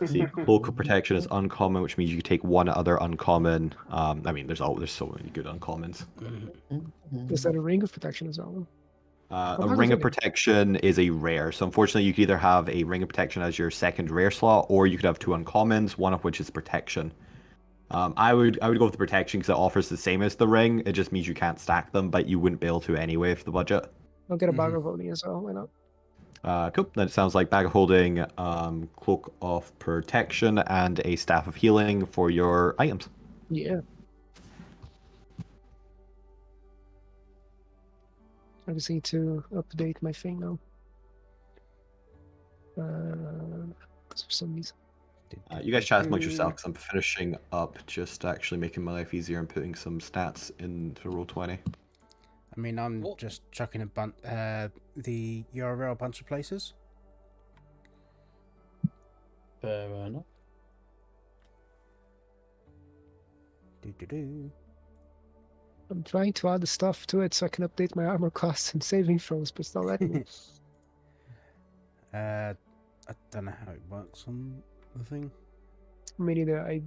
See, Cloak of Protection is uncommon, which means you can take one other uncommon. I mean, there's so many good uncommons. Is that a ring of protection as well? A Ring of Protection is a rare, so unfortunately you could either have a Ring of Protection as your second rare slot, or you could have two uncommons, one of which is Protection. I would go with the Protection because it offers the same as the Ring. It just means you can't stack them, but you wouldn't be able to anyway for the budget. I'll get a bag of holding as well. Why not? Cool. Then it sounds like Bag of Holding, Cloak of Protection, and a Staff of Healing for your items. Yeah. I just need to update my thing now. Because for some reason. You guys chat amongst yourself because I'm finishing up just actually making my life easier and putting some stats into Roll20. I mean, I'm just chucking the URL a bunch of places. Fair enough. I'm trying to add the stuff to it so I can update my armor costs and saving throws, but it's not letting me. I don't know how it works on the thing. Me neither. I've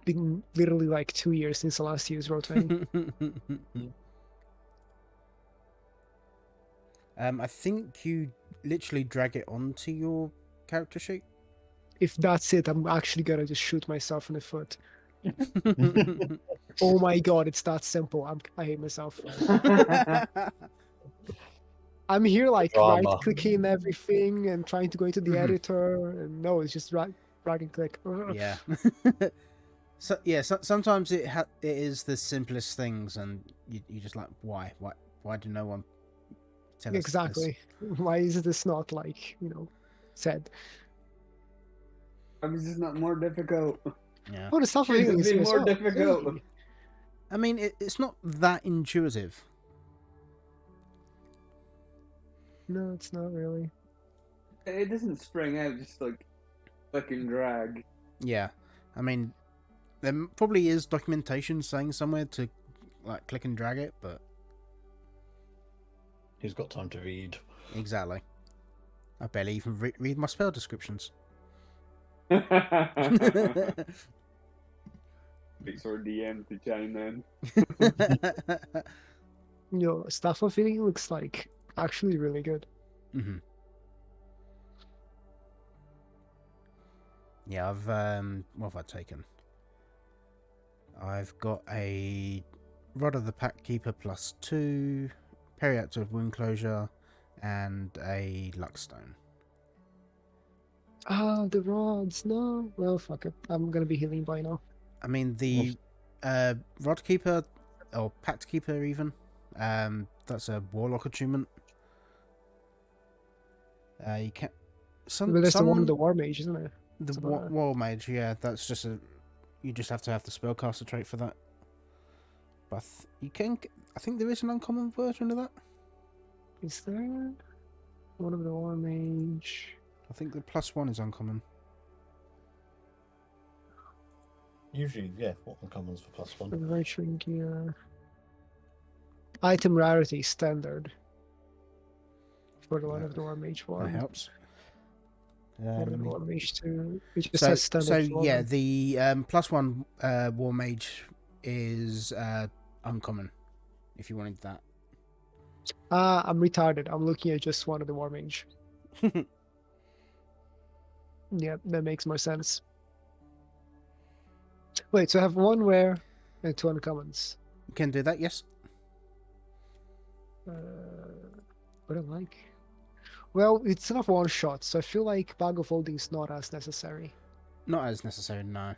been literally like 2 years since the last year's Roll20. I think you literally drag it onto your character sheet. If that's it, I'm actually gonna just shoot myself in the foot. Oh my god, it's that simple. I hate myself. I'm here like right-clicking everything and trying to go into the editor, and no, it's just drag and click. Yeah. So sometimes it is the simplest things, and you just like, why do no one tell us exactly this? Why is this not like said? Why is this not more difficult? Yeah. Oh, the stuff is more difficult. I mean, it's not that intuitive. No, it's not really. It doesn't spring out just like click and drag. Yeah, I mean, there probably is documentation saying somewhere to like click and drag it, but who's got time to read? Exactly. I barely even read my spell descriptions. Big sort of DM to chime in. Stuff of feeling looks like actually really good. Mm-hmm. Yeah, I've what have I taken? I've got a Rod of the Pack Keeper +2, Periactive Wound Closure, and a Luckstone. Ah, the rods, no. Well, fuck it. I'm gonna be healing by now. I mean, the Rod Keeper, or Pact Keeper even, that's a Warlock achievement. You can... But that's the one with the War Mage, isn't it? The War Mage, yeah, that's just a... You just have to have the Spellcaster trait for that. But you can... I think there is an uncommon version of that. Is there? One of the War Mage... I think the +1 is uncommon. Usually, yeah, what uncommons for +1? Adventuring gear. Item rarity standard. For the one of the War Mage one. That helps. War Mage 2. It just says standard. So yeah, the +1 War Mage is uncommon. If you wanted that. I'm retarded. I'm looking at just one of the War Mage. Yeah, that makes more sense. Wait, so I have one rare and two uncommons. You can do that, yes. What I like? Well, it's enough one shot, so I feel like Bag of Holding is not as necessary. Not as necessary, no.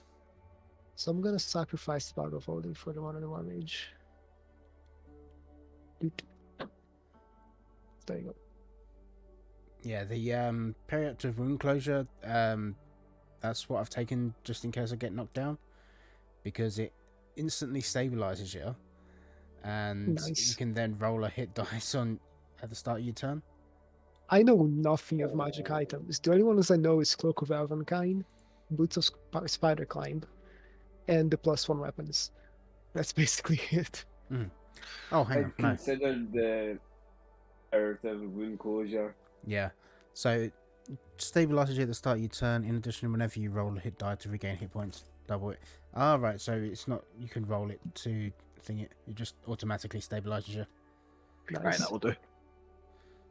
So I'm gonna sacrifice the Bag of Holding for the one of the War Mage. There you go. Yeah, the Periactive Wound Closure, that's what I've taken just in case I get knocked down. Because it instantly stabilizes you. And you can then roll a hit dice on at the start of your turn. I know nothing of magic items. The only ones I know is Cloak of Elvenkind, Boots of Spider Climb, and the +1 weapons. That's basically it. Mm. Oh, hang on. Considered the Earth of Wound Closure. Yeah. So Stabilizes you at the start of your turn. In addition, whenever you roll a hit die to regain hit points, double it. Ah, right. So it's not you can roll it to thing it. It just automatically stabilizes you. Nice. Right, that will do.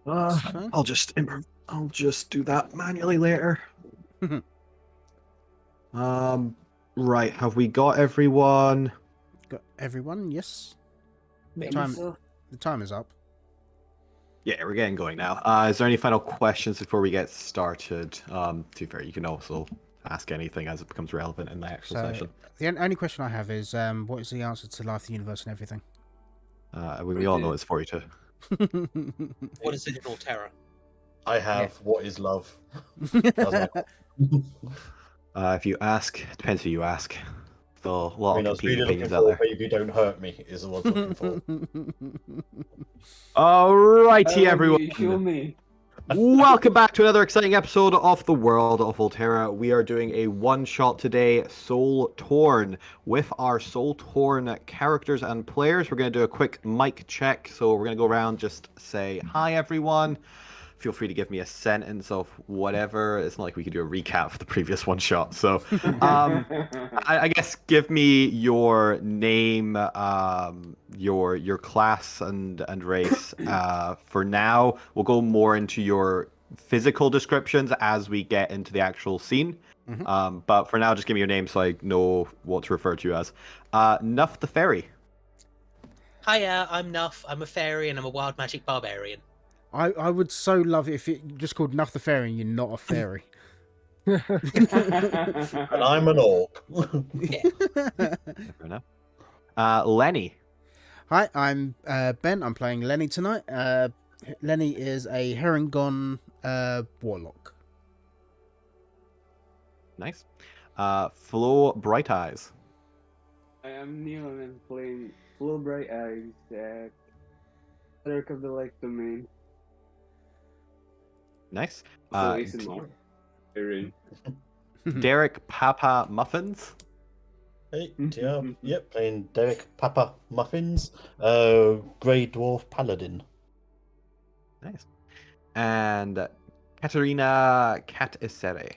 That's fine. I'll just do that manually later. Right, have we got everyone? Got everyone? Yes. Maybe. Time. So, The time is up. Yeah, we're getting going now. Is there any final questions before we get started? To be fair, you can also ask anything as it becomes relevant in the actual So session. the only question I have is, what is the answer to life, the universe, and everything? We all know it's 42. What is it in Alterra? I have what is love. If you ask, it depends who you ask. Still a I lot mean, I of was competing really looking opinions out for there. "Baby Don't Hurt Me" is the one I was looking for. Alrighty, everyone. Show me. Welcome back to another exciting episode of the World of Alterra. We are doing a one-shot today, Soultorn, with our Soultorn characters and players. We're going to do a quick mic check, so we're going to go around, just say, hi everyone. Feel free to give me a sentence of whatever. It's not like we could do a recap for the previous one-shot, so I guess give me your name, your class and race. For now, we'll go more into your physical descriptions as we get into the actual scene. But for now, just give me your name so I know what to refer to you as. Nuff the Fairy. Hiya, I'm Nuff. I'm a fairy and I'm a wild magic barbarian. I would so love it if it just called Nuff the Fairy and you're not a fairy. And I'm an orc. Fair enough. Lenny. Hi, I'm Ben. I'm playing Lenny tonight. Lenny is a Herringon warlock. Nice. Flo Bright Eyes. I am Neil and I'm playing Full Bright Eyes at Cleric of the Life Domain. Nice. So ASMR. Aaron. Derek Papa Muffins. Hey, yep, playing Derek Papa Muffins, Grey Dwarf Paladin. Nice. And Katerina Cat Isere.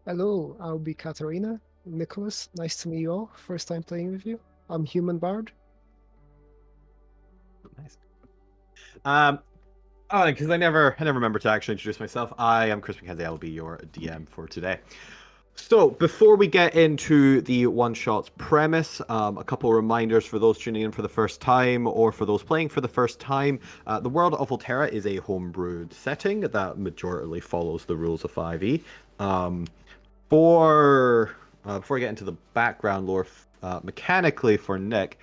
Hello, I'll be Katarina. Nicholas, nice to meet you all. First time playing with you. I'm Human Bard. Nice. Because I never remember to actually introduce myself. I am Chris McKenzie. I will be your DM for today. So, before we get into the one-shot's premise, a couple reminders for those tuning in for the first time or for those playing for the first time. The World of Alterra is a homebrewed setting that majorly follows the rules of 5e. Before I get into the background lore, mechanically for Nick,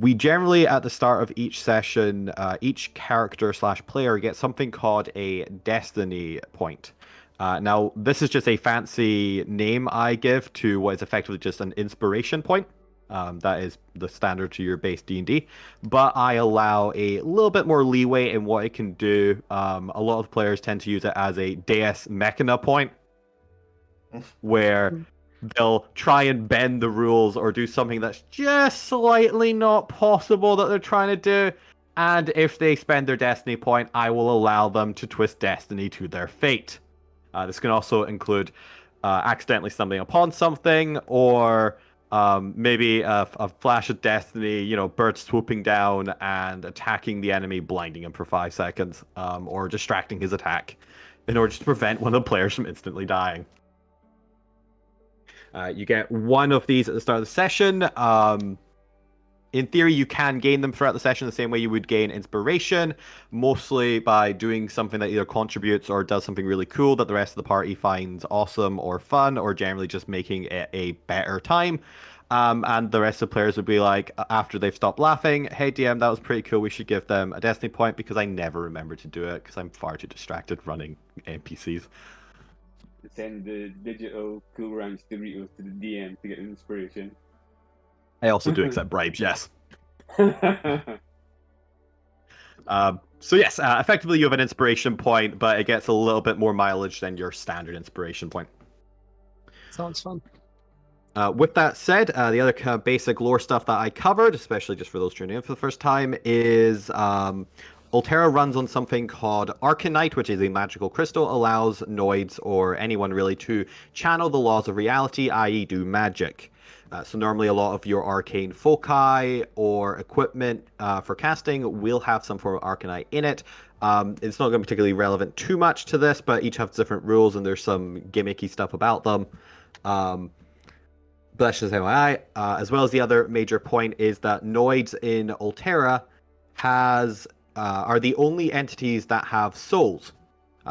we generally, at the start of each session, each character/player gets something called a destiny point. Now, this is just a fancy name I give to what is effectively just an inspiration point. That is the standard to your base D&D. But I allow a little bit more leeway in what it can do. A lot of players tend to use it as a Deus Mechana point, where they'll try and bend the rules or do something that's just slightly not possible that they're trying to do. And if they spend their destiny point, I will allow them to twist destiny to their fate. This can also include accidentally stumbling upon something, or maybe a flash of destiny, bird swooping down and attacking the enemy, blinding him for 5 seconds, or distracting his attack in order to prevent one of the players from instantly dying. You get one of these at the start of the session. In theory, you can gain them throughout the session the same way you would gain inspiration, mostly by doing something that either contributes or does something really cool that the rest of the party finds awesome or fun, or generally just making it a better time. And the rest of the players would be like, after they've stopped laughing, hey DM, that was pretty cool, we should give them a destiny point, because I never remember to do it, because I'm far too distracted running NPCs. Send the digital Cool Ranch Doritos to the DM to get inspiration. I also do accept bribes, yes. So yes, effectively you have an inspiration point, but it gets a little bit more mileage than your standard inspiration point. Sounds fun. With that said, the other kind of basic lore stuff that I covered, especially just for those tuning in for the first time, is Alterra runs on something called Arcanite, which is a magical crystal, allows Noids or anyone really to channel the laws of reality, i.e. do magic. So normally a lot of your arcane foci or equipment for casting will have some form of Arcanite in it. It's not going to be particularly relevant too much to this, but each have different rules and there's some gimmicky stuff about them. But that's just FYI. As well as the other major point is that Noids in Alterra are the only entities that have souls.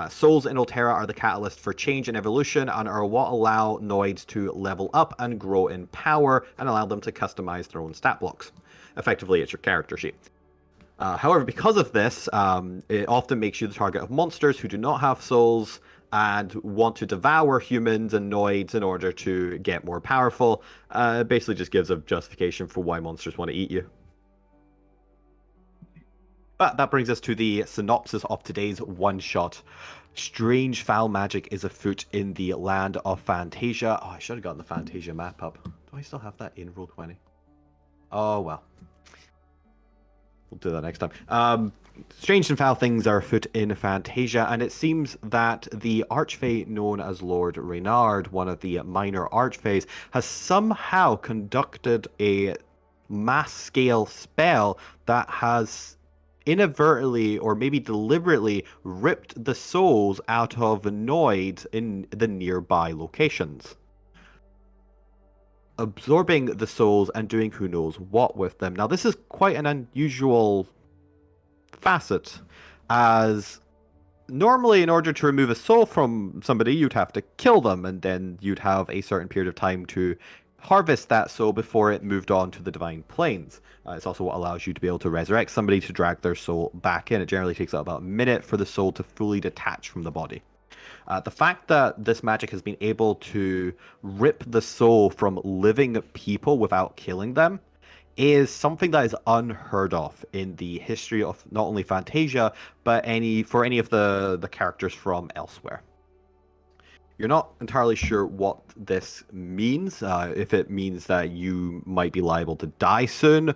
Souls in Alterra are the catalyst for change and evolution and are what allow Noids to level up and grow in power and allow them to customize their own stat blocks. Effectively, it's your character sheet. However, because of this, it often makes you the target of monsters who do not have souls and want to devour humans and Noids in order to get more powerful. It basically just gives a justification for why monsters want to eat you. But that brings us to the synopsis of today's one-shot. Strange foul magic is afoot in the land of Fantasia. Oh, I should have gotten the Fantasia map up. Do I still have that in Roll20? Oh, well. We'll do that next time. Strange and foul things are afoot in Fantasia, and it seems that the Archfey known as Lord Reynard, one of the minor Archfeys, has somehow conducted a mass-scale spell that has inadvertently or maybe deliberately ripped the souls out of Noids in the nearby locations, absorbing the souls and doing who knows what with them. Now, this is quite an unusual facet, as normally in order to remove a soul from somebody, you'd have to kill them, and then you'd have a certain period of time to harvest that soul before it moved on to the divine planes. It's also what allows you to be able to resurrect somebody to drag their soul back in. It generally takes about a minute for the soul to fully detach from the body. The fact that this magic has been able to rip the soul from living people without killing them is something that is unheard of in the history of not only Fantasia, but for any of the characters from elsewhere. You're not entirely sure what this means, if it means that you might be liable to die soon,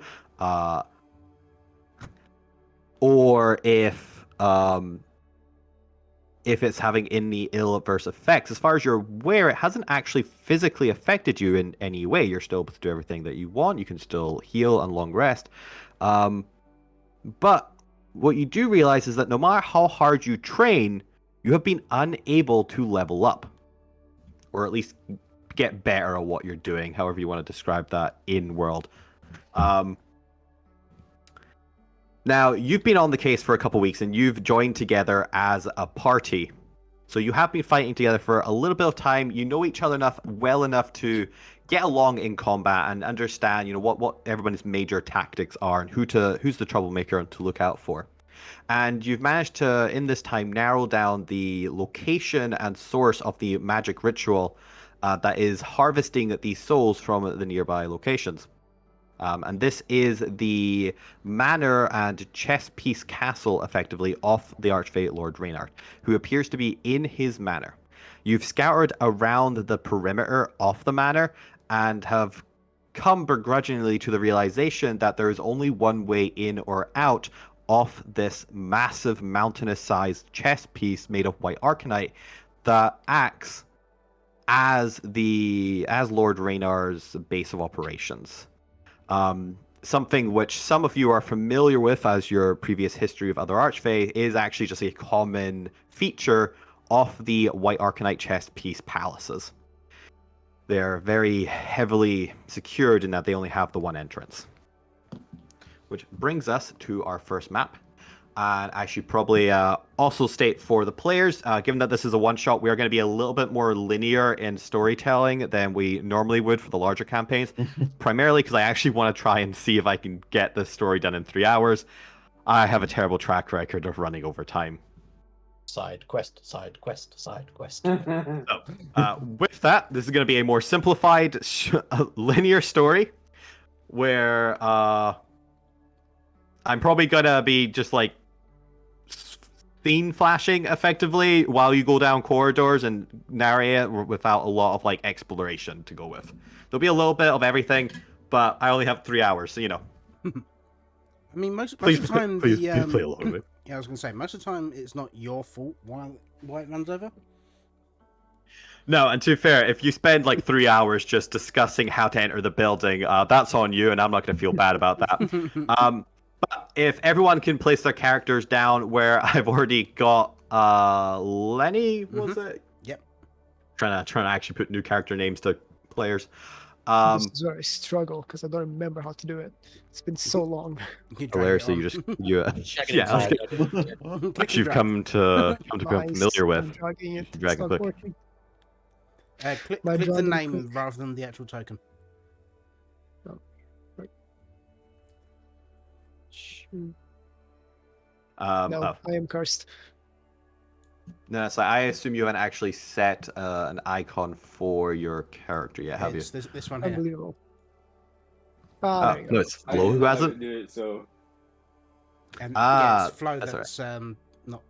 or if it's having any ill adverse effects. As far as you're aware, it hasn't actually physically affected you in any way. You're still able to do everything that you want. You can still heal and long rest. But what you do realize is that no matter how hard you train, you have been unable to level up, or at least get better at what you're doing, however you want to describe that in world. Now, you've been on the case for a couple weeks, and you've joined together as a party. So you have been fighting together for a little bit of time. You know each other well enough to get along in combat and understand, what everyone's major tactics are and who's the troublemaker to look out for. And you've managed to, in this time, narrow down the location and source of the magic ritual that is harvesting these souls from the nearby locations. And this is the manor and chess piece castle, effectively, of the Archfey Lord Reynard, who appears to be in his manor. You've scoured around the perimeter of the manor and have come begrudgingly to the realization that there is only one way in or out of this massive mountainous-sized chess piece made of white arcanite that acts as Lord Reynard's base of operations. Something which some of you are familiar with as your previous history of other Archfey is actually just a common feature of the white arcanite chess piece palaces. They're very heavily secured in that they only have the one entrance. Which brings us to our first map. And I should probably also state for the players, given that this is a one-shot, we are going to be a little bit more linear in storytelling than we normally would for the larger campaigns. Primarily because I actually want to try and see if I can get this story done in 3 hours. I have a terrible track record of running over time. Side quest, side quest, side quest. So, with that, this is going to be a more simplified, linear story where I'm probably going to be just like scene flashing effectively while you go down corridors and narrate it without a lot of like exploration to go with. There'll be a little bit of everything, but I only have 3 hours, so I mean, most of please the time, play along with it. Yeah, I was going to say, most of the time it's not your fault why it runs over. No, and to be fair, if you spend like 3 hours just discussing how to enter the building, that's on you, and I'm not going to feel bad about that. But if everyone can place their characters down where I've already got Lenny, was it? Yep. Trying to actually put new character names to players. This is where I struggle because I don't remember how to do it. It's been so long. You drag it Hilariously, on. you just Shagging yeah, inside. Click which and you've drag. come to become Nice. familiar I'm with. dragging it. Drag It's and not click. working. Click My the dragon name click. rather than the actual token. Shoot. No, No, I am cursed. no, so I assume you haven't actually set an icon for your character yet, have you? It's this one here. Unbelievable. Ah, there you No, go. it's I Flo didn't who know how has to it. do it, so And Ah, it's Flow that's that's not.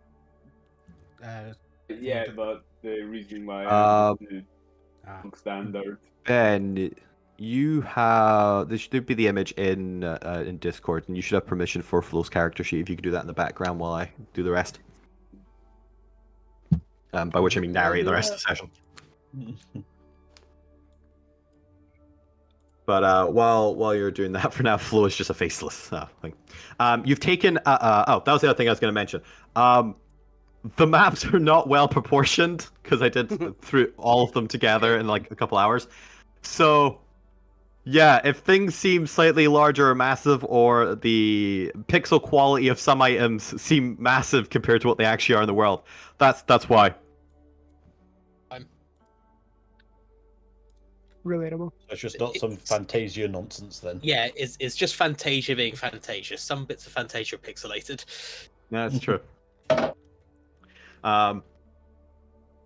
yeah, but the reason why Um, the Ah. standard. Ben, you have this should be the image in Discord, and you should have permission for Flo's character sheet if you could do that in the background while I do the rest. By which I mean narrate the rest of the session. But while you're doing that for now, Flo is just a faceless thing. You've taken oh, that was the other thing I was going to mention. The maps are not well proportioned because I did through all of them together in like a couple hours. So yeah, if things seem slightly larger or massive, or the pixel quality of some items seem massive compared to what they actually are in the world, that's why. Relatable. It's just not some Fantasia nonsense then. Yeah, it's just Fantasia being Fantasia. Some bits of Fantasia are pixelated. Yeah, that's true.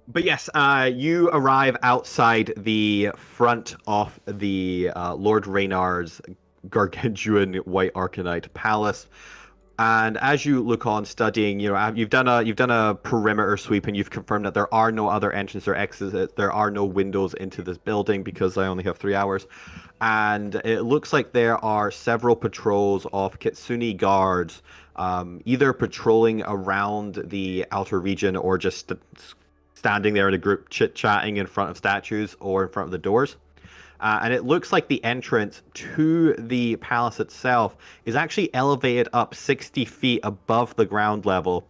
But yes, you arrive outside the front of the Lord Reynar's gargantuan white Arcanite palace, and as you look on studying, you've done a perimeter sweep, and you've confirmed that there are no other entrances or exits. There are no windows into this building because I only have 3 hours, and it looks like there are several patrols of Kitsune guards, either patrolling around the outer region or just standing there in a group chit-chatting in front of statues or in front of the doors. And it looks like the entrance to the palace itself is actually elevated up 60 feet above the ground level.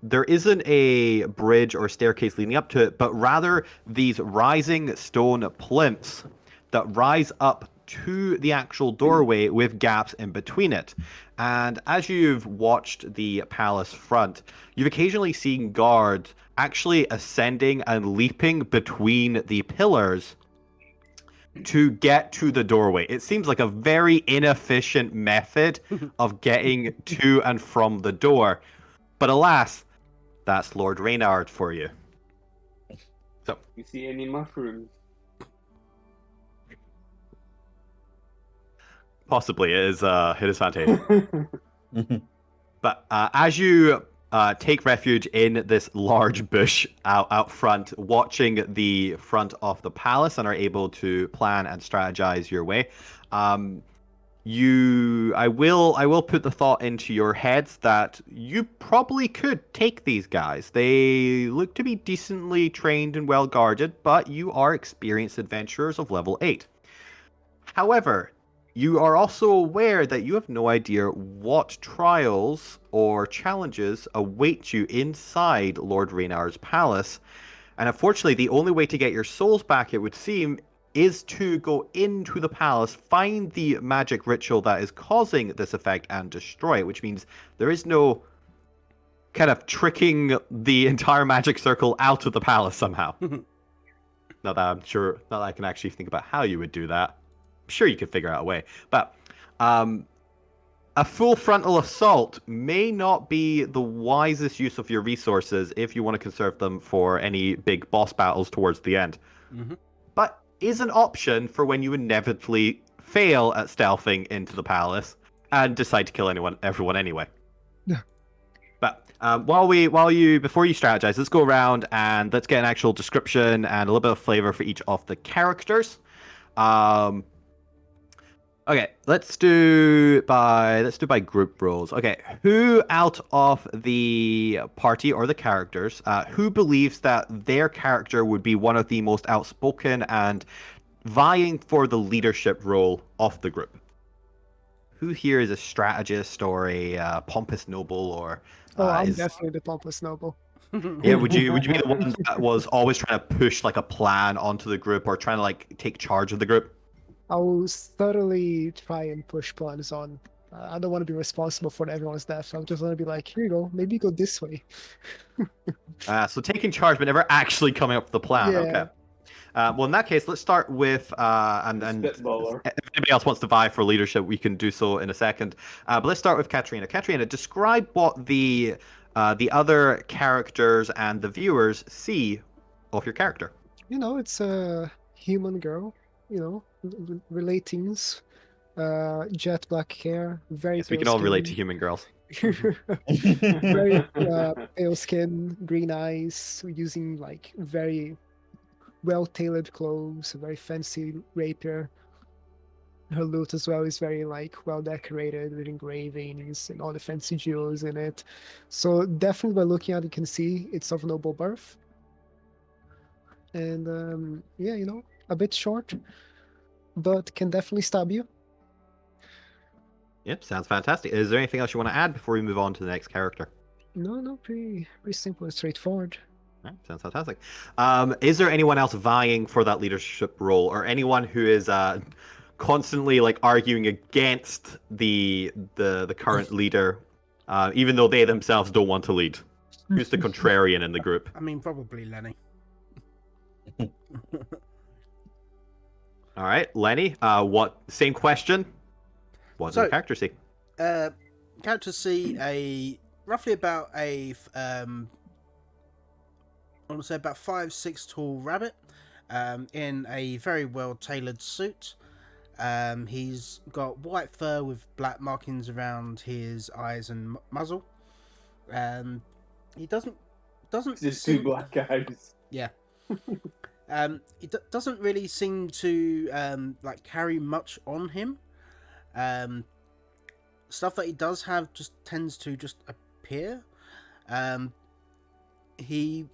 There isn't a bridge or staircase leading up to it, but rather these rising stone plinths that rise up to the actual doorway with gaps in between it. And as you've watched the palace front, you've occasionally seen guards actually ascending and leaping between the pillars to get to the doorway. It seems like a very inefficient method of getting to and from the door. But alas, that's Lord Reynard for you. So, You see any mushrooms? possibly it is Fantasia. But as you take refuge in this large bush out front, watching the front of the palace, and are able to plan and strategize your way, I will put the thought into your heads that you probably could take these guys. They look to be decently trained and well guarded, but you are experienced adventurers of level 8. However, you are also aware that you have no idea what trials or challenges await you inside Lord Reynar's palace. And unfortunately, the only way to get your souls back, it would seem, is to go into the palace, find the magic ritual that is causing this effect, and destroy it, which means there is no kind of tricking the entire magic circle out of the palace somehow. Not that I can actually think about how you would do that. Sure, you could figure out a way, but a full frontal assault may not be the wisest use of your resources if you want to conserve them for any big boss battles towards the end. But is an option for when you inevitably fail at stealthing into the palace and decide to kill everyone anyway. But before you strategize, let's go around and let's get an actual description and a little bit of flavor for each of the characters. Okay, let's do by group roles. Okay, who out of the party or the characters, who believes that their character would be one of the most outspoken and vying for the leadership role of the group? Who here is a strategist or a pompous noble or Oh, I'm is definitely the pompous noble. yeah? Would you be the one that was always trying to push like a plan onto the group or trying to like take charge of the group? I will thoroughly try and push plans on. I don't want to be responsible for everyone's death. I'm just going to be like, here you go, maybe go this way. So taking charge, but never actually coming up with a plan. Yeah. Okay. Well, in that case, let's start with and Spitballer. if anybody else wants to vie for leadership, we can do so in a second. But let's start with Katrina. Katrina, describe what the other characters and the viewers see of your character. You know, it's a human girl, you know, relatings, jet black hair, very Yes, we pale can all relate to skin. human girls. Very pale skin, green eyes, using like very well-tailored clothes, a very fancy rapier. Her loot as well is very like well decorated with engravings and all the fancy jewels in it. So definitely by looking at it, you can see it's of noble birth. And yeah, you know, a bit short, but can definitely stab you. Yep, sounds fantastic. Is there anything else you want to add before we move on to the next character? No, pretty simple and straightforward. Right, sounds fantastic. Is there anyone else vying for that leadership role, or anyone who is constantly like arguing against the current leader, even though they themselves don't want to lead? Who's the contrarian in the group? I mean, probably Lenny. All right, Lenny. What? Same question. What does the character see? Characters see roughly about I want to say about 5'6" tall rabbit, in a very well tailored suit. He's got white fur with black markings around his eyes and muzzle. He doesn't Just two black eyes. Yeah. Doesn't really seem to like carry much on him. Stuff that he does have just tends to just appear. He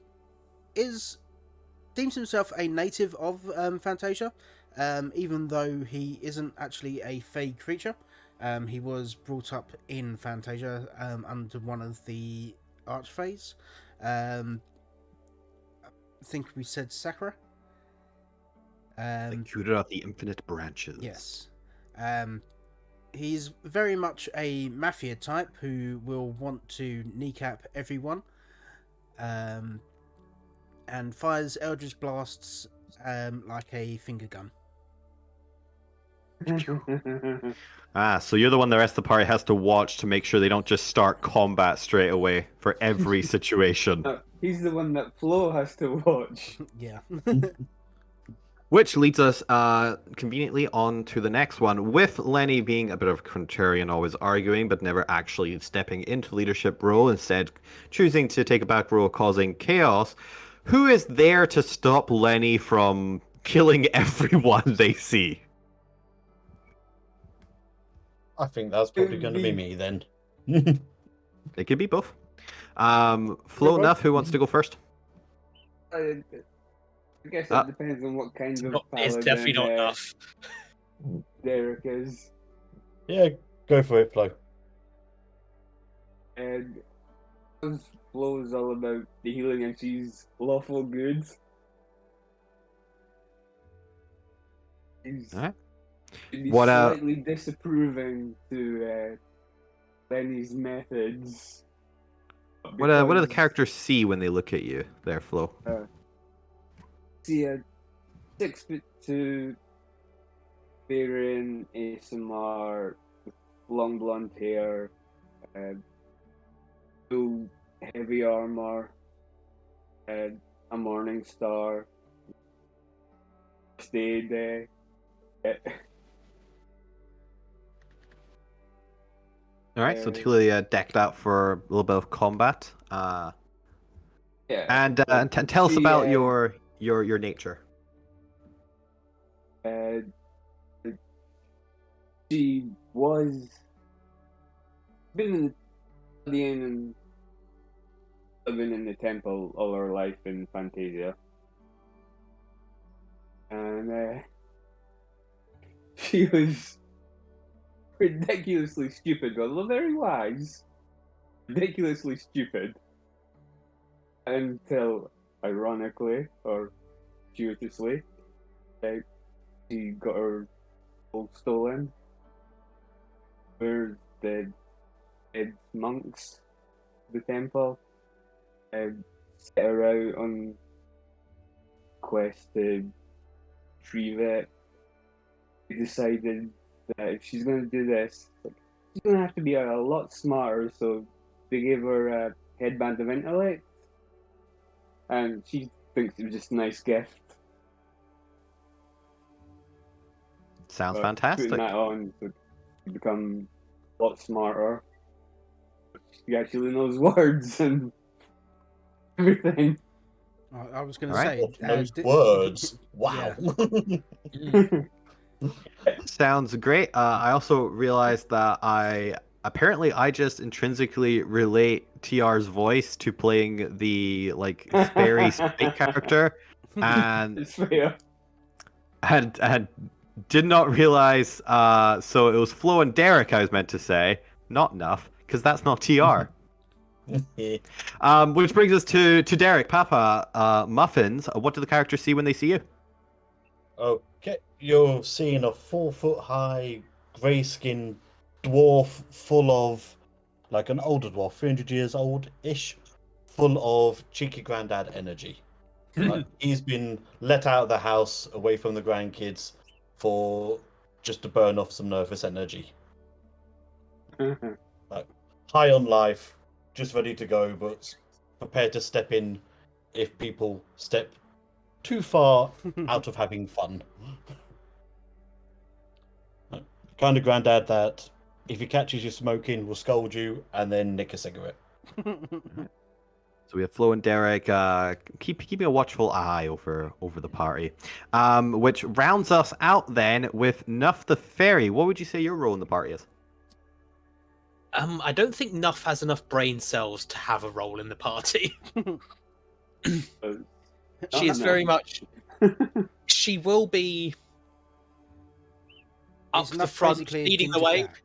deems himself a native of Fantasia, even though he isn't actually a fey creature. He was brought up in Fantasia under one of the archfays. I think we said Sakura. The tutor of the infinite branches. Yes. He's very much a mafia type who will want to kneecap everyone. And fires Eldritch Blasts like a finger gun. So you're the one the rest of the party has to watch to make sure they don't just start combat straight away for every situation. He's the one that Flo has to watch. Yeah. Which leads us conveniently on to the next one, with Lenny being a bit of a contrarian, always arguing, but never actually stepping into leadership role, instead choosing to take a back role, causing chaos. Who is there to stop Lenny from killing everyone they see? I think that's probably going to be me then. It could be both. Flo, Nuff, who wants to go first? I guess it depends on what kind of It's definitely not enough. Derek is. Yeah, go for it, Flo. And Flo is all about the healing and she's lawful good. He's Alright. what, slightly disapproving to Lenny's methods. What do the characters see when they look at you there, Flo? See a 6'2" Baron ASMR with long blonde hair, full heavy armor, a morning star, stayed Alright, so clearly decked out for a little bit of combat. yeah. And tell us about your nature. she was been studying and living in the temple all her life in Fantasia. And she was ridiculously stupid, although very wise. Ridiculously stupid. Until, ironically, or fortuitously, she got her soul stolen. Where the dead monks of the temple set her out on quest to retrieve it. They decided that if she's going to do this, she's going to have to be a lot smarter, so they gave her a headband of intellect, and she thinks it was just a nice gift. Sounds But fantastic. Putting that on to become a lot smarter. She actually knows words and everything. I was going to Alright. say Those words. Yeah. Wow. Sounds great. I also realized that apparently I just intrinsically relate TR's voice to playing the like fairy sprite character, and It's fair. had did not realize. So it was Flo and Derek I was meant to say, not enough, because that's not TR. Which brings us to Derek. Papa, Muffins. What do the characters see when they see you? Okay, you're seeing a 4-foot-high, grey-skinned dwarf full of, like an older dwarf, 300 years old-ish, full of cheeky granddad energy. He's been let out of the house, away from the grandkids, for just to burn off some nervous energy. High on life, just ready to go, but prepared to step in if people step too far out of having fun. Kind of granddad that if he catches you smoking, will scold you and then nick a cigarette. So we have Flo and Derek keeping a watchful eye over the party, which rounds us out then with Nuff the Fairy. What would you say your role in the party is? I don't think Nuff has enough brain cells to have a role in the party. She is very much. She will be up Is the Nuff front, basically a leading the ginger way. cat?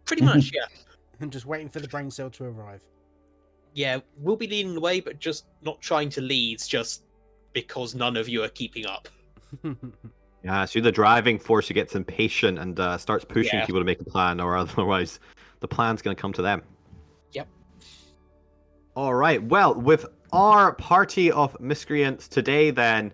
Pretty much, yeah. And just waiting for the brain cell to arrive. Yeah, we'll be leading the way, but just not trying to lead, just because none of you are keeping up. Yeah, so you're the driving force who gets impatient and starts pushing Yeah. people to make a plan, or otherwise the plan's going to come to them. Yep. All right, well, with our party of miscreants today, then,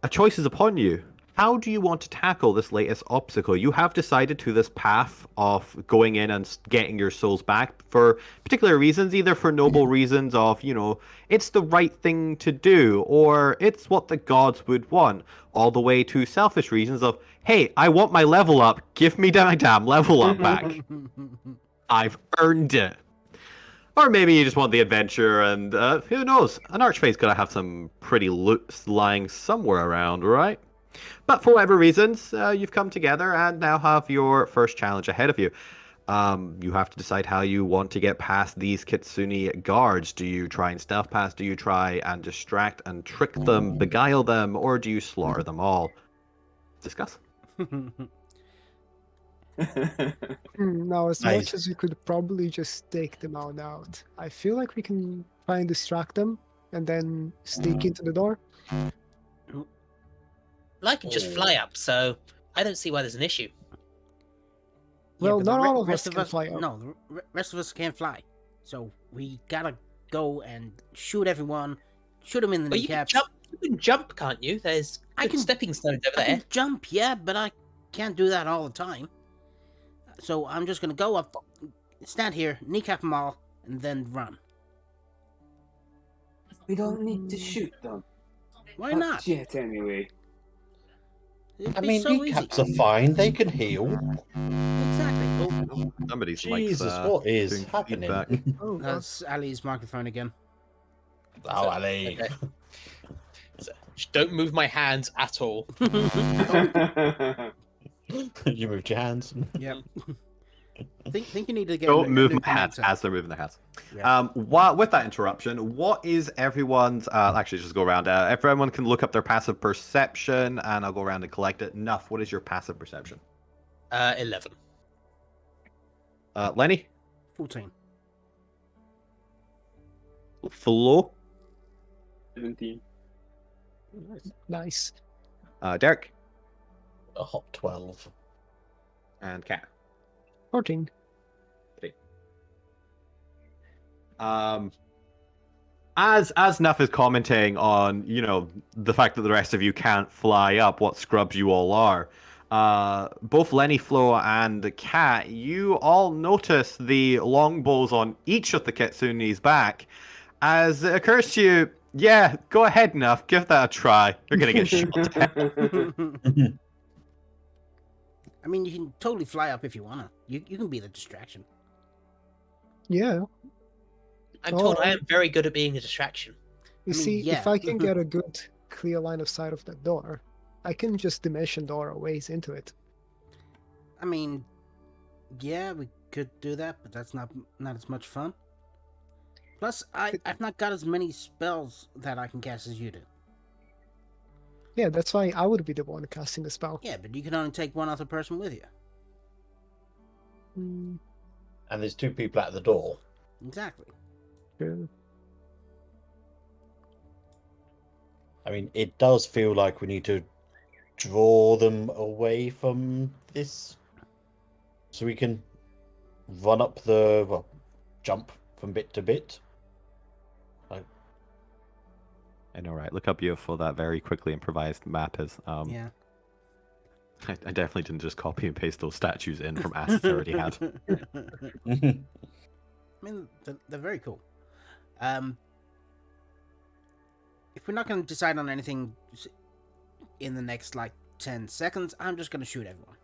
a choice is upon you. How do you want to tackle this latest obstacle? You have decided to this path of going in and getting your souls back for particular reasons, either for noble reasons of, it's the right thing to do, or it's what the gods would want, all the way to selfish reasons of, hey, I want my level up, give me my damn level up back. I've earned it. Or maybe you just want the adventure, and who knows, an archfae's got to have some pretty loot lying somewhere around, right? But for whatever reasons, you've come together and now have your first challenge ahead of you. You have to decide how you want to get past these Kitsune guards. Do you try and stealth past? Do you try and distract and trick them, beguile them, or do you slaughter them all? Discuss. Now, as Nice. much as we could probably just take them all out, I feel like we can try and distract them and then sneak into the door. I can just fly up, so I don't see why there's an issue. Well, but the not all of rest us can fly up. No, the rest of us can't fly. So we gotta go and shoot everyone, shoot them in the Well, you can kneecaps. jump. You can jump, can't you? There's good stepping stones over I there. can jump, yeah, but I can't do that all the time. So I'm just gonna go up, stand here, kneecap them all, and then run. We don't need to shoot them. Why not? Yet, anyway. It'd I be mean, so kneecaps easy. are fine, they can heal. Exactly. Oh, Somebody's Jesus, what is doing happening? feedback. Oh, that's Ali's microphone again. Oh, Ali. Okay. So, just don't move my hands at all. You moved your hands. Yep. think you need to get Don't a move new my hats connector. as they're moving their hats. Yeah. With that interruption, what is everyone's? Actually, just go around. Everyone can look up their passive perception, and I'll go around and collect it. Nuff, what is your passive perception? 11. Lenny, 14. Flo, 17. Nice. Derek, A hot 12. and Kat. 14. As Nuff is commenting on, the fact that the rest of you can't fly up, what scrubs you all are, both Lenny, Flo, and Kat, you all notice the longbows on each of the kitsune's back. As it occurs to you, yeah, go ahead, Nuff, give that a try. You're gonna get shot. I mean, you can totally fly up if you wanna. You can be the distraction. Yeah. I'm told I Oh. am very good at being a distraction. You I mean, see, yeah. if I can get a good, clear line of sight of that door, I can just dimension door a ways into it. I mean, yeah, we could do that, but that's not as much fun. Plus, I've not got as many spells that I can cast as you do. Yeah, that's why I would be the one casting the spell. Yeah, but you can only take one other person with you. Mm, And there's 2 people at the door. Exactly. true. I mean, it does feel like we need to draw them away from this. So we can run up jump from bit to bit. I know, right? Look how beautiful that very quickly improvised map is. Yeah. I definitely didn't just copy and paste those statues in from assets I already had. I mean, they're very cool. If we're not going to decide on anything in the next, 10 seconds, I'm just going to shoot everyone.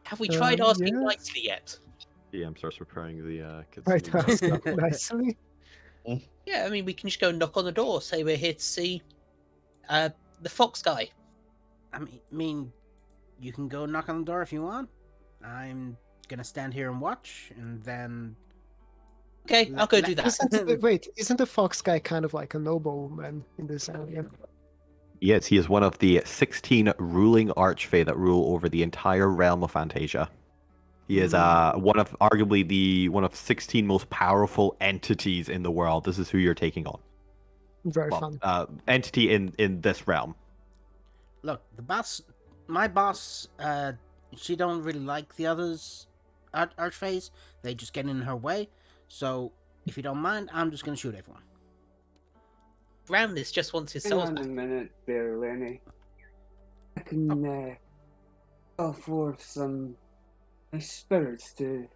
Have we tried asking yeah. nicely yet? DM starts preparing the Right, kitsune. nicely. Yeah, I mean, we can just go knock on the door, say we're here to see the fox guy. I mean, you can go knock on the door if you want. I'm going to stand here and watch, and then... Okay, I'll go do that. Wait, isn't the fox guy kind of like a nobleman in this area? Yes, he is one of the 16 ruling archfey that rule over the entire realm of Fantasia. He is arguably one of 16 most powerful entities in the world. This is who you're taking on. Very fun. Entity in this realm. Look, my boss, she don't really like the others archfays. They just get in her way. So, if you don't mind, I'm just going to shoot everyone. Brownness just wants his Hang souls on back. a minute there, Lenny. I can call forth some nice spirits to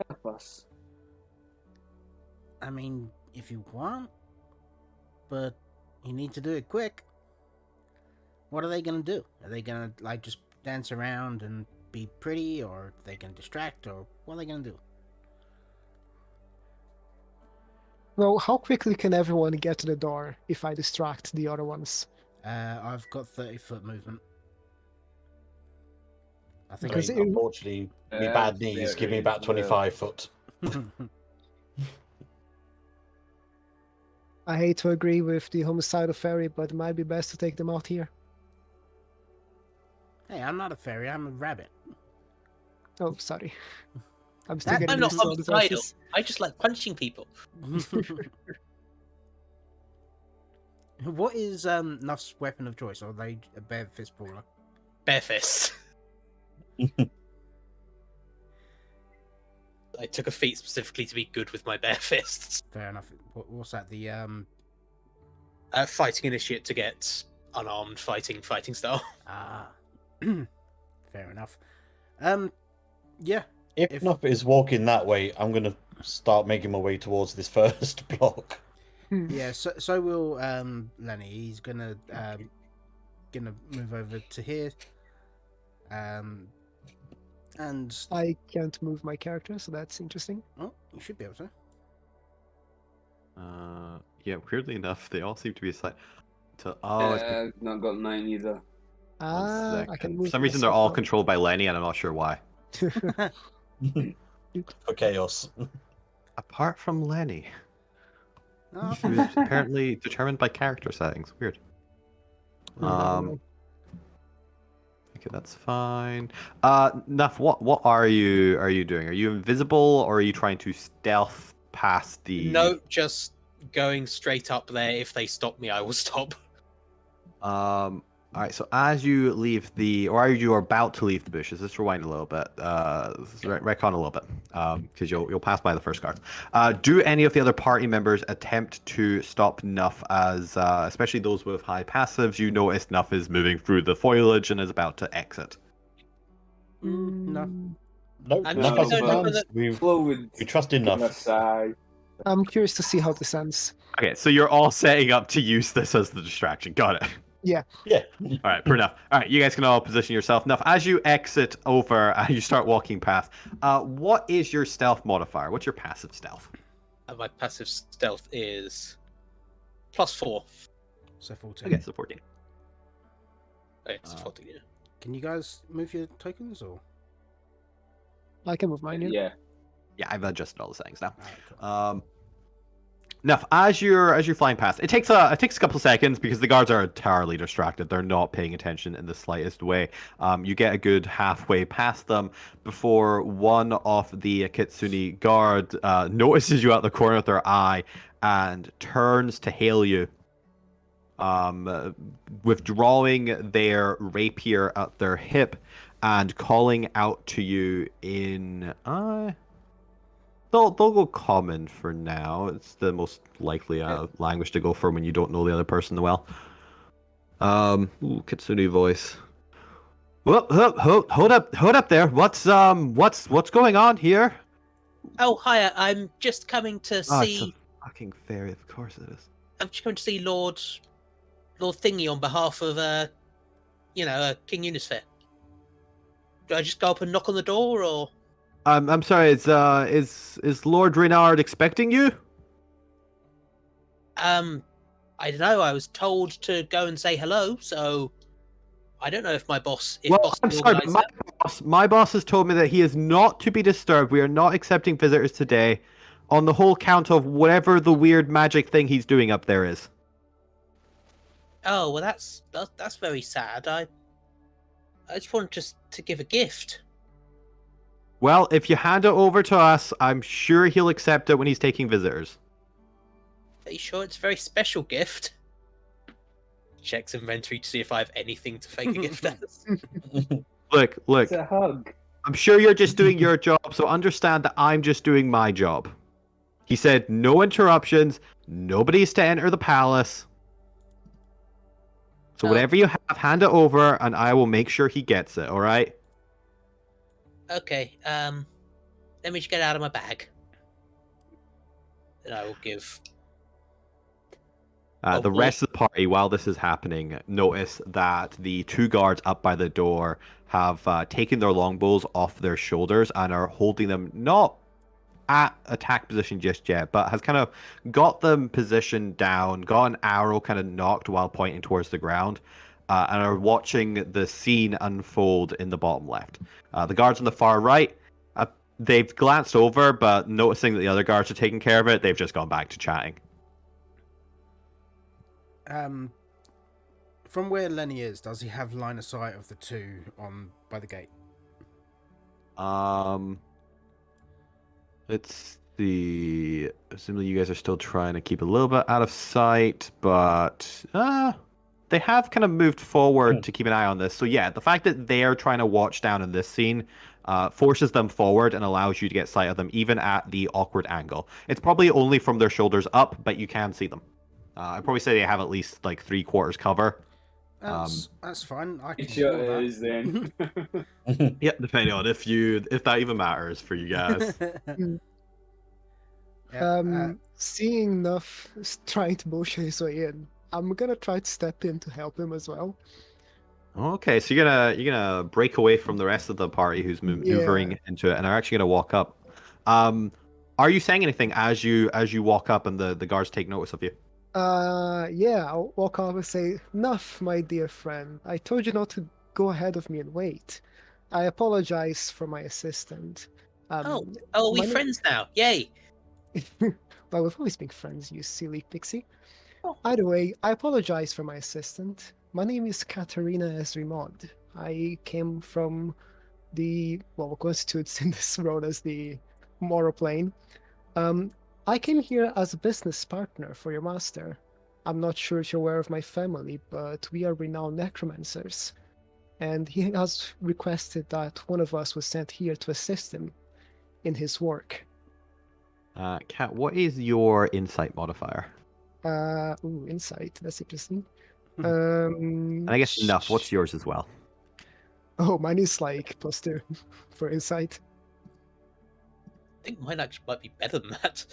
help us. I mean, if you want, but you need to do it quick. What are they going to do? Are they going to, just dance around and be pretty, or are they going to distract, or what are they going to do? Well, how quickly can everyone get to the door if I distract the other ones? I've got 30-foot movement. I think Because unfortunately, me bad knees give me about 25 foot. I hate to agree with the homicidal fairy, but it might be best to take them out here. Hey, I'm not a fairy, I'm a rabbit. Oh, sorry. I'm still That- getting I'm not used to all the homicidal. voices. I just like punching people. What is Nuff's weapon of choice? Or are they a bare fist brawler? Bare fists. I took a feat specifically to be good with my bare fists. Fair enough. What's that? The Fighting initiate to get unarmed fighting style. fair enough. Yeah. If Nuff is walking that way, I'm going to start making my way towards this first block. Yeah, so will Lenny. He's gonna move over to here. And I can't move my character, so that's interesting. oh, you should be able to. Yeah, weirdly enough, they all seem to be I've not got mine either. I can For move some reason, they're all myself now. controlled by Lenny, and I'm not sure why. For chaos. Apart from Lenny, Oh, who is apparently determined by character settings. Weird. You never Um, know. okay, that's fine. Nuff, what are you doing? Are you invisible, or are you trying to stealth past the? No, just going straight up there. If they stop me, I will stop. All right. So as you leave or are you about to leave the bushes? Let's rewind a little bit. Retcon a little bit. Because you'll pass by the first guard. Do any of the other party members attempt to stop Nuff as, especially those with high passives? You notice Nuff is moving through the foliage and is about to exit. no. No, I'm enough just has hoping plans. We Flo would trust give enough. a sigh. I'm curious to see how this ends. Okay, so you're all setting up to use this as the distraction. Got it. Yeah. All right, fair enough. All right, you guys can all position yourself. Enough. As you exit over, you start walking past. What is your stealth modifier? What's your passive stealth? My passive stealth is +4. So 14. Okay, so 14. Okay, it's 14. Yeah. Can you guys move your tokens or? I can move mine. Yeah. Yeah. Yeah, I've adjusted all the settings now. Alright, cool. Enough. As you're flying past, it takes a couple seconds because the guards are entirely distracted. They're not paying attention in the slightest way. You get a good halfway past them before one of the Kitsune guard notices you out the corner of their eye and turns to hail you. Withdrawing their rapier at their hip and calling out to you in They'll go common for now. It's the most likely language to go for when you don't know the other person well. Kitsune voice. Well, hold up there. What's going on here? Oh, hi. I'm just coming to Oh, it's see. a fucking fairy. Of course it is. I'm just coming to see Lord Thingy on behalf of King Unisphere. Do I just go up and knock on the door, or? I'm sorry. Is Lord Reynard expecting you? I don't know. I was told to go and say hello, so I don't know if my boss. I'm sorry, but my boss has told me that he is not to be disturbed. We are not accepting visitors today, on the whole count of whatever the weird magic thing he's doing up there is. Oh well, that's very sad. I just wanted to give a gift. Well, if you hand it over to us, I'm sure he'll accept it when he's taking visitors. Are you sure it's a very special gift? Checks inventory to see if I have anything to fake a gift as. Look. It's a hug. I'm sure you're just doing your job, so understand that I'm just doing my job. He said no interruptions, nobody's to enter the palace. So whatever you have, hand it over, and I will make sure he gets it, alright? Okay, let me just get it out of my bag. And I will give... The rest of the party, while this is happening, notice that the two guards up by the door have taken their longbows off their shoulders and are holding them not at attack position just yet, but has kind of got them positioned down, got an arrow kind of knocked while pointing towards the ground, and are watching the scene unfold in the bottom left. The guards on the far right, they've glanced over, but noticing that the other guards are taking care of it, they've just gone back to chatting. From where Lenny is, does he have line of sight of the two on by the gate? Let's see. Assuming you guys are still trying to keep a little bit out of sight, but they have kind of moved forward to keep an eye on this. So yeah, the fact that they're trying to watch down in this scene forces them forward and allows you to get sight of them even at the awkward angle. It's probably only from their shoulders up, but you can see them. I'd probably say they have at least like 3/4 cover. That's fine. I can Sure ignore it is then. Yeah, depending on if that even matters for you guys. Seeing enough trying to bullshit his way in, I'm gonna try to step in to help him as well. Okay, so you're gonna break away from the rest of the party who's maneuvering into it, and are actually gonna walk up. Are you saying anything as you walk up and the guards take notice of you? Yeah, I'll walk off and say, "Enough, my dear friend. I told you not to go ahead of me and wait. I apologize for my assistant. Oh, Um, oh, are we my name. friends now? Yay! Well, we've always been friends, you silly pixie. Oh. Either way, I apologize for my assistant. My name is Katerina Esrimod. I came from what constitutes in this road as the moral plane. Um, I came here as a business partner for your master. I'm not sure if you're aware of my family, but we are renowned necromancers, and he has requested that one of us was sent here to assist him in his work. Kat, what is your insight modifier? Insight. That's interesting. And I guess enough. What's yours as well? Oh, mine is like +2 for insight. I think mine actually might be better than that.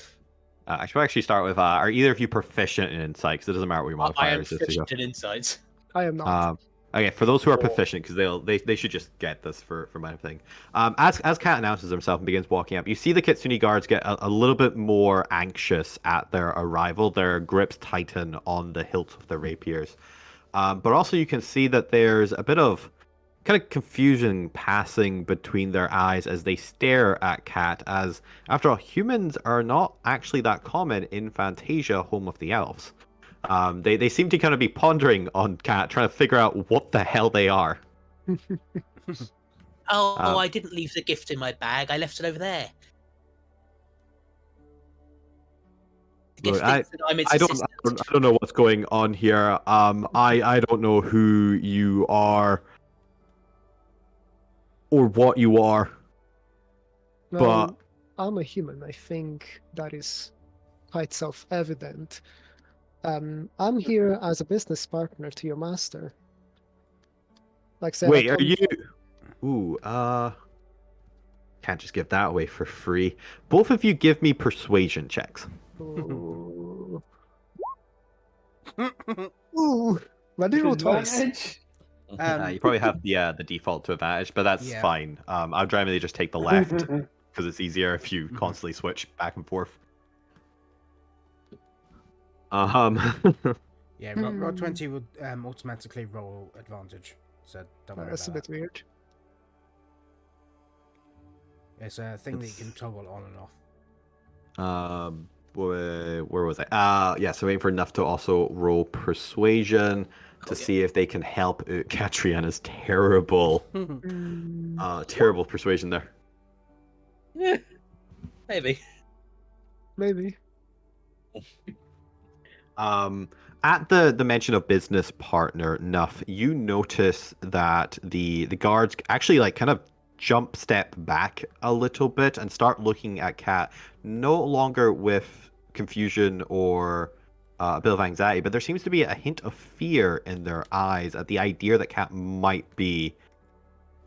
I should actually start with, are either of you proficient in insight? Because it doesn't matter what your I modifier am is. Just to go. proficient in insights. I am not. Okay, for those who are proficient, because they should just get this for my thing. As Kat announces himself and begins walking up, you see the Kitsune guards get a little bit more anxious at their arrival. Their grips tighten on the hilts of their rapiers. But also you can see that there's a bit of kind of confusion passing between their eyes as they stare at Kat, as after all, humans are not actually that common in Fantasia, home of the elves. They seem to kind of be pondering on Kat, trying to figure out what the hell they are. Oh, I didn't leave the gift in my bag. I left it over there. The gift Look, thinks that I'm its I assistant. don't know what's going on here. I don't know who you are or what you are. Well, I'm a human. I think that is quite self-evident. I'm here as a business partner to your master. Like I said, Wait, are you? Ooh, can't just give that away for free. Both of you give me persuasion checks. Ooh. Ooh. Why did you roll twice? You probably have the default to advantage, but that's Yeah. fine. I'd generally just take the left because it's easier if you constantly switch back and forth. Yeah, roll 20 would automatically roll advantage, so don't worry That's a about bit weird. that. It's a thing that you can toggle on and off. Where was I? Yeah, so waiting for enough to also roll persuasion to see if they can help Catriana's terrible, terrible persuasion there. Yeah, maybe. Maybe. At the mention of business partner, Nuff, you notice that the guards actually like kind of jump step back a little bit and start looking at Kat, no longer with confusion or a bit of anxiety, but there seems to be a hint of fear in their eyes at the idea that Kat might be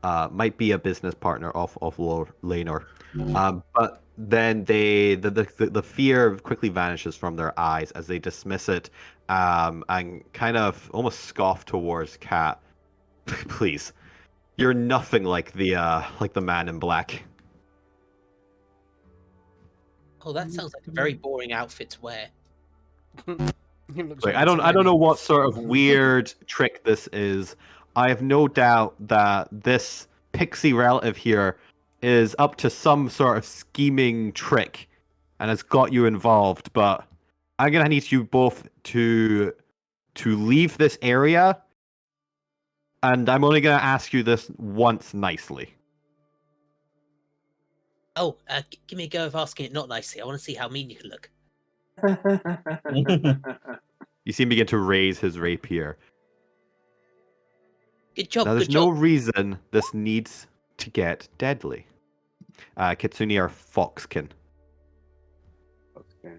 a business partner of Lenor. But then the fear quickly vanishes from their eyes as they dismiss it and kind of almost scoff towards Kat. Please, you're nothing like the man in black. Oh, that sounds like a very boring outfit to wear. Like, I don't know what sort of weird trick this is. I have no doubt that this pixie relative here is up to some sort of scheming trick and has got you involved, but I'm gonna need you both to leave this area, and I'm only gonna ask you this once nicely. Oh, give me a go of asking it not nicely. I want to see how mean you can look. You see him begin to raise his rapier. Good job, Now, there's good no job. reason this needs to get deadly. Kitsune are foxkin. Okay.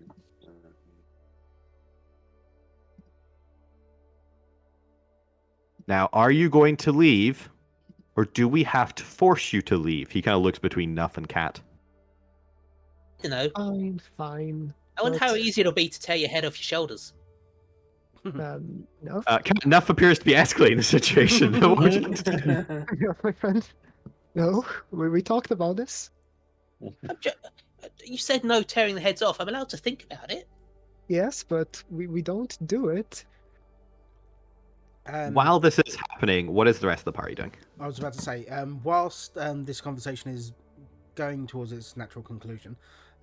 Now, are you going to leave, or do we have to force you to leave? He kind of looks between Nuff and Cat. You know, Fine. I wonder how but, easy it'll be to tear your head off your shoulders. No. Nuff appears to be escalating the situation. Yeah, my friend. No, we talked about this. You said no tearing the heads off. I'm allowed to think about it. Yes, but we don't do it. While this is happening, what is the rest of the party doing? I was about to say, whilst this conversation is going towards its natural conclusion,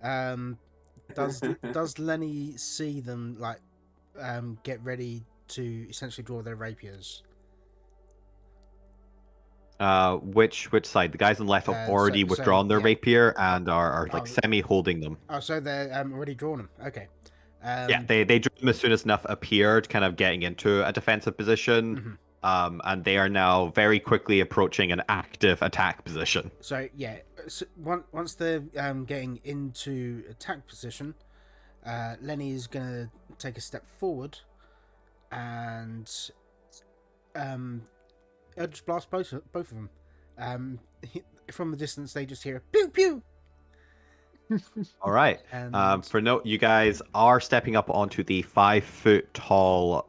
does Lenny see them like get ready to essentially draw their rapiers? Which side? The guys on the left have already withdrawn their rapier and are like semi holding them. Oh, so they're already drawn them. Okay. Yeah, they drew them as soon as enough appeared, kind of getting into a defensive position. Mhm. And they are now very quickly approaching an active attack position. So yeah, so once they're getting into attack position, Lenny is gonna take a step forward, and he'll just blast both of them. From the distance, they just hear pew pew. All right. And For note, you guys are stepping up onto the 5-foot tall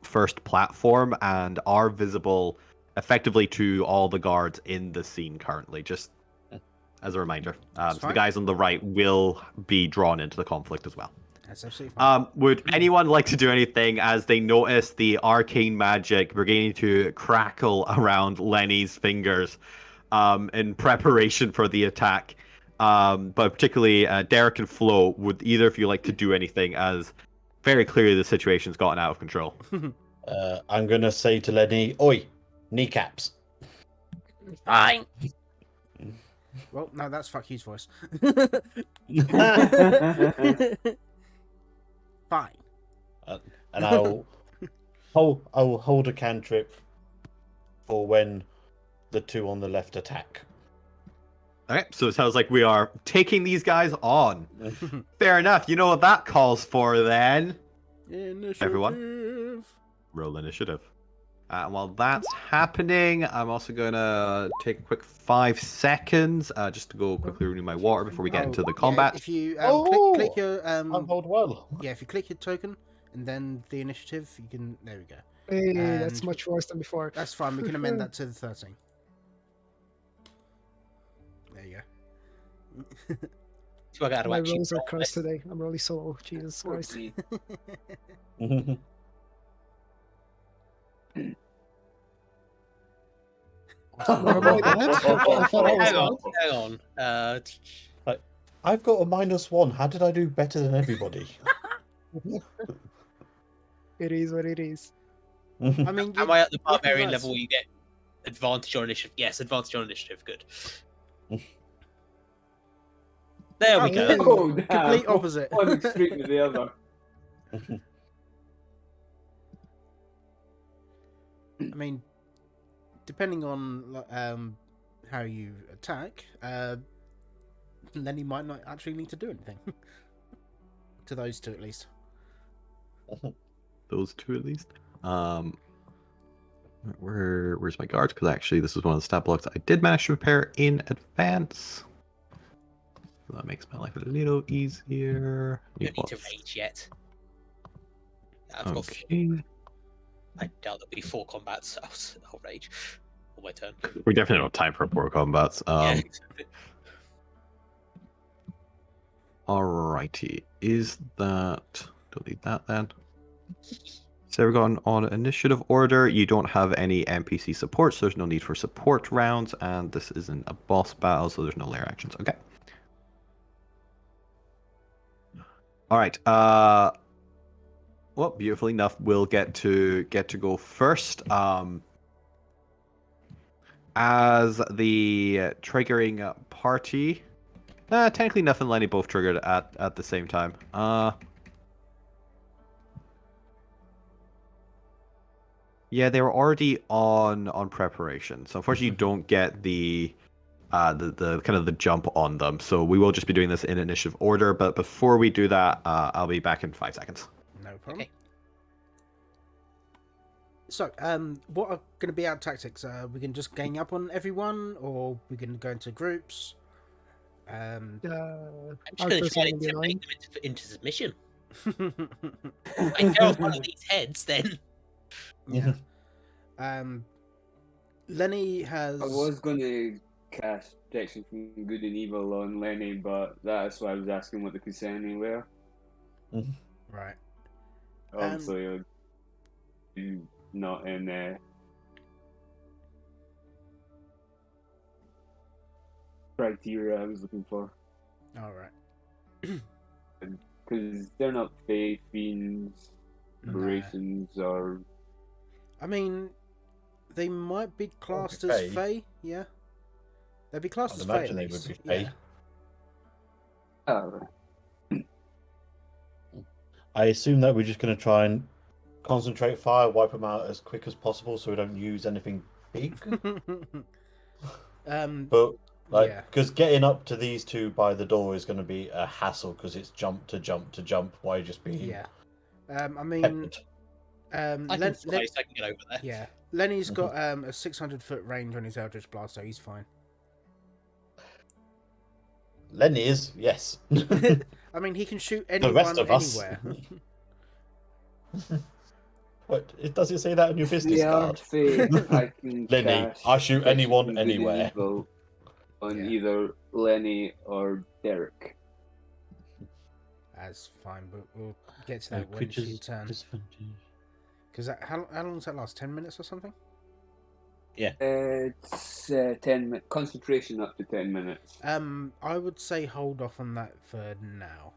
first platform and are visible effectively to all the guards in the scene currently, just as a reminder. So the guys on the right will be drawn into the conflict as well. That's absolutely fine. Would anyone like to do anything as they notice the arcane magic beginning to crackle around Lenny's fingers in preparation for the attack? But particularly Derek and Flo, would either of you like to do anything as very clearly the situation's gotten out of control? I'm going to say to Lenny, oi, kneecaps. Fine. Well, no, that's fuck you's voice. Fine. And I'll hold a cantrip for when the two on the left attack. Okay, so it sounds like we are taking these guys on. Fair enough. You know what that calls for then? Initiative. Everyone, roll initiative. And while that's happening, I'm also going to take a quick 5 seconds just to go quickly renew my water before we get into the combat. Yeah, if you click your I rolled well. yeah, if you click your token and then the initiative, you can. There we go. Hey, that's And- much worse than before. That's fine. We can amend that to the 13. There you go. So I got to My actually rolls are roll cursed this. today. I'm really solo. Jesus Christ. Never mind that. I thought I was Hang on, out. hang on. I've got a -1. How did I do better than everybody? It is what it is. I mean, Am I at the barbarian congrats. level where you get advantage on initiative? Yes, advantage on initiative. Good. There we Oh, go. yeah. Oh, damn. Complete opposite. One extreme to the other. I mean, depending on how you attack, then he might not actually need to do anything. To those two, at least. Those two at least. Where's my guards? Because actually, this is one of the stat blocks I did manage to prepare in advance. So that makes my life a little easier. You don't need to rage yet. I've got. Okay. I doubt there'll be 4 combats. So I'll rage on my turn. We definitely don't have time for 4 combats. Yeah. Alrighty. Is that... Don't need that then. So we're going on initiative order. You don't have any NPC support, so there's no need for support rounds, and this isn't a boss battle, so there's no lair actions. Okay. Alright. Well, beautifully enough, we'll get to go first. As the triggering party... technically, Nuff and Lenny both triggered at the same time. Yeah, they were already on preparation, so unfortunately, you don't get the kind of the jump on them. So we will just be doing this in initiative order. But before we do that, I'll be back in 5 seconds. No problem. Okay. So, what are going to be our tactics? We can just gang up on everyone, or we can go into groups. I'm Our just going to first try one and will be annoying. intimidate them into submission. I tear off one of these heads, then. Yeah. Lenny has. I was going to cast Protection from Good and Evil on Lenny, but that's why I was asking what the concerning were. Right. Also, you're not in criteria I was looking for. All right. Because they're not Fae, Fiends, No. Aberrations, or... I mean, they might be classed Fae. as Fae, yeah. They'd be classed I'd as Fae at imagine they would least. be Fae. Yeah. Oh, I assume that we're just going to try and concentrate fire, wipe them out as quick as possible, so we don't use anything big. But yeah. because getting up to these two by the door is going to be a hassle because it's jump to jump to jump. Why just being Yeah. I mean, peppered? I can slice. I can get over there. yeah. Lenny's got a 600-foot range on his Eldritch Blast, so he's fine. Lenny is, yes. I mean, he can shoot The anyone rest of us. anywhere. What does it say that on your business card? Fae, I can Lenny, cast I shoot anyone, Protection from Good and anywhere. Evil on Yeah. either Lenny or Derek. That's fine, but we'll get to that when it's your turn. Because how long does that last? 10 minutes or something? It's 10 minutes. Concentration up to 10 minutes. I would say hold off on that for now.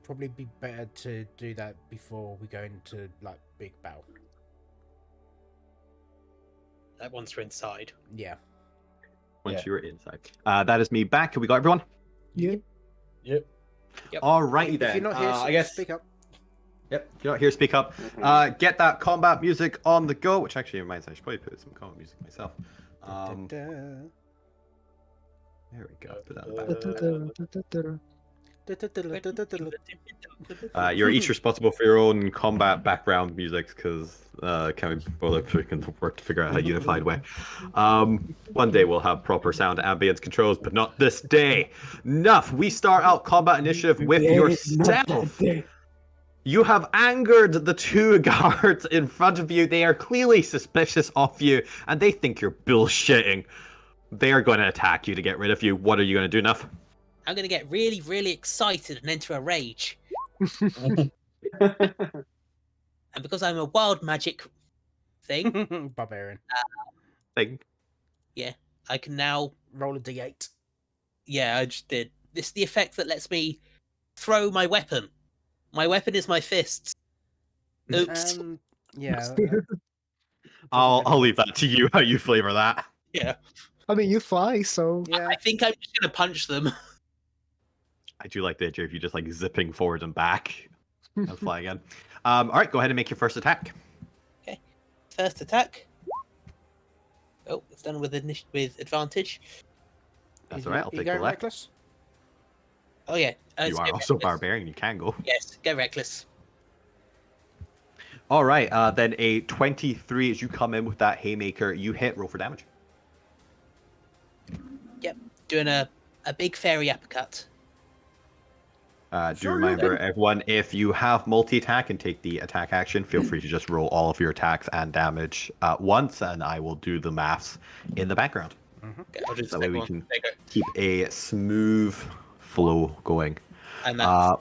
Probably be better to do that before we go into like big battle. Like once we're inside. Yeah. Once Yeah. you're inside. That is me back. Have we got everyone? Yeah. Yep. Yep. Alrighty If then. you're not here, I guess. speak up. Yep. If you're not here, speak up. Get that combat music on the go, which actually reminds me, I should probably put some combat music myself. There we go. Put that in the back. You're each responsible for your own combat background music because can't be bothered freaking work to figure out a unified way. One day we'll have proper sound ambience controls, but not this day. Enough. We start out combat initiative with yourself. You have angered the two guards in front of you. They are clearly suspicious of you, and they think you're bullshitting. They are going to attack you to get rid of you. What are you going to do, Nuff? I'm going to get really, really excited and enter a rage. And because I'm a wild magic thing, Barbarian. Thing. I can now... Roll a d8. Yeah, I just did. This is the effect that lets me throw my weapon. My weapon is my fists. Oops. Yeah. I'll leave that to you, how you flavor that. Yeah. I mean, you fly, so Yeah. I think I'm just going to punch them. I do like the idea of you just like zipping forward and back and fly again. All right, go ahead and make your first attack. First attack. Oh, it's done with advantage. That's all right. I'll You take go the left. reckless? Oh yeah. You let's are go also reckless. barbarian. You can go. Yes, go reckless. All right. Then a 23 as you come in with that haymaker. You hit. Roll for damage. Yep, doing a big fairy uppercut. Do remember, everyone, if you have multi-attack and take the attack action, feel free to just roll all of your attacks and damage at once, and I will do the maths in the background. Okay, I'll do the That way second we one. can There you go. keep a smooth flow going. And that's,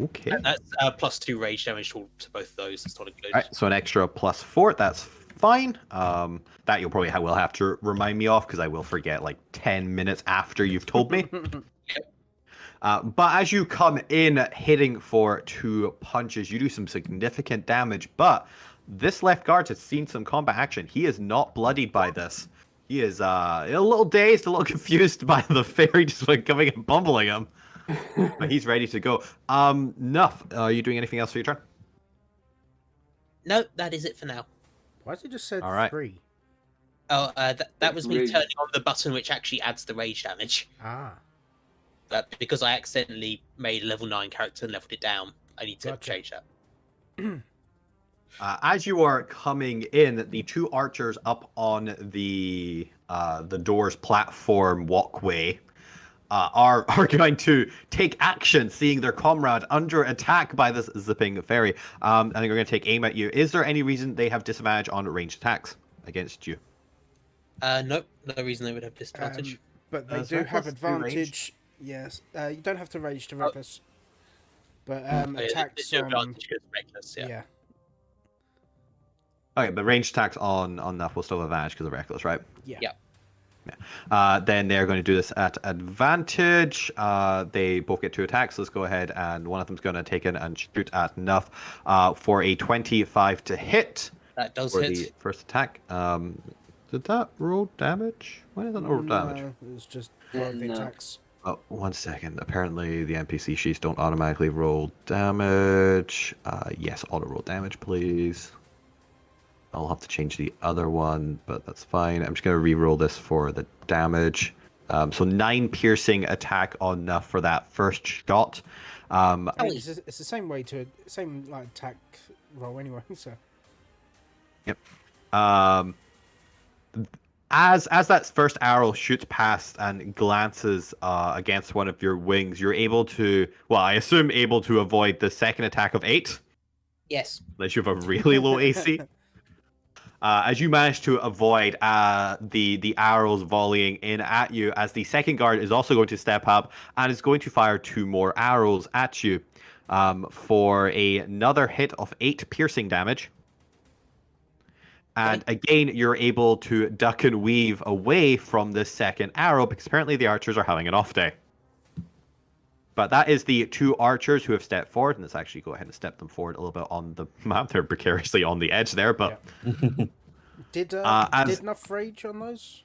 Okay. and that's +2 rage damage to both of those. That's not a good. All right, so an extra +4. That's fine. That you'll probably will have to remind me of because I will forget like 10 minutes after you've told me. But as you come in hitting for 2 punches, you do some significant damage. But this left guard has seen some combat action. He is not bloodied by this. He is a little dazed, a little confused by the fairy just like coming and bumbling him. But he's ready to go. Nuff, are you doing anything else for your turn? No, that is it for now. Why has it just said All right. 3? Oh, that was me Rage. turning on the button which actually adds the rage damage. Ah. Because I accidentally made a level 9 character and leveled it down. I need to Gotcha. change that. As you are coming in, the 2 archers up on the door's platform walkway are going to take action, seeing their comrade under attack by this zipping fairy. And they're going to take aim at you. Is there any reason they have disadvantage on ranged attacks against you? Nope, no reason they would have disadvantage. But they Is do there have plus 2 range? advantage. Yes. You don't have to rage to reckless. But Oh, yeah, attacks the on advantage is reckless, yeah. yeah. Okay, but ranged attacks on Nuff will still have advantage because of reckless, right? Yeah. Then they're going to do this at advantage. They both get 2 attacks. Let's go ahead and one of them's going to take in and shoot at Nuff for a 25 to hit That does for hit. the first attack. Did that roll damage? Why did that not roll damage? No, it was just part of the No. attacks. Oh, 1 second. Apparently the NPC sheets don't automatically roll damage. Yes, auto roll damage, please. I'll have to change the other one, but that's fine. I'm just going to re-roll this for the damage. So 9 piercing attack on Nuff for that first shot. I mean, it's the same way to same like attack roll anyway. So Yep. As that first arrow shoots past and glances against one of your wings, you're able to, well, I assume able to avoid the second attack of 8, Yes. unless you have a really low AC. As you manage to avoid the arrows volleying in at you, as the second guard is also going to step up and is going to fire 2 more arrows at you for another hit of 8 piercing damage. And again, you're able to duck and weave away from this second arrow because apparently the archers are having an off day. But that is the 2 archers who have stepped forward, and let's actually go ahead and step them forward a little bit on the map. They're precariously on the edge there, but did enough rage on those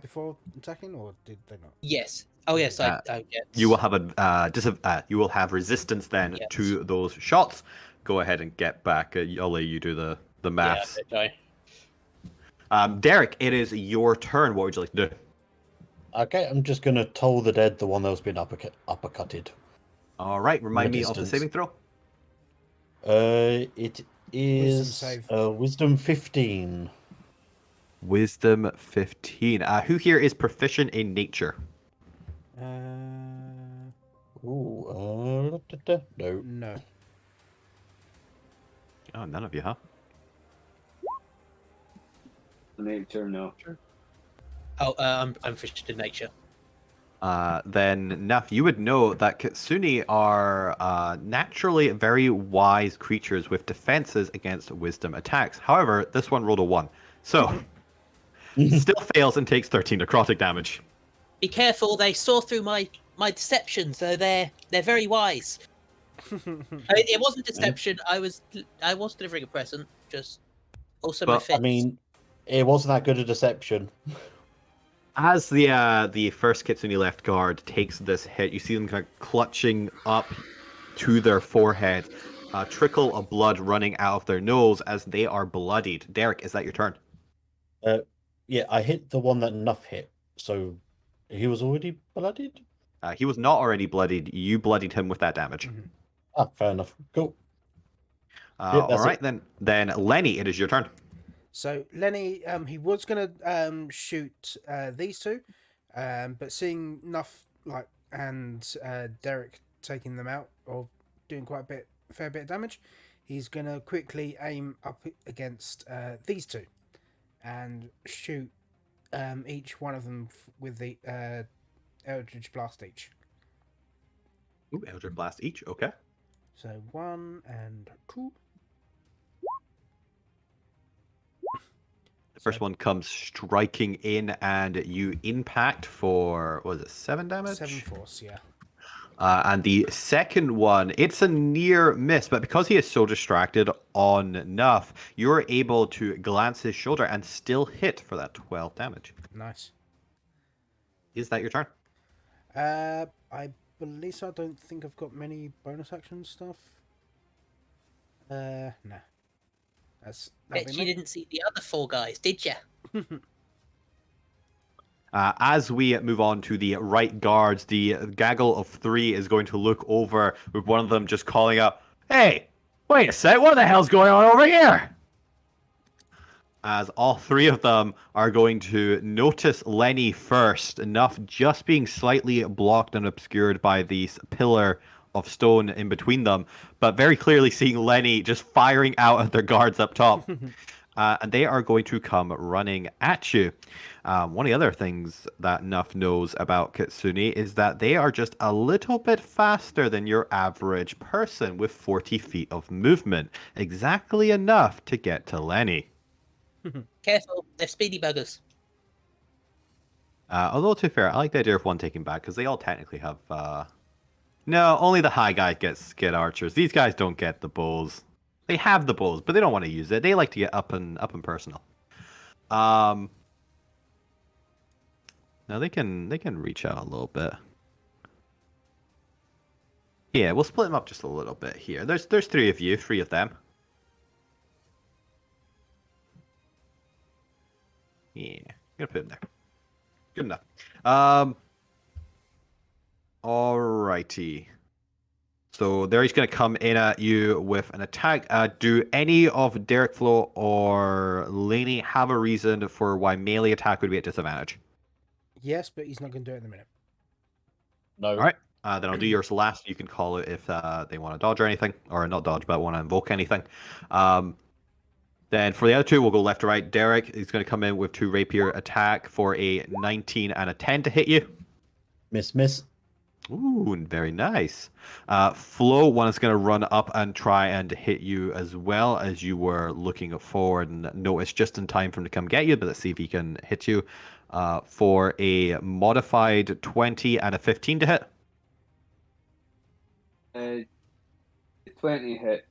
before attacking, or did they not? Yes. Oh, yes. I get. you will have you will have resistance then to those shots. Go ahead and get back. I'll let you do the maths. Yeah, Derek, it is your turn. What would you like to do? Okay, I'm just going to toll the dead, the one that was being uppercutted. All right, remind me of the distance. saving throw. It is Wisdom save. Wisdom 15. Wisdom 15. Who here is proficient in nature? No. No. Oh, none of you, huh? Nature, no. Oh, I'm proficient in nature. Then Nuff, you would know that Kitsune are naturally very wise creatures with defenses against wisdom attacks. However, this one rolled a 1. So, still fails and takes 13 necrotic damage. Be careful, they saw through my deception, so they're very wise. I mean, it wasn't deception, I was delivering a present, just also my But, fits. I mean, it wasn't that good a deception. As the first Kitsune left guard takes this hit, you see them kind of clutching up to their forehead, a trickle of blood running out of their nose as they are bloodied. Derek, is that your turn? Yeah, I hit the one that Nuff hit, so he was already bloodied? He was not already bloodied. You bloodied him with that damage. Ah, fair enough. Cool. All right, then Lenny, it is your turn. So Lenny, he was gonna shoot these 2, but seeing Nuff and Derek taking them out or doing quite a fair bit of damage, he's gonna quickly aim up against these 2 and shoot each one of them with the Eldritch Blast each. Ooh, Eldritch Blast each. Okay. So 1 and 2. The first one comes striking in, and you impact for, was it 7 damage? 7 force, yeah. And the second one, it's a near miss, but because he is so distracted on Nuff, you're able to glance his shoulder and still hit for that 12 damage. Nice. Is that your turn? I believe so. I don't think I've got many bonus action stuff. Nah. Bet you didn't see the other 4 guys, did you? As we move on to the right guards, the gaggle of 3 is going to look over with one of them just calling out, "Hey, wait a sec, what the hell's going on over here?" As all 3 of them are going to notice Lenny first, enough just being slightly blocked and obscured by this pillar of stone in between them, but very clearly seeing Lenny just firing out at their guards up top. And they are going to come running at you. One of the other things that Nuff knows about Kitsune is that they are just a little bit faster than your average person with 40 feet of movement. Exactly enough to get to Lenny. Careful, they're speedy buggers. Although, to be fair, I like the idea of one taking back, because they all technically have... No, only the high guy get archers. These guys don't get the bows. They have the bows, but they don't want to use it. They like to get up and personal. Now they can reach out a little bit. Yeah, we'll split them up just a little bit here. There's 3 of you, 3 of them. Yeah, gonna put them there. Good enough. Alrighty. So there he's going to come in at you with an attack. Do any of Derek, Flo, or Laney have a reason for why melee attack would be at disadvantage? Yes, but he's not going to do it in a minute. No. All right. Then I'll do yours last. You can call it if they want to dodge or anything, or not dodge, but want to invoke anything. Then for the other 2, we'll go left to right. Derek is going to come in with 2 rapier attack for a 19 and a 10 to hit you. Miss. Ooh, very nice. Flo, one is going to run up and try and hit you as well, as you were looking forward and notice just in time for him to come get you, but let's see if he can hit you for a modified 20 and a 15 to hit. 20 hits.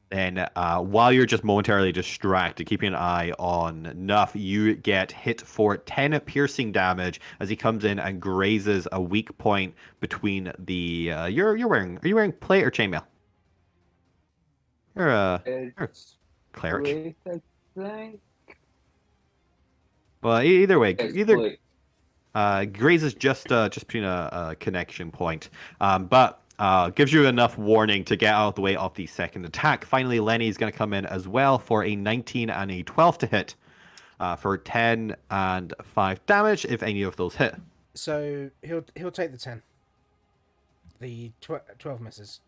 Then while you're just momentarily distracted, keeping an eye on Nuff, you get hit for 10 piercing damage as he comes in and grazes a weak point between the... Are you wearing plate or chainmail? You're a cleric. Plate, I think. Well, either way, It's either plate. grazes just between a connection point, but gives you enough warning to get out of the way of the second attack. Finally, Lenny's going to come in as well for a 19 and a 12 to hit for 10 and 5 damage if any of those hit. So he'll take the 10. The 12 misses.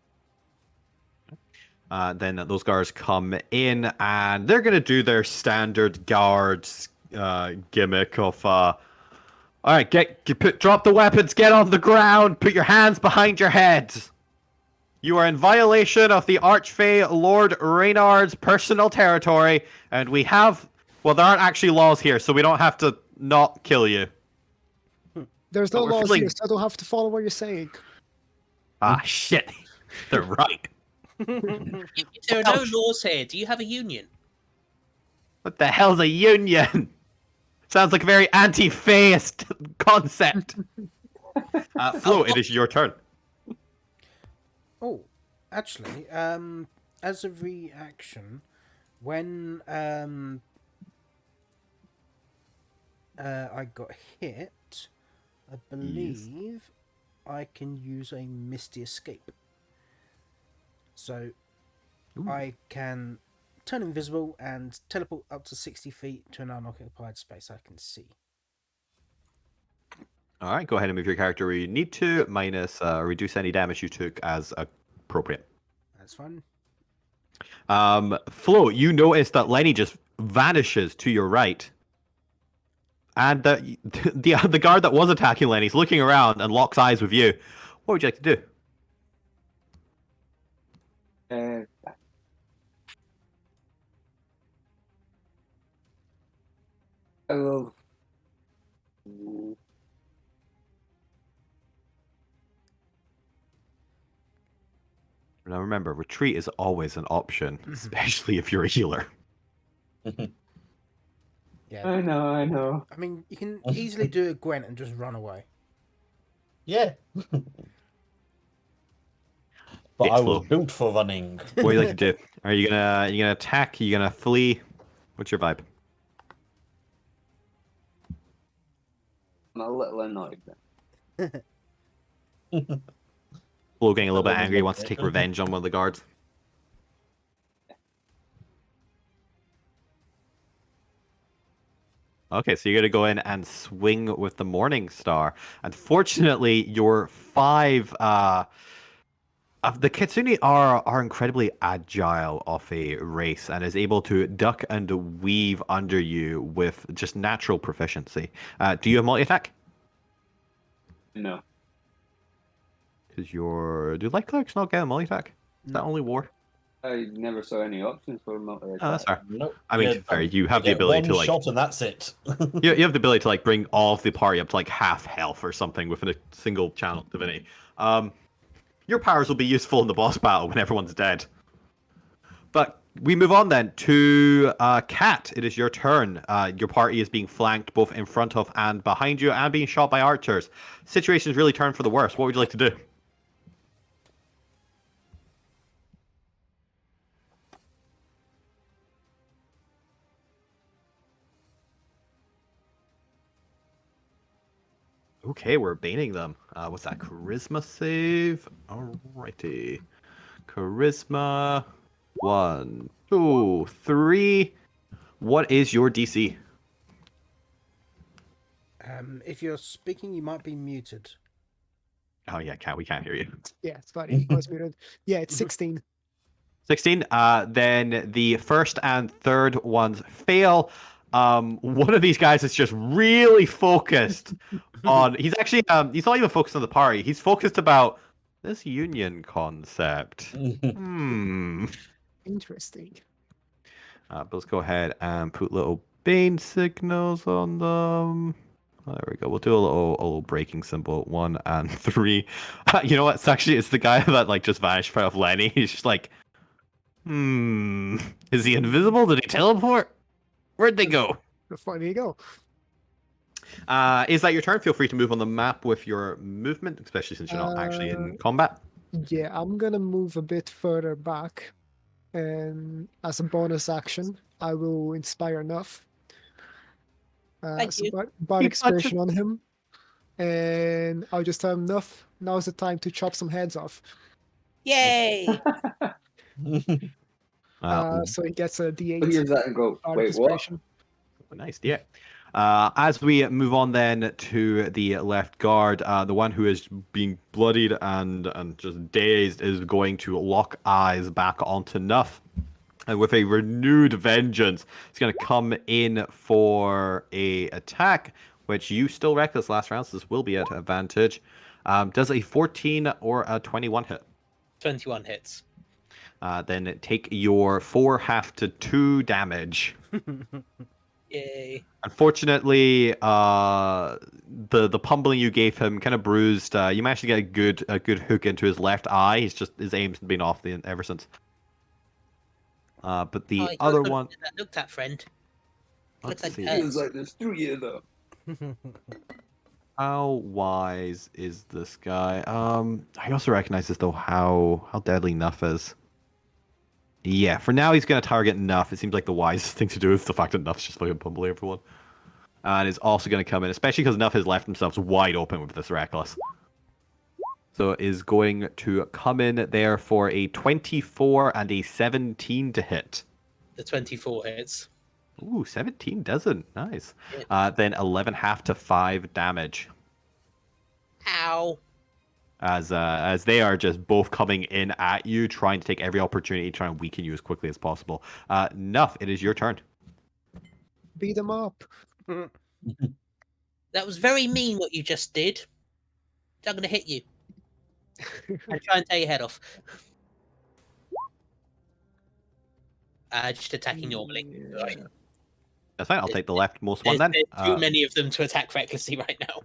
Then those guards come in and they're going to do their standard guards gimmick of... all right, drop the weapons, get on the ground, put your hands behind your heads. You are in violation of the Archfey Lord Reynard's personal territory, and we have... Well, there aren't actually laws here, so we don't have to not kill you. There's no But we're laws feeling- here, so I don't have to follow what you're saying. Ah, shit. They're right. If there are no laws here, do you have a union? What the hell's a union? Sounds like a very anti-faced concept. Flo, it is your turn. Oh, actually, as a reaction, when I got hit, I believe I can use a Misty Escape. So I can turn invisible and teleport up to 60 feet to an unoccupied space I can see. All right, go ahead and move your character where you need to, minus reduce any damage you took as appropriate. That's fine. Flo, you notice that Lenny just vanishes to your right. And the guard that was attacking Lenny is looking around and locks eyes with you. What would you like to do? I will. Now remember, retreat is always an option, especially if you're a healer. Yeah. I know. I mean, you can easily do a Gwent and just run away. Yeah. But It's I Flo. was built for running. What do you like to do? Are you gonna attack? Are you gonna flee? What's your vibe? I'm a little annoyed. Flo getting a little bit angry, he wants to take revenge on one of the guards. Okay, so you're gonna go in and swing with the Morning Star. Unfortunately, your 5 The Kitsune are incredibly agile of a race and is able to duck and weave under you with just natural proficiency. Do you have multi-attack? No. Because do light clerics not get a multi-attack? Is that No. only war? I never saw any options for multi-attack. Oh, that's fair. Nope. I mean, Yeah, to be fair, you have the get ability one to like shot and that's it. you have the ability to like bring all of the party up to like half health or something within a single channel divinity. Your powers will be useful in the boss battle when everyone's dead. But we move on then to Kat. It is your turn. Your party is being flanked both in front of and behind you, and being shot by archers. Situation's really turned for the worse. What would you like to do? Okay, we're baning them. What's that? Charisma save? Alrighty. Charisma. 1, 2, 3. What is your DC? If you're speaking, you might be muted. Oh yeah, we can't hear you. Yeah, it's funny. I was muted. Yeah, it's 16. 16. Then the first and third ones fail. One of these guys is just really focused on. He's actually he's not even focused on the party. He's focused about this union concept. Interesting. But let's go ahead and put little bane signals on them. There we go. We'll do a little breaking symbol. 1 and 3. You know what? It's the guy that like just vanished out of Lenny. He's just like, is he invisible? Did he teleport? Where'd they go? There you go. Is that your turn? Feel free to move on the map with your movement, especially since you're not actually in combat. Yeah, I'm gonna move a bit further back, and as a bonus action, I will inspire enough. Thank you. Bard expression on him, and I'll just tell him enough. Now's the time to chop some heads off. Yay! So he gets a D8. Here's that and go, Bard wait, what? expression. Nice, yeah. As we move on then to the left guard, the one who is being bloodied and just dazed is going to lock eyes back onto Nuff. And with a renewed vengeance, it's going to come in for a attack, which you still wrecked this last round, so this will be at advantage. Does a 14 or a 21 hit? 21 hits. Then take your 4 half to 2 damage. Yay. Unfortunately, the pummeling you gave him kind of bruised. You managed to get a good hook into his left eye. His aim's been off ever since. But the other one. That looked at friend. Let's Looks see. like Feels like there's 2 years up. How wise is this guy? I also recognize this though how deadly Nuff is. Yeah, for now he's gonna target Nuff. It seems like the wisest thing to do is the fact that Nuff's just fucking pummeling everyone. And is also gonna come in, especially because Nuff has left himself wide open with this reckless. So is going to come in there for a 24 and a 17 to hit. the 24 hits. Ooh, 17 doesn't. Nice. Yeah. Then 11 half to 5 damage. Ow. As they are just both coming in at you, trying to take every opportunity to try and weaken you as quickly as possible. Nuff, it is your turn. Beat him up. That was very mean what you just did. I'm going to hit you. And try and tear your head off. Just attacking normally. Right. That's fine. I'll take the leftmost one then. There's too many of them to attack recklessly right now.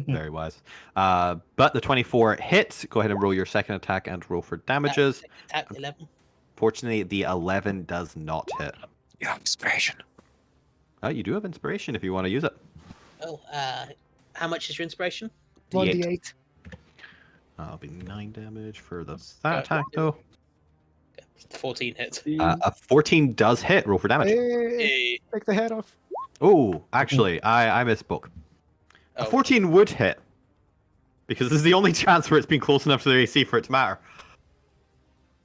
Very wise. But the 24 hits. Go ahead and roll your second attack and roll for damages. Attack 11. Fortunately, the 11 does not hit. You have inspiration. You do have inspiration if you want to use it. Oh, how much is your inspiration? 1d8. That'll be 9 damage for that attack, though. 14 hits. A 14 does hit. Roll for damage. Hey, take the head off. Oh, actually, I misspoke. A Oh. 14 would hit. Because this is the only chance where it's been close enough to the AC for it to matter.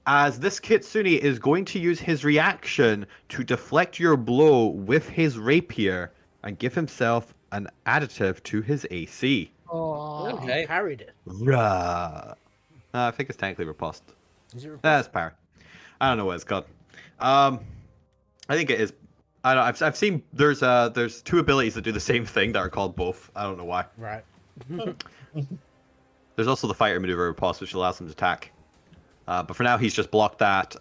As this Kitsune is going to use his reaction to deflect your blow with his rapier and give himself an additive to his AC. Oh, Oh, he parried it. Rah. I think it's technically riposte. Is it riposte? That's power. I don't know what it's called. I think it is. I don't know. I've seen there's 2 abilities that do the same thing that are called both. I don't know why. Right. There's also the fighter maneuver riposte, which allows him to attack. But for now, he's just blocked that.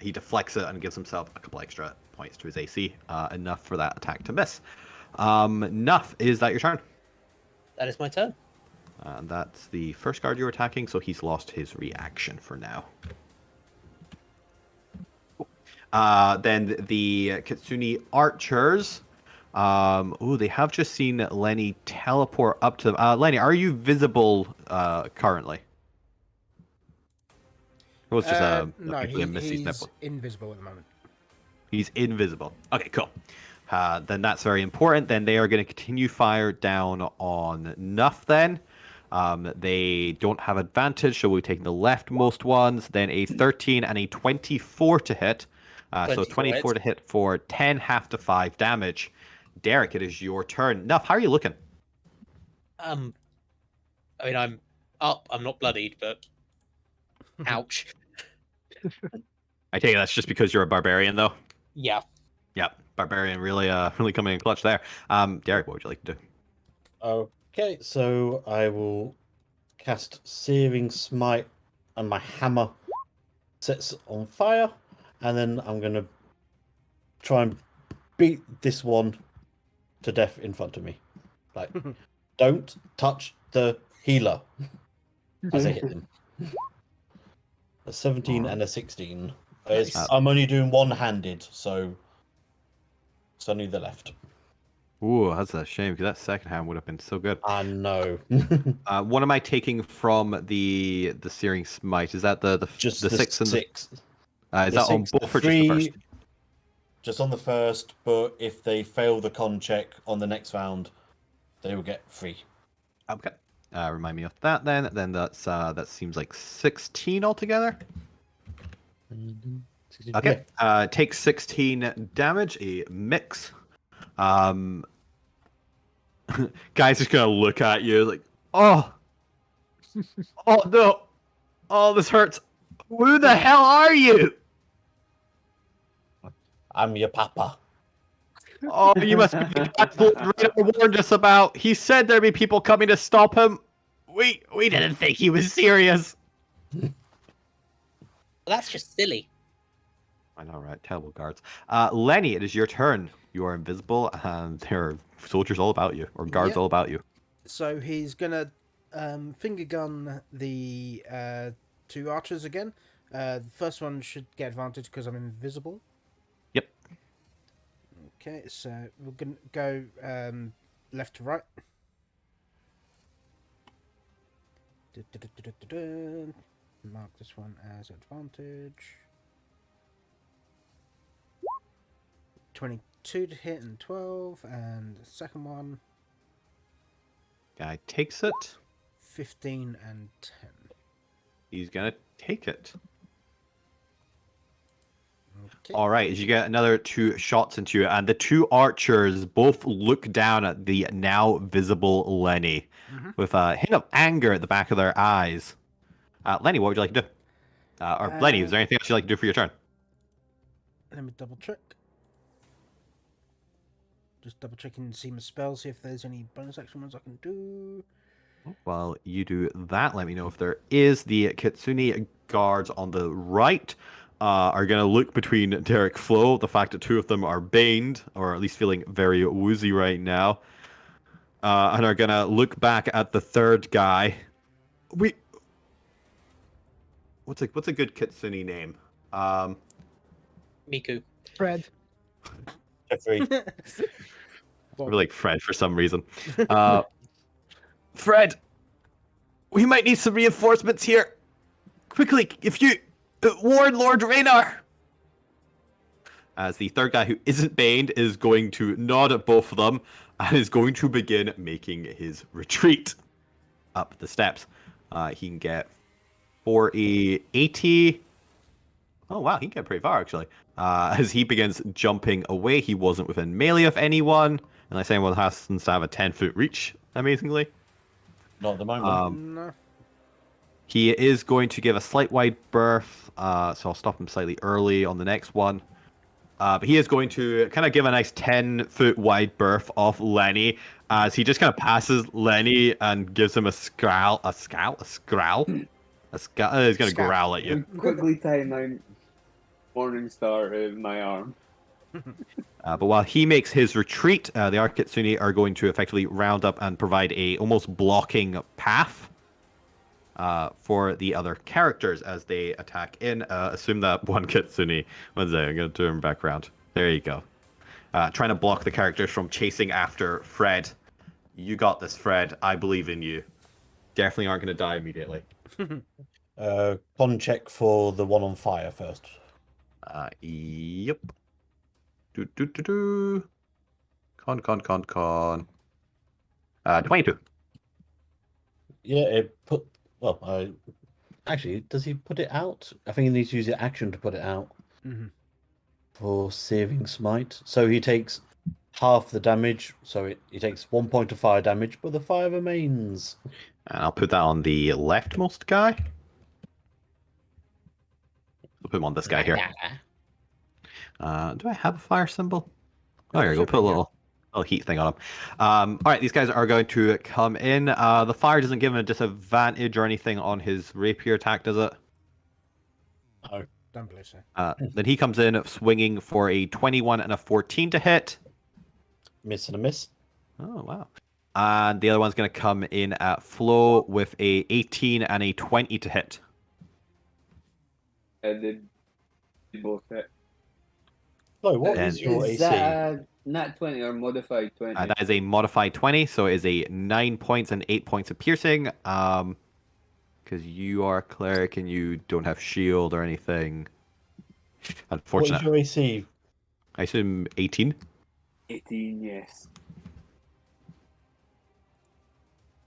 He deflects it and gives himself a couple extra points to his AC, enough for that attack to miss. Nuff, is that your turn? That is my turn. And that's the first guard you're attacking, so he's lost his reaction for now. Then the Kitsune archers. They have just seen Lenny teleport up to them. Lenny, are you visible currently? It was just no, a Missy's he's nipple. invisible at the moment. He's invisible. Okay, cool. Then that's very important. Then they are going to continue fire down on Nuff then. They don't have advantage, so we're taking the leftmost ones. Then a 13 and a 24 to hit. So 24 to hit for 10 half to 5 damage. Derek, it is your turn. Nuff, how are you looking? I mean, I'm up. I'm not bloodied, but ouch. I take it that's just because you're a barbarian, though. Yeah. Yep, barbarian really coming in clutch there. Derek, what would you like to do? Okay, so I will cast Searing Smite, and my hammer sets on fire, and then I'm gonna try and beat this one to death in front of me. Like, don't touch the healer as I hit him. A 17 and a 16. I'm only doing one-handed, so it's only the left. Ooh, that's a shame because that second hand would have been so good. I know. What am I taking from the Searing Smite? Is that the Just the the 6 and six. is that on The both or just the first? Just on the first, but if they fail the con check on the next round, they will get 3. Okay. Remind me of that then. Then that's that seems like 16 altogether. Okay. Take 16 damage, a mix. Guy's just gonna look at you like, oh no, oh this hurts. Who the hell are you? I'm your papa. Oh, you must be the guy Lord warned us about. He said there'd be people coming to stop him. We didn't think he was serious. Well, that's just silly. I know, right? Terrible guards. Lenny, it is your turn. You are invisible, and there are soldiers all about you, or guards all about you. So he's gonna finger gun the 2 archers again. The first one should get advantage because I'm invisible. Yep. Okay, so we're gonna go left to right. Mark this one as advantage. 22 to hit and 12, and the second one Guy takes it. 15 and 10. He's gonna take it. Okay. All right, as you get another 2 shots into you, and the 2 archers both look down at the now visible Lenny with a hint of anger at the back of their eyes. Lenny, what would you like to do? Lenny, is there anything else you'd like to do for your turn? Let me double check. Just double checking to see my spells, see if there's any bonus action ones I can do. While you do that, let me know if there is. The Kitsune guards on the right are going to look between Derek Flo, the fact that 2 of them are baned, or at least feeling very woozy right now, and are going to look back at the third guy. What's a good Kitsune name? Miku. Fred. Jeffrey. I really like Fred for some reason. Fred, we might need some reinforcements here. Quickly, if you warn Lord Raynar. As the third guy who isn't baned is going to nod at both of them and is going to begin making his retreat up the steps. He can get 40, 80. Oh wow, he can get pretty far actually. As he begins jumping away, he wasn't within melee of anyone, unless anyone happens to have a 10-foot reach, amazingly. Not at the moment. No. He is going to give a slight wide berth, so I'll stop him slightly early on the next one. But he is going to kind of give a nice 10-foot wide berth off Lenny as he just kind of passes Lenny and gives him a scowl. He's going to Scowl. growl at you. Quickly tie my morning star to my arm. But while he makes his retreat, the Arkitsune are going to effectively round up and provide a almost blocking path for the other characters as they attack in. Assume that one Kitsune. One second, I'm going to turn back around. There you go. Trying to block the characters from chasing after Fred. You got this, Fred. I believe in you. Definitely aren't going to die immediately. Con check for the one on fire first. Yep. Con. 22. Yeah, it put. Well, actually, does he put it out? I think he needs to use the action to put it out for saving smite. So he takes half the damage. So he takes 1 point of fire damage, but the fire remains. And I'll put that on the leftmost guy. I'll put him on this guy here. Do I have a fire symbol? Oh, here we go. Put a little heat thing on him. All right, these guys are going to come in. The fire doesn't give him a disadvantage or anything on his rapier attack, does it? No. Don't believe so. Then he comes in swinging for a 21 and a 14 to hit. Miss and a miss. Oh, wow. And the other one's going to come in at Flo with a 18 and a 20 to hit. They both hit. Oh, what And- is your Is AC? that a nat 20 or modified 20? That is a modified 20, so it is a 9 points and 8 points of piercing. Because you are a cleric and you don't have shield or anything. What Unfortunate. is your AC? I assume 18. 18, yes.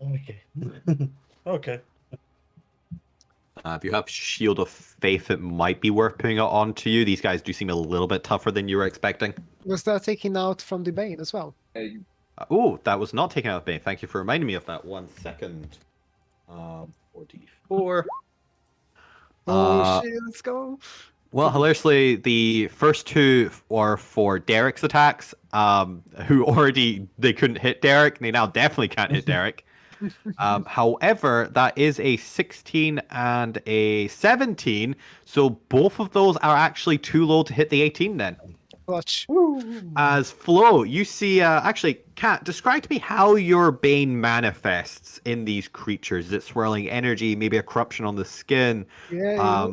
Okay. Okay. If you have Shield of Faith, it might be worth putting it on to you. These guys do seem a little bit tougher than you were expecting. Was that taken out from the Bane as well? Oh, that was not taken out of Bane. Thank you for reminding me of that. 1 second. 4d4. Oh shit, let's go. Well, hilariously, the first two are for Derek's attacks, who already, they couldn't hit Derek. They now definitely can't hit Derek. However, that is a 16 and a 17, so both of those are actually too low to hit the 18 then. Clutch. As Flo, you see, actually, Kat, describe to me how your Bane manifests in these creatures. Is it swirling energy, maybe a corruption on the skin? Yeah,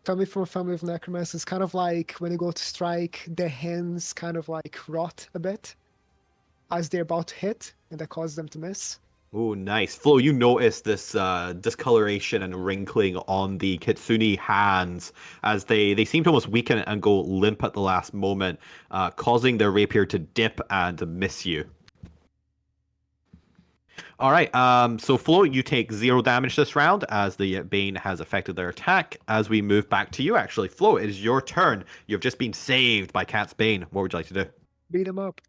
coming from a family of necromancers, kind of like when they go to strike, their hands kind of like rot a bit as they're about to hit, and that causes them to miss. Oh, nice. Flo, you notice this discoloration and wrinkling on the Kitsune hands as they seem to almost weaken and go limp at the last moment, causing their rapier to dip and miss you. All right, so Flo, you take 0 damage this round as the Bane has affected their attack. As we move back to you, actually, Flo, it is your turn. You've just been saved by Cat's Bane. What would you like to do? Beat him up.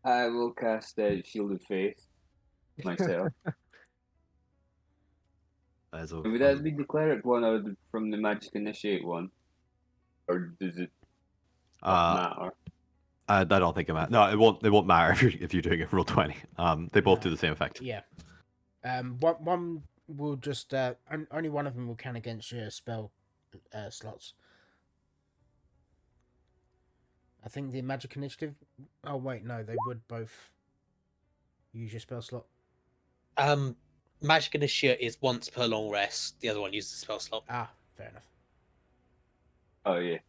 I will cast Shield of Faith myself. Would that be the cleric one or from the Magic Initiate one? Or does it not matter? I don't think it matters. No, it won't matter if you're doing it roll 20. They both do the same effect. Yeah. One will just only one of them will count against your spell slots. I think the magic initiative. Oh wait, no, they would both use your spell slot. Magic Initiate is once per long rest. The other one uses the spell slot. Ah, fair enough. Oh yeah.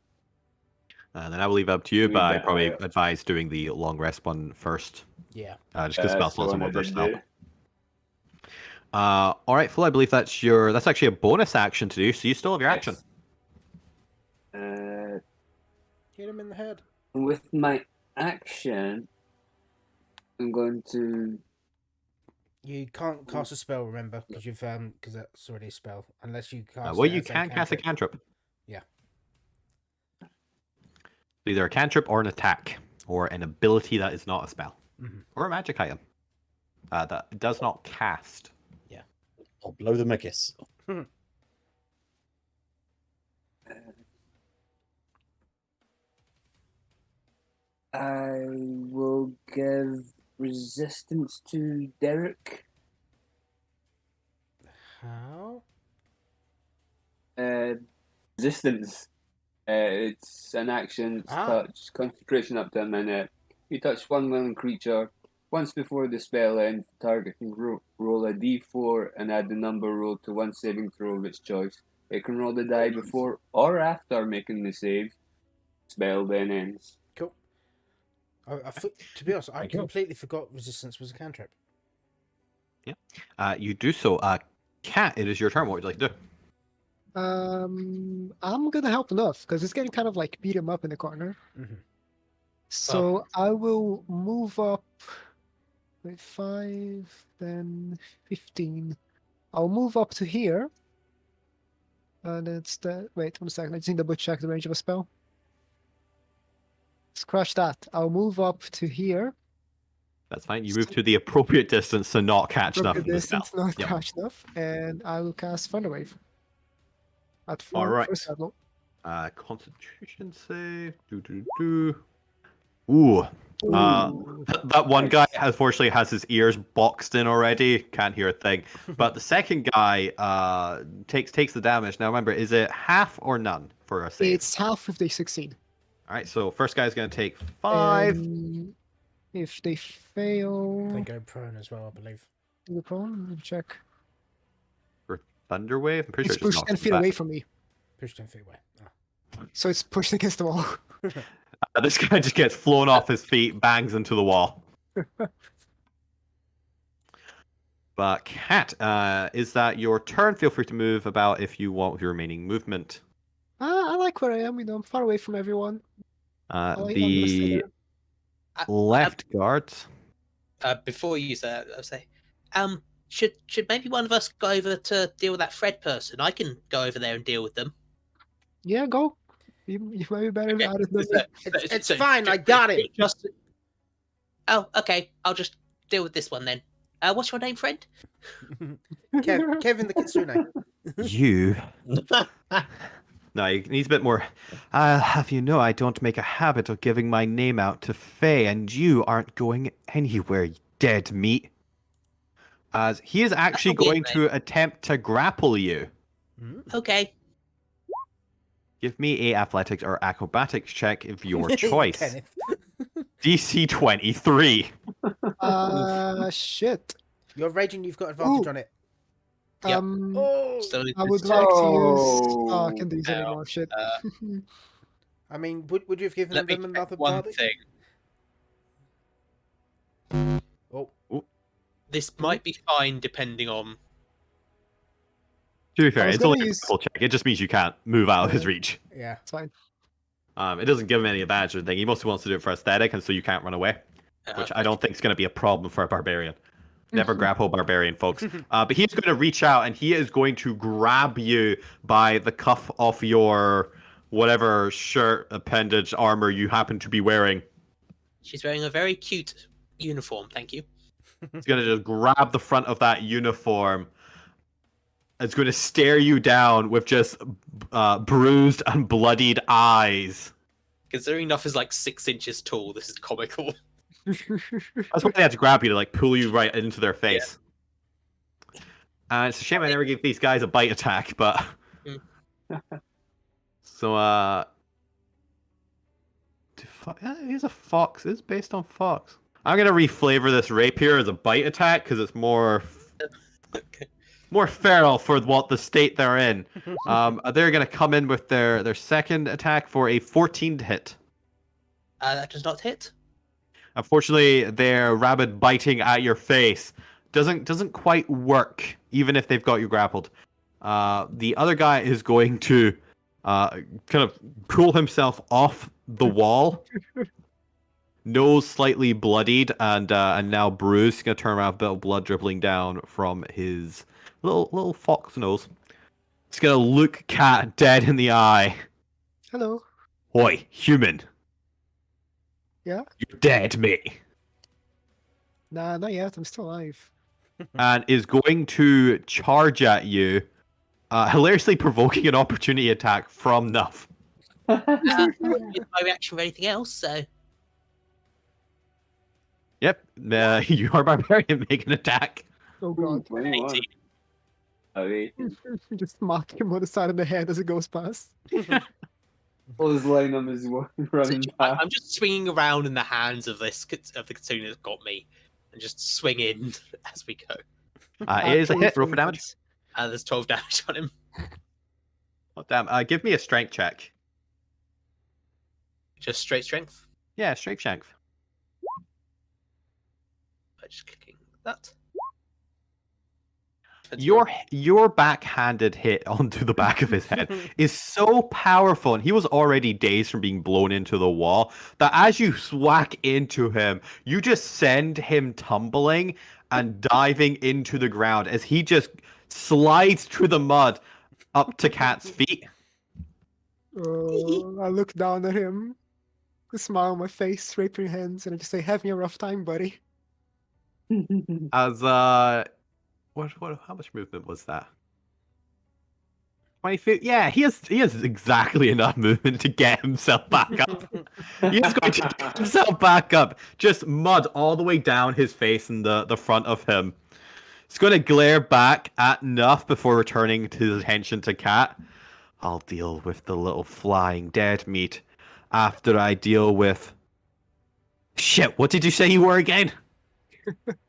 And then I will leave it up to you, Leave but I that probably out. advise doing the long rest one first. Yeah. Just because spell That's the slots are one more I did versatile. do. All right, Phil, I believe that's actually a bonus action to do, so you still have your action. Yes. Hit him in the head. With my action, I'm going to. You can't cast a spell, remember, because you've because that's already a spell, unless you cast. Well, it you as can cast a cantrip. Yeah. Either a cantrip or an attack, or an ability that is not a spell, or a magic item. that does not cast. I'll blow them a kiss. I will give resistance to Derek. How? Resistance. It's an action, it's Ah. touch, concentration up to a minute. You touch one willing creature. Once before the spell ends, the target can roll a d4 and add the number rolled to one saving throw of its choice. It can roll the die before or after making the save. Spell then ends. Cool. To be honest, I Thank you. completely forgot resistance was a cantrip. You do so. Cat, it is your turn. What would you like to do? I'm gonna help enough because it's getting kind of like beat him up in the corner. Mhm. So I will move up with 5, then 15. I'll move up to here. And it's the wait 1 second. I just need to double check the range of a spell. Scratch that. I'll move up to here. That's fine. You move to the appropriate distance to not catch From the nothing. distance, not Yep. catch enough, and I will cast Thunderwave. At All right. first level. Constitution save. Ooh. That one guy unfortunately has his ears boxed in already. Can't hear a thing. But the second guy takes the damage. Now remember, is it half or none for a save? It's half if they succeed. All right. So first guy's going to take 5. And if they fail, They go prone as well, I believe. do the prone. Let me check. For Thunderwave. I'm pretty It's sure it just pushed knocks 10 him feet back. away from me, Push 10 feet away. Oh. so it's pushed against the wall. This guy just gets flown off his feet, bangs into the wall. But Cat, is that your turn? Feel free to move about if you want with your remaining movement. I like where I am. I'm far away from everyone. I'm gonna stay The there. left guard. Before you say that, I'll say, should maybe one of us go over to deal with that Fred person? I can go over there and deal with them. Yeah, go. You might be better at it than me. It's fine, I got it. Oh, okay. I'll just deal with this one then. What's your name, friend? Kevin the Kitsune. You. No, he needs a bit more. I'll have you know I don't make a habit of giving my name out to Faye, and you aren't going anywhere, you dead meat. As he is actually That's a weird going to attempt to grapple you. Okay. Give me a athletics or acrobatics check of your choice. Kenneth. DC 23. Shit. You're raging, you've got advantage Ooh. on it. Yep. Oh! So I would like to use. Oh, I can't do this no. anymore. Shit. I mean, would you have given Let me them check another one bardic? thing. Oh, This might be fine depending on. To be fair, was it's gonna only use- a check. It just means you can't move out of his reach. yeah. It's fine. It doesn't give him any advantage or anything. He mostly wants to do it for aesthetic, and so you can't run away, which I don't think is going to be a problem for a barbarian. Never grapple barbarian, folks. But he's going to reach out, and he is going to grab you by the cuff of your whatever shirt, appendage, armor you happen to be wearing. She's wearing a very cute uniform. Thank you. He's going to just grab the front of that uniform. It's going to stare you down with just bruised and bloodied eyes. Considering Nuff is like 6 inches tall, this is comical. That's why they had to grab you to like pull you right into their face. It's a shame I never gave these guys a bite attack, but so he's a fox. It's based on fox. I'm gonna reflavor this rapier as a bite attack because it's more feral for what the state they're in. They're gonna come in with their second attack for a 14 to hit. That does not hit. Unfortunately, their rabid biting at your face doesn't quite work, even if they've got you grappled. The other guy is going to kind of pull himself off the wall, nose slightly bloodied and now bruised. He's gonna turn around, a bit of blood dribbling down from his little fox nose. He's gonna look Cat dead in the eye. Hello. Oi, human. Yeah? You're dead, mate. Nah, not yet. I'm still alive. and is going to charge at you, hilariously provoking an opportunity attack from Nuff. I haven't used my reaction for anything else, so Yep, you are barbarian. Make an attack. Oh god. 21. 18. Oh, 18. Just mark him on the side of the head as it goes past. All his line on his running past. I'm just swinging around in the hands of the Kitsune that's got me, and just swinging as we go. It is a Actually, hit. Roll for damage. friends. And there's 12 damage on him. Oh, damn. Give me a strength check. Just straight strength. Yeah, strength check. By just clicking that. Your backhanded hit onto the back of his head is so powerful, and he was already dazed from being blown into the wall, that as you whack into him, you just send him tumbling and diving into the ground as he just slides through the mud up to Cat's feet. I look down at him, a smile on my face, scrape your hands, and I just say, "Have me a rough time, buddy." As what how much movement was that? 20 feet? Yeah, he has exactly enough movement to get himself back up. He is going to get himself back up. Just mud all the way down his face and the front of him. He's going to glare back at Nuff before returning his attention to Cat. I'll deal with the little flying dead meat after I deal with... Shit, what did you say you were again?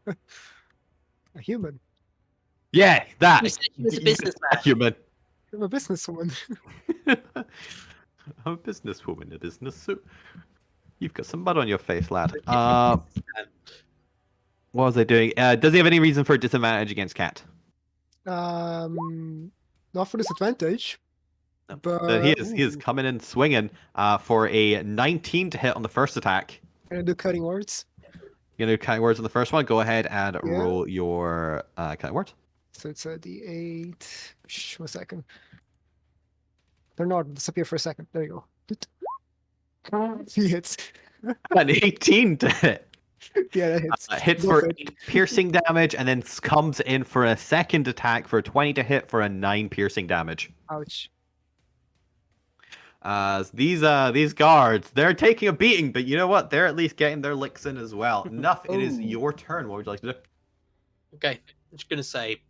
A human. Yeah, that. He said he was a businessman. Human. I'm a businesswoman. I'm a businesswoman, a business suit. You've got some mud on your face, lad. What was I doing? Does he have any reason for disadvantage against Cat? Not for disadvantage. No. But He is coming in swinging for a 19 to hit on the first attack. Can I do cutting words? You're going to do cutting words on the first one. Go ahead and Yeah. roll your cutting words. So it's a D8. Shh, 1 second. They're not disappear for a second. There you go. He hits. An 18 to hit. Yeah, that hits. Hits Go for for it. 8 piercing damage, and then comes in for a second attack for 20 to hit for a 9 piercing damage. Ouch. These guards, they're taking a beating, but you know what? They're at least getting their licks in as well. Enough. It is Ooh. your turn. What would you like to do? Okay, I'm just gonna say,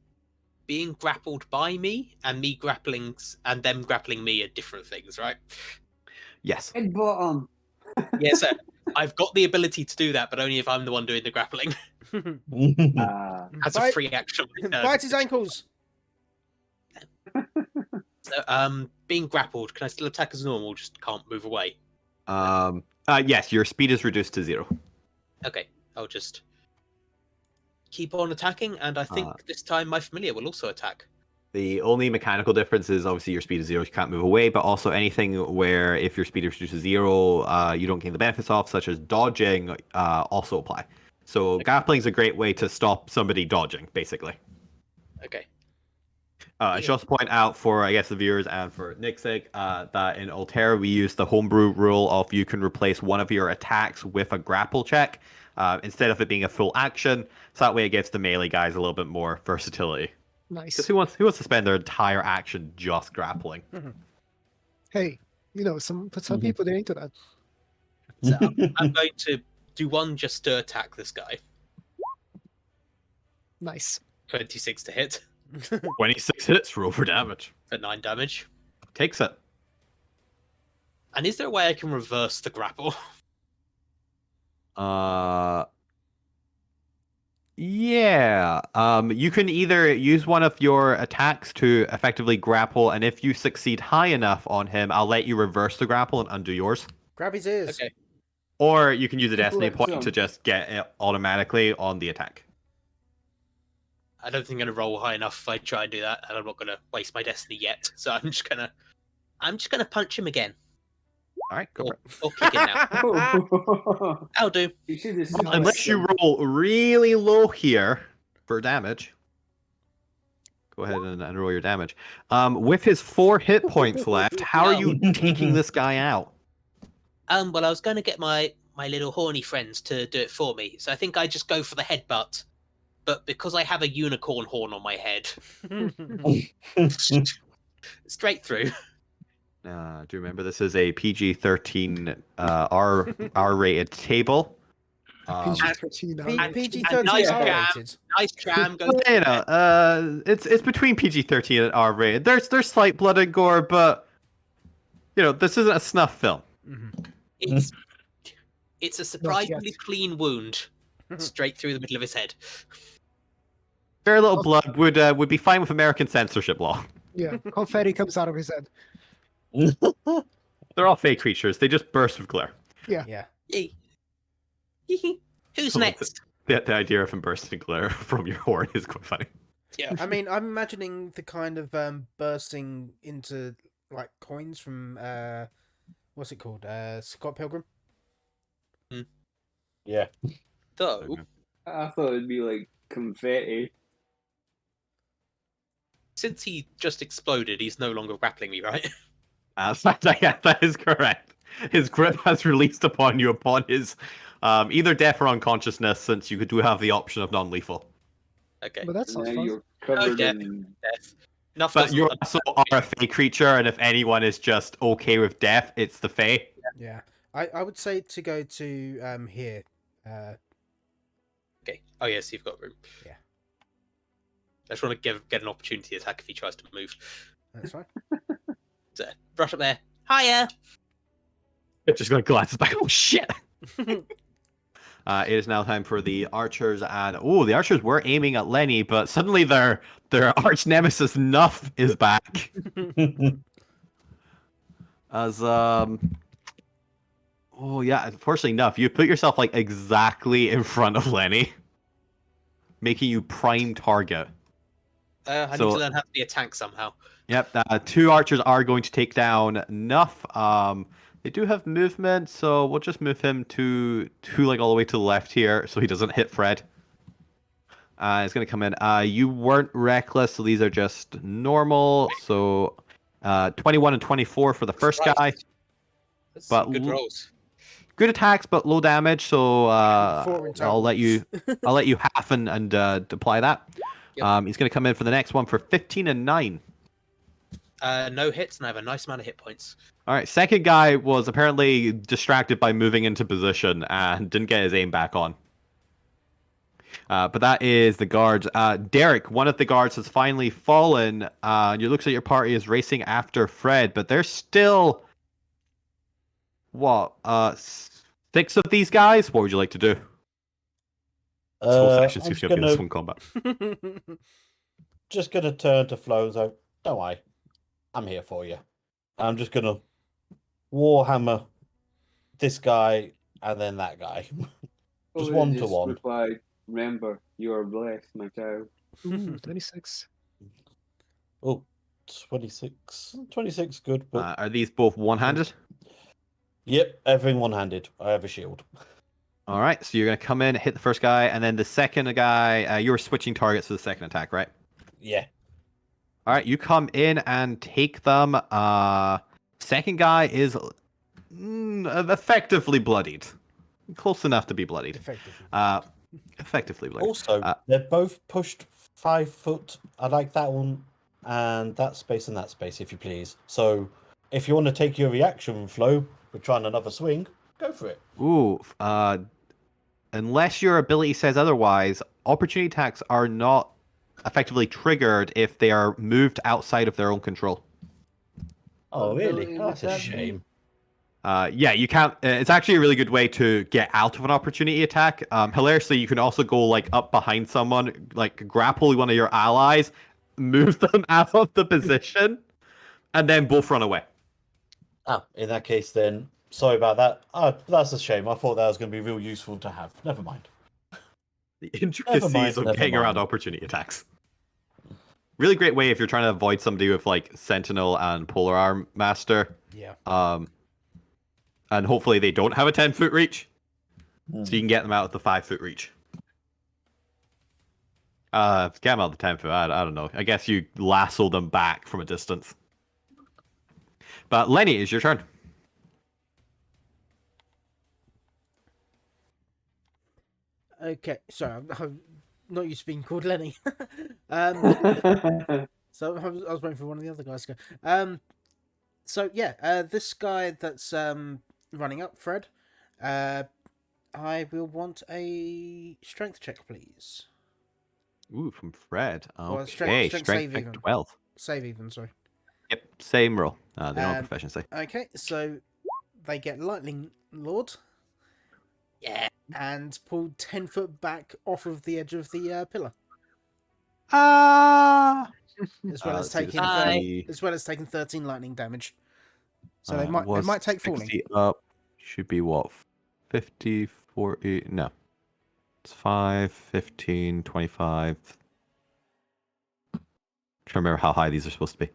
being grappled by me and me grappling and them grappling me are different things, right? Yes. Head bottom. Yeah, so I've got the ability to do that, but only if I'm the one doing the grappling as a Bite- free action. Bite his ankles. So, being grappled, can I still attack as normal? Just can't move away. Yes, your speed is reduced to 0. Okay, I'll just keep on attacking, and I think this time my familiar will also attack. The only mechanical difference is obviously your speed is 0, you can't move away, but also anything where if your speed is reduced to 0, you don't gain the benefits of, such as dodging, also apply. So grappling is a great way to stop somebody dodging, basically. Okay. I should also point out for, I guess, the viewers and for Nick's sake, that in Alterra we use the homebrew rule of you can replace one of your attacks with a grapple check instead of it being a full action. So that way it gives the melee guys a little bit more versatility. Nice. Because who wants to spend their entire action just grappling? Hey, some people they're into that. So I'm going to do one just to attack this guy. Nice. 26 to hit 26 hits, roll for damage. for 9 damage. Takes it. And is there a way I can reverse the grapple? Yeah. You can either use one of your attacks to effectively grapple, and if you succeed high enough on him, I'll let you reverse the grapple and undo yours. Grab his ears. Okay. Or you can use a destiny Let's, point to just get it automatically on the attack. I don't think I'm gonna roll high enough if I try and do that, and I'm not gonna waste my destiny yet. So I'm just gonna punch him again. All right, go for it. Or kick him now. I'll do. You should have Unless you roll really low here for damage. Go ahead and roll your damage. With his 4 hit points left, how are you taking this guy out? Well, I was going to get my my little horny friends to do it for me. So I think I just go for the headbutt. But because I have a unicorn horn on my head, straight through. Do you remember this is a PG-13 R-rated table? PG-13. PG-13 nice R-rated. Nice jam. Goes You know, it's between PG-13 and R-rated. There's slight blood and gore, but you know, this isn't a snuff film. It's a surprisingly clean wound, straight through the middle of his head. Very little blood would be fine with American censorship law. Yeah, confetti comes out of his head. They're all fake creatures. They just burst with glare. Yeah. Who's next? The idea of him bursting glare from your horn is quite funny. Yeah. I mean, I'm imagining the kind of bursting into like coins from what's it called? Scott Pilgrim. Yeah. Though, I thought it'd be like confetti. since he just exploded, he's no longer grappling me, right? That is correct. His grip has released upon you upon his either death or unconsciousness, since you do have the option of non-lethal. Okay. But that's not Now fun. you're covered yeah. in Death. Enough But doesn't you look- also are a fey creature, and if anyone is just okay with death, it's the fey. Yeah. I would say to go to here. Okay. Oh yes, you've got room. Yeah. I just want to get an opportunity to attack if he tries to move. That's fine. So, brush up there. Hiya. It's just gonna glance back. Oh shit! It is now time for the archers, and the archers were aiming at Lenny, but suddenly their arch nemesis Nuff is back. As unfortunately Nuff, you put yourself like exactly in front of Lenny, making you prime target. I need to learn how to be a tank somehow. Yep, two archers are going to take down Nuff. They do have movement, so we'll just move him to like all the way to the left here, so he doesn't hit Fred. He's gonna come in. You weren't reckless, so these are just normal. So, 21 and 24 for the first Right. guy. That's But some good rolls. Good attacks, but low damage. So Four in total. I'll let you half and apply that. Yep. He's gonna come in for the next one for 15 and 9. No hits, and I have a nice amount of hit points. All right, second guy was apparently distracted by moving into position and didn't get his aim back on. But that is the guards. Derek, one of the guards has finally fallen. You looks like your party is racing after Fred, but there's still what 6 of these guys. What would you like to do? This whole section I'm seems just to be gonna, this one combat. just gonna turn to Flo and say, "Don't worry, I'm here for you." I'm just gonna warhammer this guy and then that guy. Just Or one they to one. reply, remember, you are blessed, my child. Ooh, 26. Oh, 26. 26, good. But Are these both one-handed? yep, everything one-handed. I have a shield. All right, so you're gonna come in, hit the first guy, and then the second guy. You were switching targets for the second attack, right? Yeah. All right, you come in and take them. Second guy is effectively bloodied, close enough to be bloodied. Effectively bloodied. Also, they're both pushed 5 foot. I like that one and that space and that space, if you please. So, if you want to take your reaction flow, we're trying another swing. Go for it. Ooh, unless your ability says otherwise, opportunity attacks are not effectively triggered if they are moved outside of their own control. Oh, Oh, really? really? That's a Would that be- shame. Yeah, you can't. It's actually a really good way to get out of an opportunity attack. Hilariously, you can also go like up behind someone, like grapple one of your allies, move them out of the position, and then both run away. Ah, in that case, then sorry about that. That's a shame. I thought that was going to be real useful to have. Never mind. The intricacies of never getting around mind. opportunity attacks. Really great way if you're trying to avoid somebody with like Sentinel and Polar Arm Master. Yeah. And hopefully they don't have a 10-foot reach, Hmm. so you can get them out of the 5-foot reach. Get them out of the 10-foot. I don't know. I guess you lasso them back from a distance. But Lenny, it's your turn. Okay, sorry, I'm not used to being called Lenny. So I was waiting for one of the other guys to go. So yeah, this guy that's running up, Fred. I will want a strength check, please. Ooh, from Fred. Or Okay, strength strength save check even. 12. Save even, sorry. Yep, same roll. They don't have Um, proficiency. Okay, so they get Lightning Lord Yeah. and pulled 10 foot back off of the edge of the pillar, Ah! as well as Let's see, this taking would Aye. be, 13 lightning damage. So they was might take falling. 60 up. Should be what? 50, 40. No. It's 5, 15, 25. Trying to remember how high these are supposed to be.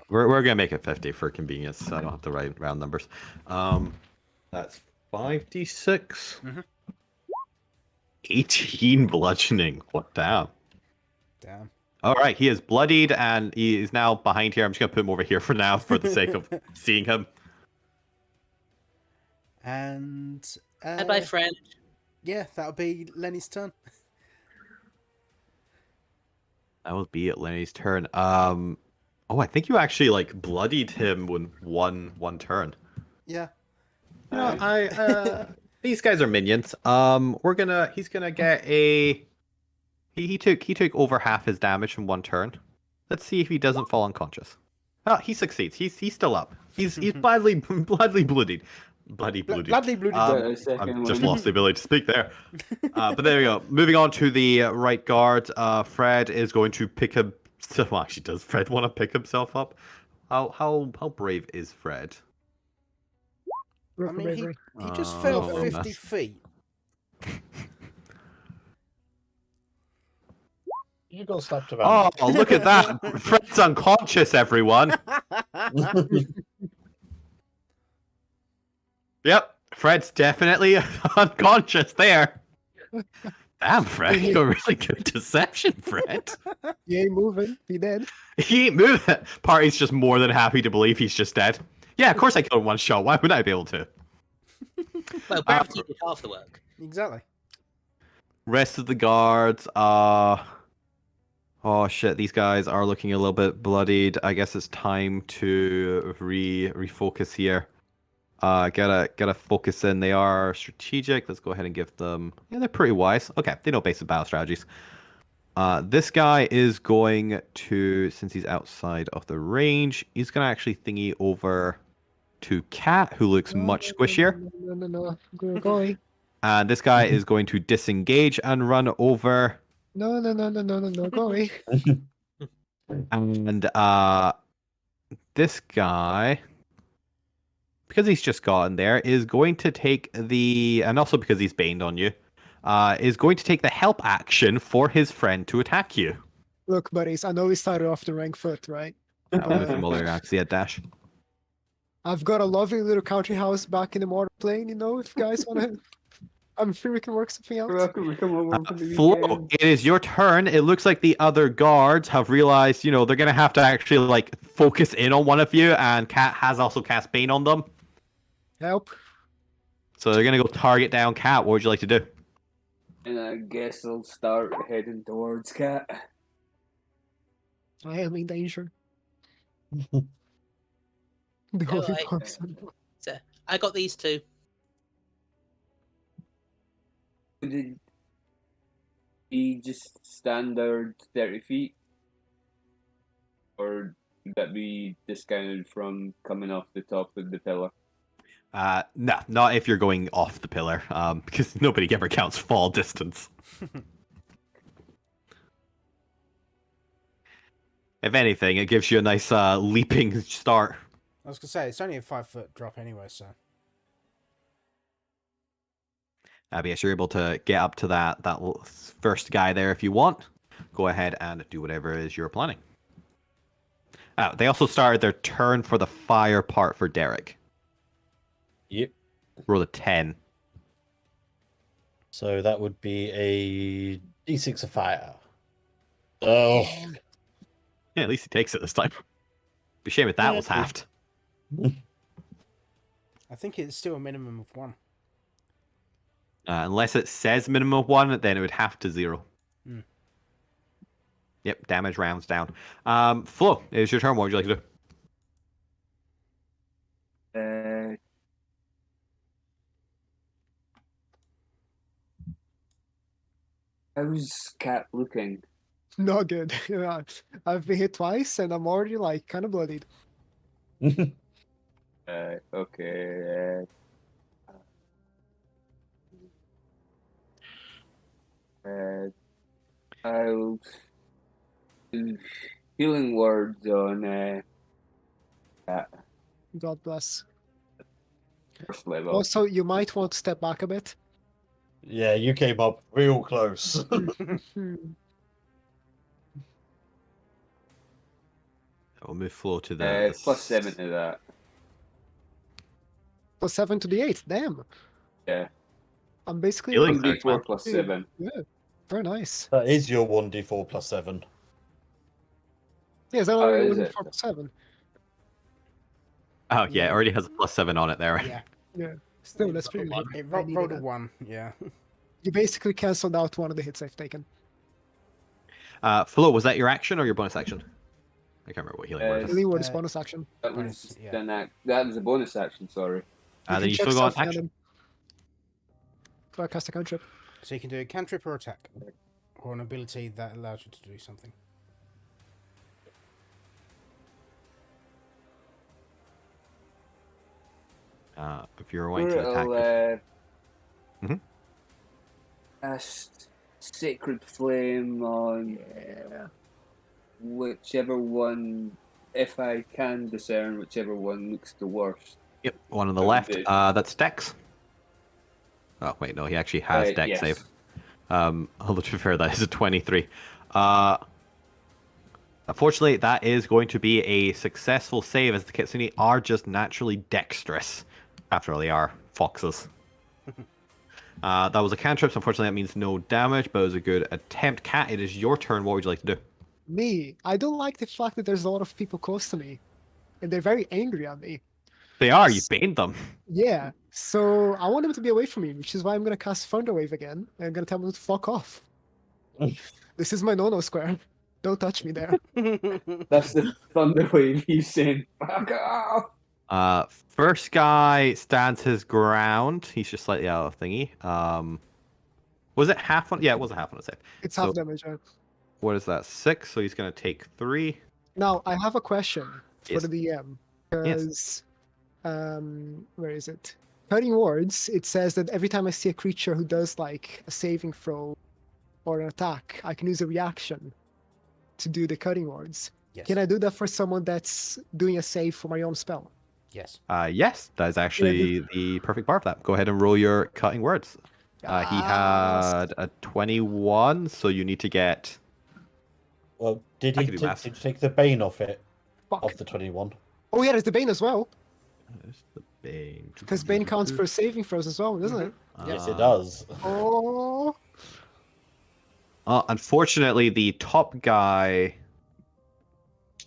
We're gonna make it 50 for convenience. So I don't have to write round numbers. That's 5d6. Mhm. 18 bludgeoning. What damn. Damn. All right, he is bloodied and he is now behind here. I'm just gonna put him over here for now, for the sake of seeing him. And Bye, friend. yeah, that'll be Lenny's turn. That will be at Lenny's turn. Oh, I think you actually like bloodied him when one turn. Yeah. You know, these guys are minions. He's gonna get a. He took over half his damage in one turn. Let's see if he doesn't fall unconscious. Oh, he succeeds. He's still up. He's badly bloodied. Bloody bloodied. Bloody bloody. The second I've just one. lost the ability to speak there. But there we go. Moving on to the right guard. Fred is going to pick him. Well, actually, does Fred want to pick himself up? How brave is Fred? Roll I for mean, bravery. he just fell Oh, 50 goodness. feet. You got slapped around. Oh, look at that! Fred's unconscious, everyone. Yep, Fred's definitely unconscious there. Damn, Fred, you got really good deception, Fred. He ain't moving. He dead. He ain't moving. Party's just more than happy to believe he's just dead. Yeah, of course I killed him one shot. Why wouldn't I be able to? Well, gravity did half the work. Exactly. Rest of the guards, oh shit, these guys are looking a little bit bloodied. I guess it's time to refocus here. Gotta focus in. They are strategic. Let's go ahead and give them. Yeah, they're pretty wise. Okay, they know basic battle strategies. This guy is going to, since he's outside of the range, he's gonna actually thingy over to Cat, who looks much squishier. No. We're going. And this guy is going to disengage and run over. No. Go away. And this guy, because he's just gotten there, is going to take the, and also because he's baned on you, is going to take the help action for his friend to attack you. Look, buddies, I know we started off the rank foot, right? With familiar axe, yeah, dash. I've got a lovely little country house back in the mortar plane, you know, if you guys want to. I'm sure we can work something out. We're welcome to come over for the Flo, weekend. it is your turn. It looks like the other guards have realized, they're going to have to actually, like, focus in on one of you, and Cat has also cast Bane on them. Help. So they're going to go target down Cat. What would you like to do? And I guess I'll start heading towards Cat. I am in danger. Oh, The holy I- person. So, I got these two. Did he just standard 30 feet? Or would that be discounted from coming off the top of the pillar? No, not if you're going off the pillar, because nobody ever counts fall distance. If anything, it gives you a nice leaping start. I was gonna say it's only a 5-foot drop anyway, so But yes, you're able to get up to that first guy there if you want. Go ahead and do whatever it is you're planning. They also started their turn for the fire part for Derek. Yep. Roll a 10. So that would be a D6 of fire. Oh. Yeah, at least he takes it this time. Be a shame if that was halved. I think it's still a minimum of 1. Unless it says minimum of 1, then it would have to 0. Hmm. Yep, damage rounds down. Flo, it's your turn. What would you like to do? How's Cat looking? Not good. Yeah, I've been hit twice and I'm already like kind of bloodied. Okay. I'll do healing words on Cat God bless. first level. Also, you might want to step back a bit. Yeah, you came up real close. Hmm. We'll move Flo to the +7 to that. Plus 7 to the 8. Damn. Yeah. I'm basically Healing like, clerics, man. 1d4 +7. yeah, very nice. That is your 1d4 plus 7. Yeah, is that Oh, already is it? 4 plus 7? Oh, yeah, it Yeah. already has a +7 on it there. Yeah. Yeah. Still, that's pretty good. It I needed rolled a that. 1. Yeah. You basically cancelled out one of the hits I've taken. Flo, was that your action or your bonus action? I can't remember what healing word is. Healing word is Uh, bonus action. That Bonus, was yeah. that was a bonus action. Sorry. You Then can you check still got self-cannon. action. Do I cast a cantrip? So you can do a cantrip or attack, or an ability that allows you to do something. If you're wanting to attack. Mhm. Cast Sacred Flame on Yeah. whichever one, if I can discern whichever one looks the worst. Yep, one on the That left. would do. That's Dex. Oh, wait, no, he actually has Dex Yes. save. Although to be fair, that is a 23. Unfortunately, that is going to be a successful save as the Kitsune are just naturally dexterous. After all, they are foxes. That was a cantrip, so unfortunately that means no damage, but it was a good attempt. Cat, it is your turn. What would you like to do? Me, I don't like the fact that there's a lot of people close to me. And they're very angry at me. They are, you baned them. Yeah. So I want them to be away from me, which is why I'm gonna cast Thunder Wave again. And I'm gonna tell them to fuck off. This is my no-no square. Don't touch me there. That's the thunder wave he's saying. Fuck off! First guy stands his ground. He's just slightly out of thingy. Was it half on? Yeah, it was a half on a save. It's So- half damage. What is that? 6, so he's going to take 3. Now I have a question for Yes. the DM. Yes. Because where is it? Cutting words, it says that every time I see a creature who does like a saving throw or an attack, I can use a reaction to do the cutting words. Yes. Can I do that for someone that's doing a save for my own spell? Yes. Yes, that is actually the perfect part of that. Go ahead and roll your cutting words. He Yes. had a 21, so you need to get... Well, did I he can do did maths. you take the Bane off it? Fuck. Off the 21? Oh yeah, there's the Bane as well. There's the Bane. Because Bane counts for saving throws as well, doesn't it? Yes, it does. Oh. Unfortunately, the top guy...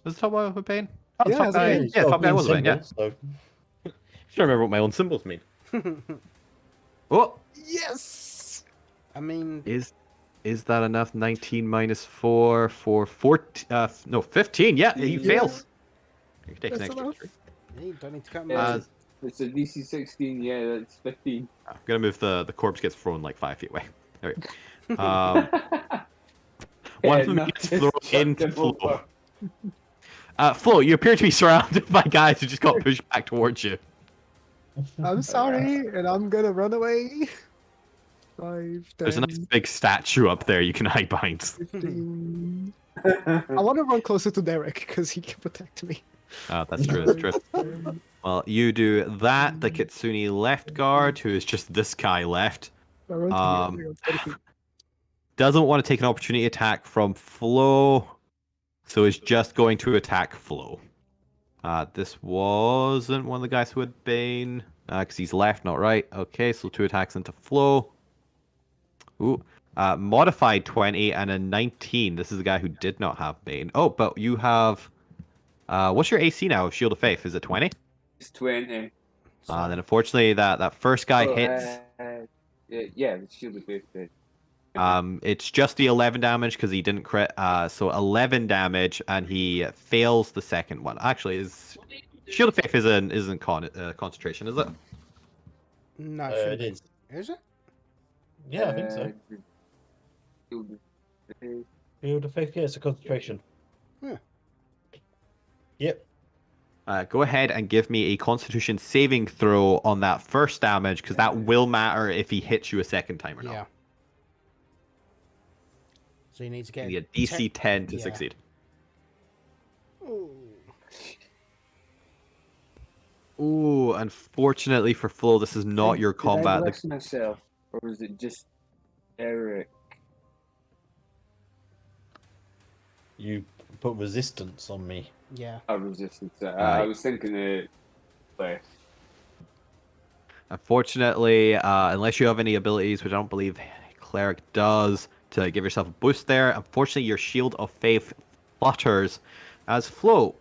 Was the top guy with Bane? Oh, Yeah, top it's a guy... Bane. He's Yeah, got a top guy green was a Bane, yeah. symbol, so- Should remember what my own symbols mean. Oh! Yes. I mean, Is that enough? 19 minus 4 for 14... no, 15. Yeah, he Yeah. fails. You can take an That's extra enough. 3. you don't need to cut Uh, me. It's a DC 16, yeah, that's 15. I'm gonna move the corpse gets thrown like 5 feet away. There we go. One of them no, gets just thrown chuck into them Flo. over. Flo, you appear to be surrounded by guys who just got pushed back towards you. I'm sorry, and I'm gonna run away. 5, There's a 10, nice big statue up there you can hide behind. 15. I want to run closer to Derek because he can protect me. That's true, that's true. 10. Well, you do that. The Kitsune left guard, who is just this guy left, I run to Um, here, 30 feet. doesn't want to take an opportunity attack from Flo, so is just going to attack Flo. This wasn't one of the guys who had Bane, because he's left, not right. Okay, so 2 attacks into Flo. Ooh. Modified 20 and a 19. This is the guy who did not have Bane. Oh, but you have... what's your AC now of Shield of Faith? Is it 20? It's 20. Then unfortunately that first guy hits. Yeah, the shield of faith did. It's just the 11 damage because he didn't crit. So 11 damage, and he fails the second one. Actually, is Shield of Faith isn't concentration, is it? No, it It shouldn't is. be. Is it? Yeah, I think so. The shield of faith. Field of Faith, yeah, it's a concentration. Yeah. Yep. Go ahead and give me a Constitution saving throw on that first damage, because that will matter if he hits you a second time or not. Yeah. So you need to get You need a DC 10 to yeah. succeed. Ooh. Ooh, unfortunately for Flo, this is not your Did I combat. bless myself, or was it just Eric? You put resistance on me. Yeah. A resistance. I was thinking it less. Unfortunately, unless you have any abilities, which I don't believe Cleric does, to give yourself a boost there, unfortunately your Shield of Faith flutters. As Flo,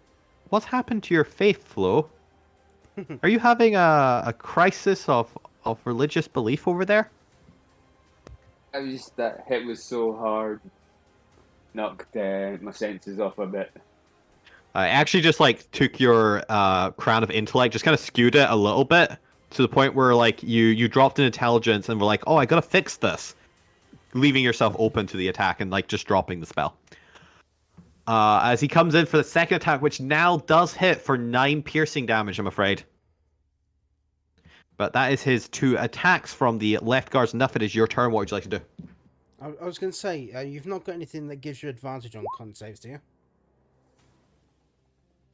what's happened to your faith, Flo? Are you having a crisis of religious belief over there? I was just that hit was so hard, knocked my senses off a bit. I actually just like took your crown of intellect, just kind of skewed it a little bit to the point where like you dropped an intelligence and were like, oh, I gotta fix this, leaving yourself open to the attack and like just dropping the spell. As he comes in for the second attack, which now does hit for 9 piercing damage, I'm afraid. But that is his 2 attacks from the left guards. Enough, it is your turn. What would you like to do? I was going to say, you've not got anything that gives you advantage on con saves, do you?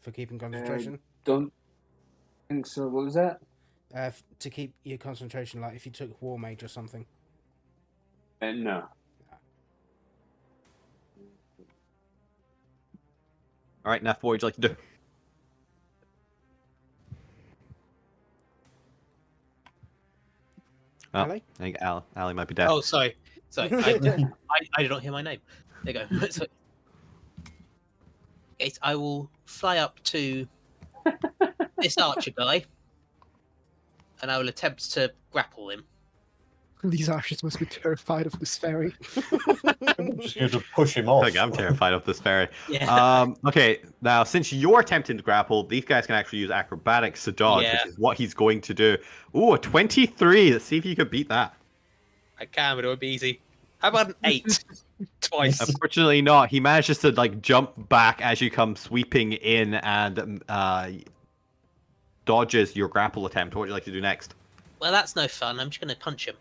For keeping concentration? Don't think so. What was that? To keep your concentration, like if you took War Mage or something. No. All right, Neff, what would you like to do? Oh, Ali? I think Ali might be dead. Oh, sorry. I did not hear my name. There you go. So, yes, I will fly up to this archer guy, and I will attempt to grapple him. These archers must be terrified of this fairy. I'm just going to push him I off. think I'm terrified of this fairy. Yeah. Okay, now since you're attempting to grapple, these guys can actually use acrobatics to dodge, Yeah. which is what he's going to do. Ooh, a 23. Let's see if you can beat that. I can, but it won't be easy. How about an 8? Twice. Unfortunately not. He manages to like jump back as you come sweeping in and dodges your grapple attempt. What would you like to do next? Well, that's no fun. I'm just going to punch him.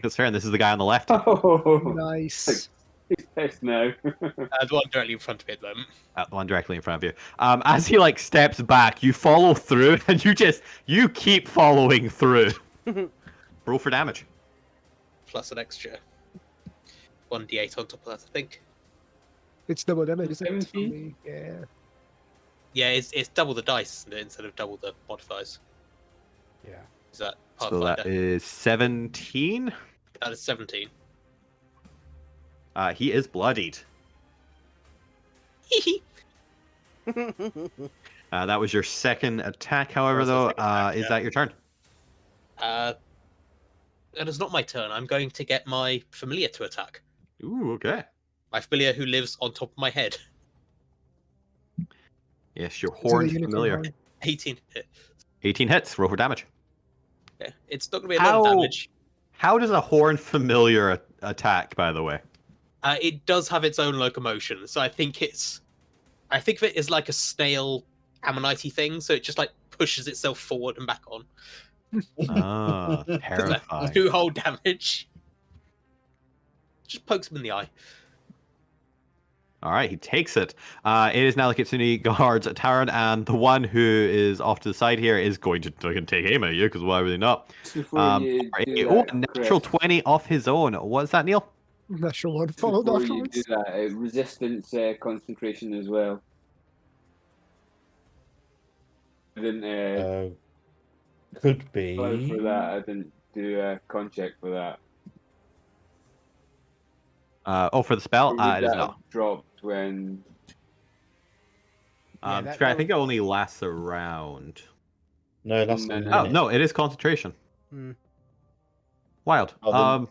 That's fair, and this is the guy on the left. Oh, Nice. he's pissed now. The one directly in front of me at the moment. The one directly in front of you. As he like steps back, you follow through, and you keep following through. Roll for damage. Plus an extra 1d8 on top of that, I think. It's double damage, isn't it? For 17? me? Yeah. Yeah, it's double the dice instead of double the modifiers. Yeah. Is that So Pathfinder? that is 17. That is 17. He is bloodied. That was your second attack, however, That was the though. second attack, Is yeah. that your turn? It is not my turn. I'm going to get my familiar to attack. Ooh, okay. My familiar who lives on top of my head. Yes, your So the horned unicorn familiar. horn. 18 hit. 18 hits. Roll for damage. Yeah, it's not going to be a lot of damage. How does a horned familiar attack, by the way? It does have its own locomotion, so I think of it as like a snail ammonite thing, so it just like pushes itself forward and back on. Ah, Does that terrifying. 2 whole damage. Just pokes him in the eye. All right, he takes it. It is now the Kitsune guards Taran, and the one who is off to the side here is going to take aim at you, because why would they not? Just before you do Oh, that, a natural Chris, 20 off his own. What's that, Neil? Natural one just followed before you afterwards. do that, resistance concentration as well. I didn't Could allow be. for that. I didn't do a con check for that. For the spell? Or would It is that not. have dropped when? Yeah, I think it only lasts a round. No, that's No, not no. Oh, no, it is concentration. Hmm. Wild. Oh,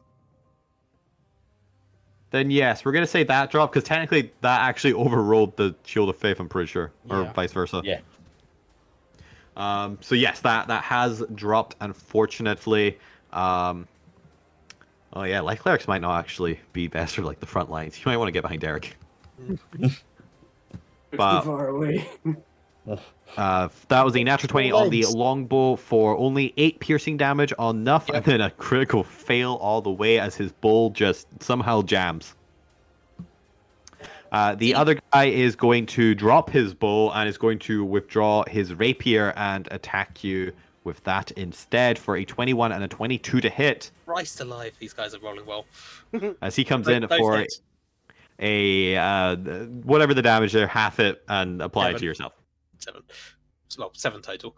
Then yes, we're gonna say that drop because technically that actually overrode the Shield of Faith. I'm pretty sure, or Yeah. vice versa. Yeah. So yes, that has dropped. Unfortunately. Oh yeah, light clerics might not actually be best for like the front lines. You might want to get behind Derek. It's But- too far away. That was a natural 20 on the legs. longbow for only 8 piercing damage on Nuff, Yep. and then a critical fail all the way as his bow just somehow jams. The other guy is going to drop his bow and is going to withdraw his rapier and attack you with that instead for a 21 and a 22 to hit Christ alive, these guys are rolling well. as he comes Those in for hits. a whatever the damage there, half it and apply it to 7. yourself. 7. Well, 7 total.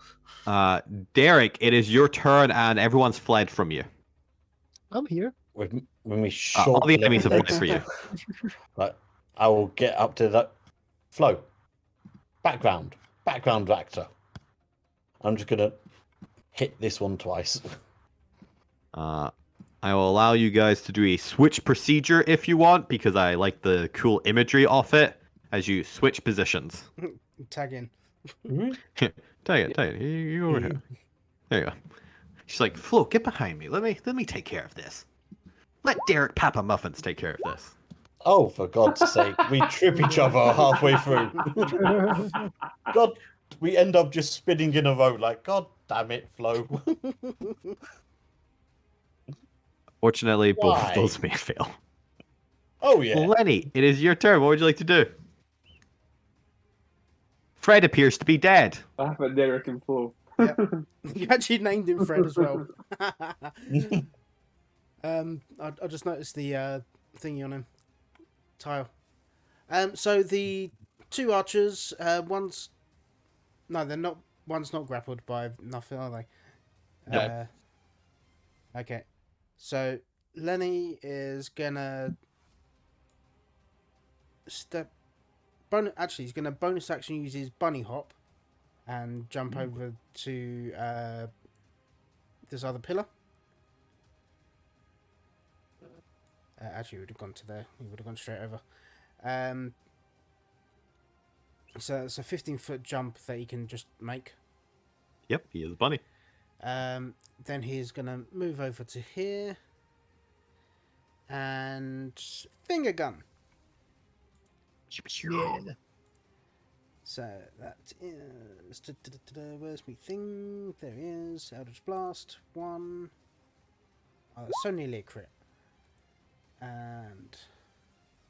Derek, it is your turn and everyone's fled from you. I'm here. When we All short the enemies have fled legs, for you. like, I will get up to that flow. Background actor. I'm just gonna hit this one twice. I will allow you guys to do a switch procedure if you want, because I like the cool imagery of it as you switch positions. Tag in. Tell you, you over here. There you go. She's like, Flo, get behind me. Let me take care of this. Let Derek Papa Muffins take care of this. Oh, for God's sake, we trip each other halfway through. God, we end up just spinning in a row like, God damn it, Flo. Fortunately, both of Why? those may fail. Oh, yeah. Lenny, it is your turn. What would you like to do? Fred appears to be dead. Laugh at Derek and Flo. You actually named him Fred as well. I just noticed the thingy on him. Tile. So the 2 archers, one's they're not. One's not grappled by nothing, are they? No. Okay. So Lenny is gonna he's gonna bonus action use his bunny hop and jump over to this other pillar. Actually, he would have gone to there. He would have gone straight over. So it's a 15-foot jump that he can just make. Yep, he is a bunny. Then he's going to move over to here. And finger gun. Yeah. So that is... Where's my thing? There he is. Eldritch Blast. 1. Oh, that's so nearly a crit. And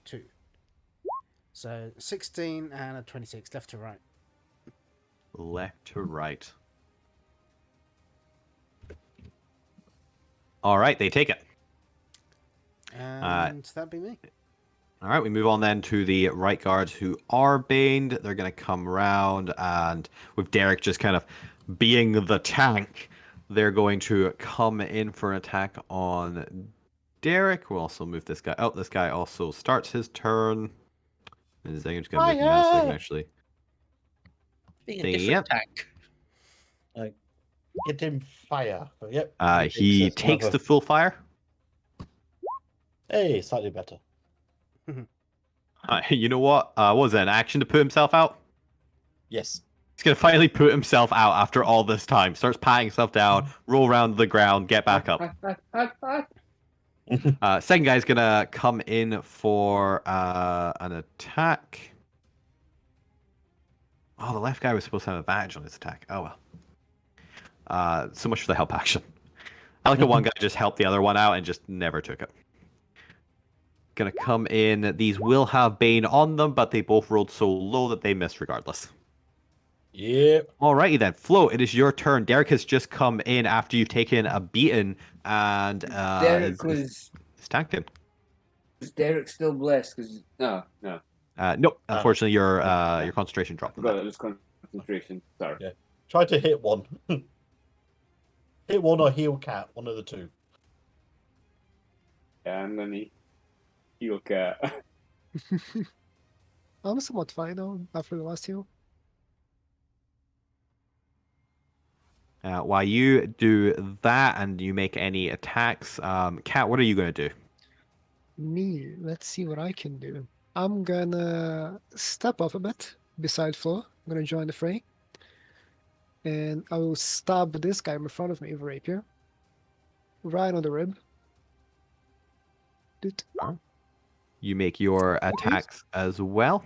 2. So 16 and a 26, left to right. Left to right. All right, they take it. And that'd be me. All right, we move on then to the right guards who are baned. They're going to come round, and with Derek just kind of being the tank, they're going to come in for an attack on Derek. We'll also move this guy out. This guy also starts his turn. And I'm just going to move him out so I can actually... Being a different Yep. attack. Get him fire. Yep. He takes the full fire. Hey, slightly better. You know what? Was it an action to put himself out? Yes. He's going to finally put himself out after all this time. Starts patting himself down, roll around the ground, get back up. Second guy's going to come in for an attack. Oh, the left guy was supposed to have advantage on his attack. Oh, well. So much for the help action. I like the one guy just helped the other one out and just never took it. Gonna come in. These will have Bane on them, but they both rolled so low that they missed regardless. Yep. Alrighty then, Flo, it is your turn. Derek has just come in after you've taken a beating and Derek is tanked in. Was Derek still blessed? Because no. Nope. Unfortunately, your concentration dropped. Forgot it was concentration. Sorry. Yeah. Try to hit one. Hit one or heal cat, one of the two. Yeah, and then he'll cat. I'm somewhat fine now after the last heal. While you do that and you make any attacks, Kat, what are you going to do? Me, let's see what I can do. I'm gonna step up a bit beside Flo. I'm gonna join the fray. And I will stab this guy in front of me with a rapier. Right on the rib. Doot. You make your attacks as well.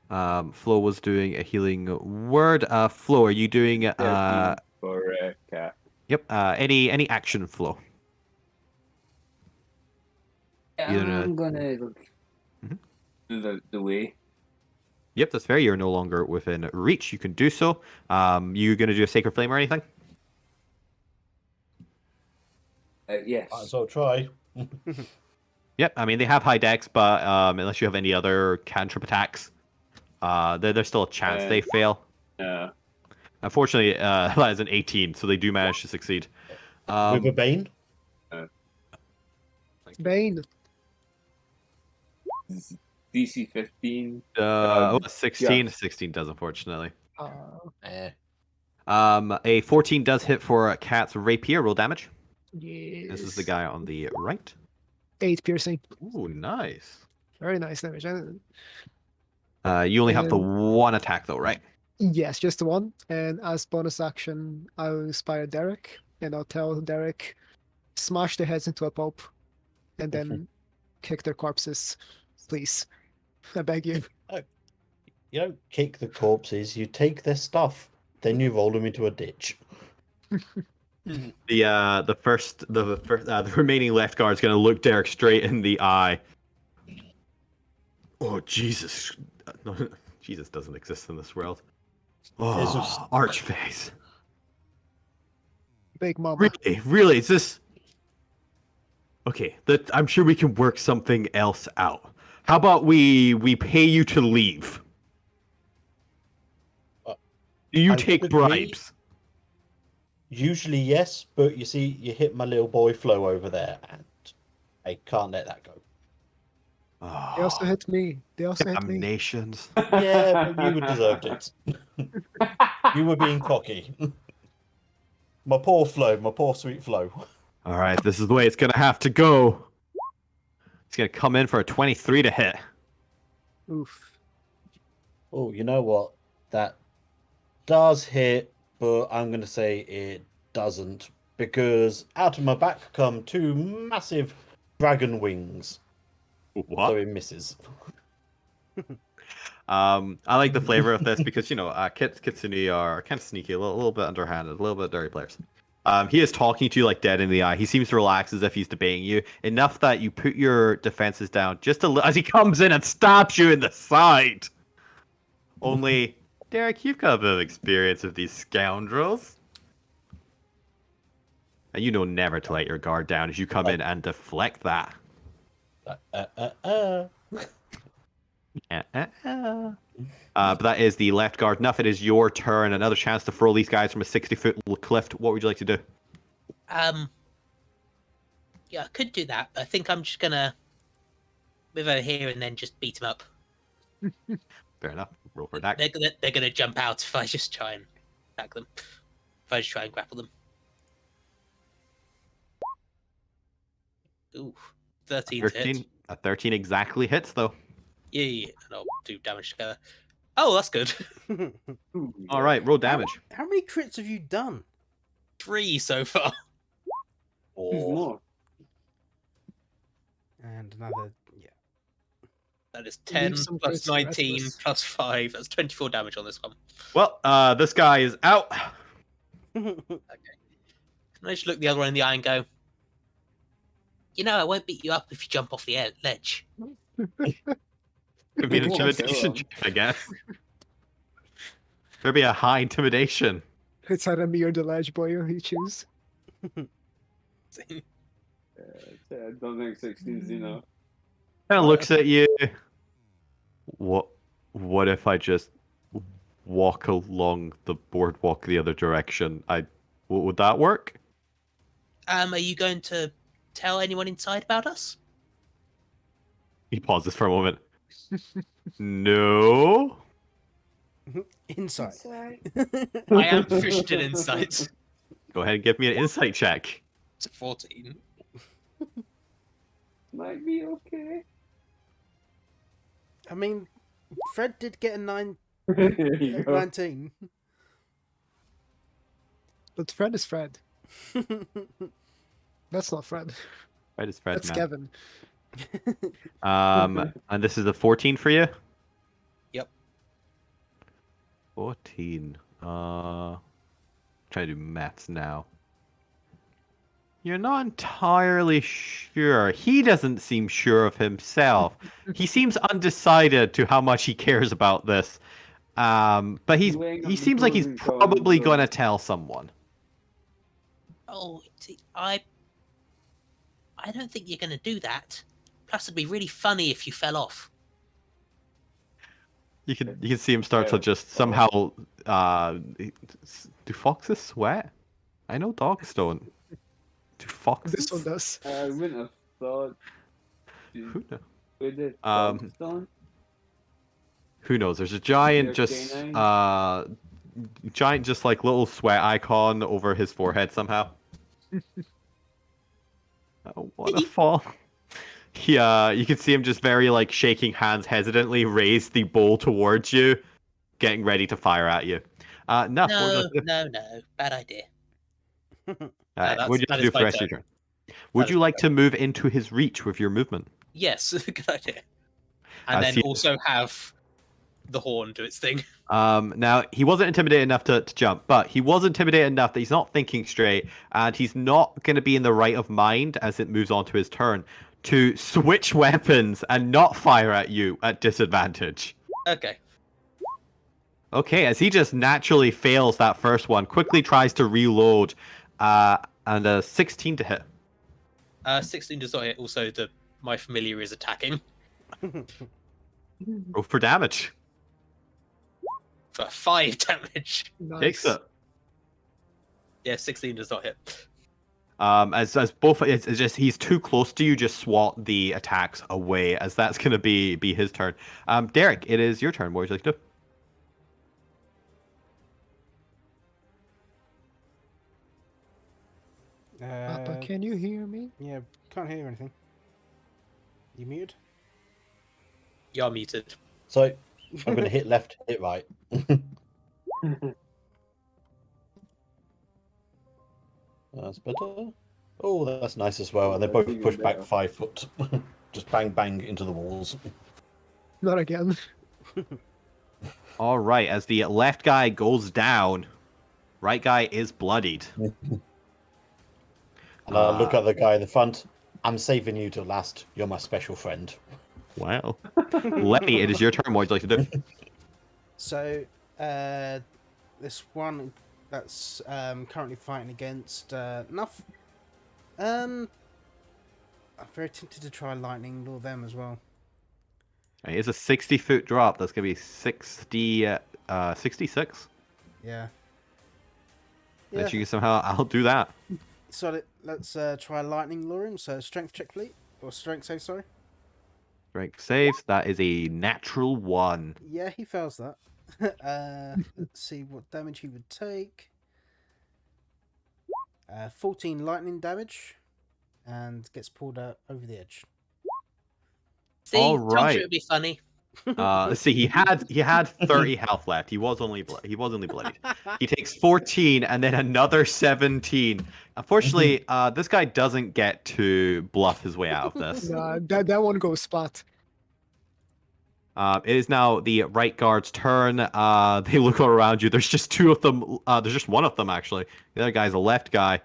Flo was doing a healing word. Flo, are you doing 13 for Cat. Yep. Any action, Flo? I'm gonna Mhm. do the way. Yep, that's fair. You're no longer within reach. You can do so. You gonna do a sacred flame or anything? Yes. So try. Yep. I mean, they have high dex, but unless you have any other cantrip attacks, there's still a chance they fail. Yeah. Unfortunately, that is an 18, so they do manage to succeed. With a bane? Bane. DC 15. 16. Just. 16 does, unfortunately. Eh. A 14 does hit for Cat's rapier. Roll damage. Yes. This is the guy on the right. 8 piercing. Ooh, nice. Very nice damage. You only have the And- one attack, though, right? Yes, just the one. And as bonus action, I will inspire Derek, and I'll tell Derek, smash their heads into a pulp, and then kick their corpses, please. I beg you. You don't kick the corpses, you take their stuff, then you roll them into a ditch. The remaining left guard is going to look Derek straight in the eye. Oh, Jesus. No, Jesus doesn't exist in this world. Oh, Archface. Big mama. Really, is this... Okay, I'm sure we can work something else out. How about we pay you to leave? Do you take bribes? Usually yes, but you see, you hit my little boy Flo over there, and I can't let that go. They also hit me. They also hit me. Nations. Yeah, but you deserved it. You were being cocky. My poor Flo, my poor sweet Flo. All right, this is the way it's going to have to go. It's going to come in for a 23 to hit. Oof. Oh, you know what? That does hit, but I'm going to say it doesn't, because out of my back come two massive dragon wings. What? So it misses. I like the flavor of this because, Kitsune are kind of sneaky, a little bit underhanded, a little bit dirty players. He is talking to you like dead in the eye. He seems to relax as if he's debating you enough that you put your defenses down just as he comes in and stabs you in the side. Only, Derek, you've got a bit of experience with these scoundrels. And you know never to let your guard down as you come in and deflect that. But that is the left guard. Enough, it is your turn. Another chance to throw these guys from a 60-foot cliff. What would you like to do? Yeah, I could do that. But I think I'm just gonna move over here and then just beat them up. Fair enough. Roll for attack. They're gonna jump out if I just try and attack them. If I just try and grapple them. Ooh, 13 to hit. A 13 exactly hits though. Yeah, and I'll do damage together. Oh, that's good. All right, roll damage. How many crits have you done? 3 so far. More. And another, yeah. That is 10 Leave some plus crits for the 19 rest of us. plus 5. That's 24 damage on this one. Well, this guy is out. Can I just look the other one in the eye and go, I won't beat you up if you jump off the ledge. Could be an intimidation check, I guess. There'd be a high intimidation. It's either me or the ledge boy you choose. I don't think 16's enough. Kind of looks at you. What if I just walk along the boardwalk the other direction? Would that work? Are you going to tell anyone inside about us? He pauses for a moment. No. Insight. I am proficient in insight. Go ahead and give me an insight check. It's a 14. Might be okay. I mean, Fred did get a There you go. 19. But Fred is Fred. That's not Fred. Right, it's Fred, That's man. Kevin. And this is a 14 for you? Yep. 14. Trying to do maths now. You're not entirely sure. He doesn't seem sure of himself. He seems undecided to how much he cares about this. But he seems like he's probably going to tell someone. Oh, see, I don't think you're going to do that. Plus, it'd be really funny if you fell off. You can see him start to just somehow. Do foxes sweat? I know dogs don't. Do foxes? This one does. I wouldn't have thought. Who knows? We did. Um, Stone. Who knows? There's a giant, Your just canine? giant, just like little sweat icon over his forehead somehow. Oh, what a fall! Yeah, you can see him just very like shaking hands hesitantly, raise the bowl towards you, getting ready to fire at you. Nuff, what would you like to do? No, bad idea. Alright, that's- what would you that like to is do for my the rest of your turn. turn? Would is you my like to move into his reach with your movement? Yes, good idea. And I then see. also have the horn do its thing. Now, he wasn't intimidated enough to jump, but he was intimidated enough that he's not thinking straight, and he's not going to be in the right of mind as it moves on to his turn to switch weapons and not fire at you at disadvantage. Okay. Okay, as he just naturally fails that first one, quickly tries to reload, and a 16 to hit. 16 does not hit. Also, my familiar is attacking Go for damage. for 5 damage. Takes Nice. it. Yeah, 16 does not hit. As both, it's just he's too close to you. Just swat the attacks away, as that's gonna be his turn. Derek, it is your turn. What would you like to do? Papa, can you hear me? Yeah, can't hear anything. You muted? You're muted. So I'm going to hit left, hit right. That's better. Oh, that's nice as well. And they both Even push back better. 5 foot. Just bang, bang into the walls. Not again. All right, as the left guy goes down, right guy is bloodied. And I look at the guy in the front. I'm saving you to last. You're my special friend. Wow. Lenny, it is your turn. What would you like to do? So, this one that's currently fighting against Nuff. I'm very tempted to try lightning lure them as well. It is a 60-foot drop. That's gonna be 66. Yeah. If you can somehow, I'll do that. So let's try lightning lure him. So strength check, please, or strength save. Sorry. Strength saves. That is a natural 1. Yeah, he fails that. Let's see what damage he would take. 14 lightning damage, and gets pulled out over the edge. See, All told right. you it'd be funny. Let's see. He had 30 health left. He was only bloodied. He takes 14 and then another 17. Unfortunately, this guy doesn't get to bluff his way out of this. Nah, that one goes spot. It is now the right guard's turn. They look all around you. There's just 2 of them. There's just 1 of them, actually. The other guy's a left guy.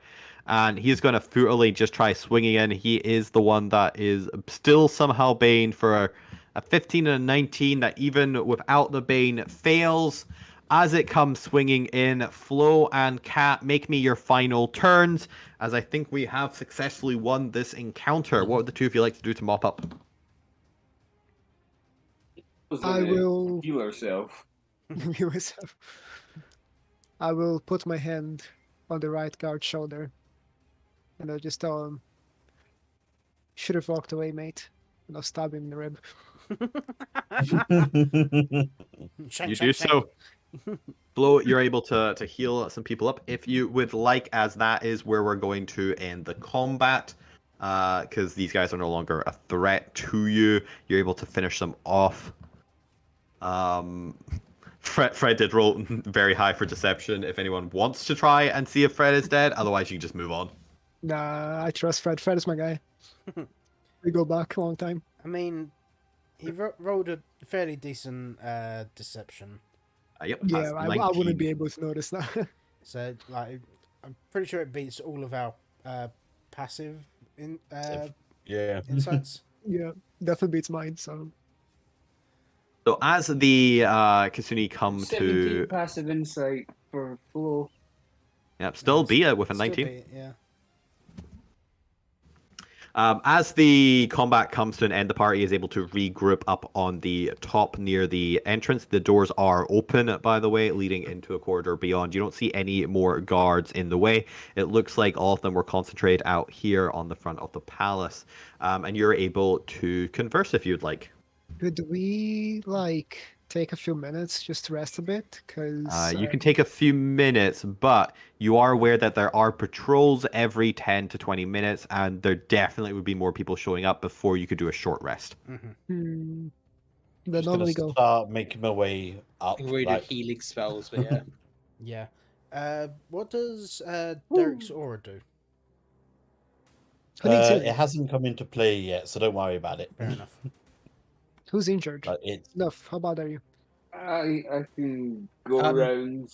And he's going to futilely just try swinging in. He is the one that is still somehow Bane for a 15 and a 19 that even without the Bane fails. As it comes swinging in, Flo and Kat, make me your final turns, as I think we have successfully won this encounter. What would the 2 of you like to do to mop up? I will. heal herself. I will put my hand on the right guard's shoulder, and I'll just tell him, "Should have walked away, mate." And I'll stab him in the rib. Shank, You shank, do shank. so. Flo, you're able to heal some people up. If you would like, as that is where we're going to end the combat, because these guys are no longer a threat to you, you're able to finish them off. Fred did roll very high for deception. If anyone wants to try and see if Fred is dead, otherwise you can just move on. Nah, I trust Fred. Fred is my guy. We go back a long time. I mean, he rolled a fairly decent deception. Yep. Yeah, That's I 19. wouldn't be able to notice that. So, like, I'm pretty sure it beats all of our passive Yeah. insights. Yeah, definitely beats mine. So So as the Kasuni come 17 to, passive insight for Flo. yep, still beat it with a Still 19. beat it, yeah. As the combat comes to an end, the party is able to regroup up on the top near the entrance. The doors are open, by the way, leading into a corridor beyond. You don't see any more guards in the way. It looks like all of them were concentrated out here on the front of the palace. And you're able to converse if you'd like. could we like take a few minutes just to rest a bit? Because You can take a few minutes, but you are aware that there are patrols every 10 to 20 minutes, and there definitely would be more people showing up before you could do a short rest. Mm-hmm. They Just gonna normally go. start making my way up. I'm really Like, healing spells, but yeah. Yeah. What does Derek's aura do? Who needs healing? it hasn't come into play yet, so don't worry about it. Fair enough. Who's injured? Like, it's Enough. How bad are you? I can go Um, around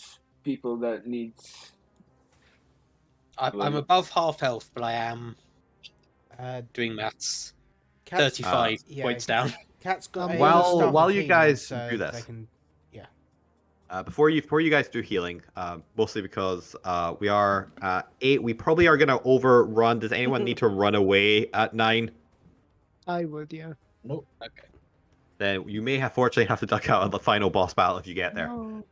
people that needs. I'm above half health, but I am Uh, doing maths. Cat's, 35 yeah, points down. Cat's got a While- start while with you healing, guys so do this. they can, Before you guys do healing, mostly because we are at 8, we probably are gonna overrun. Does anyone need to run away at 9? I would, yeah. nope. Okay. Then you may fortunately have to duck out of the final boss battle if you get there. No.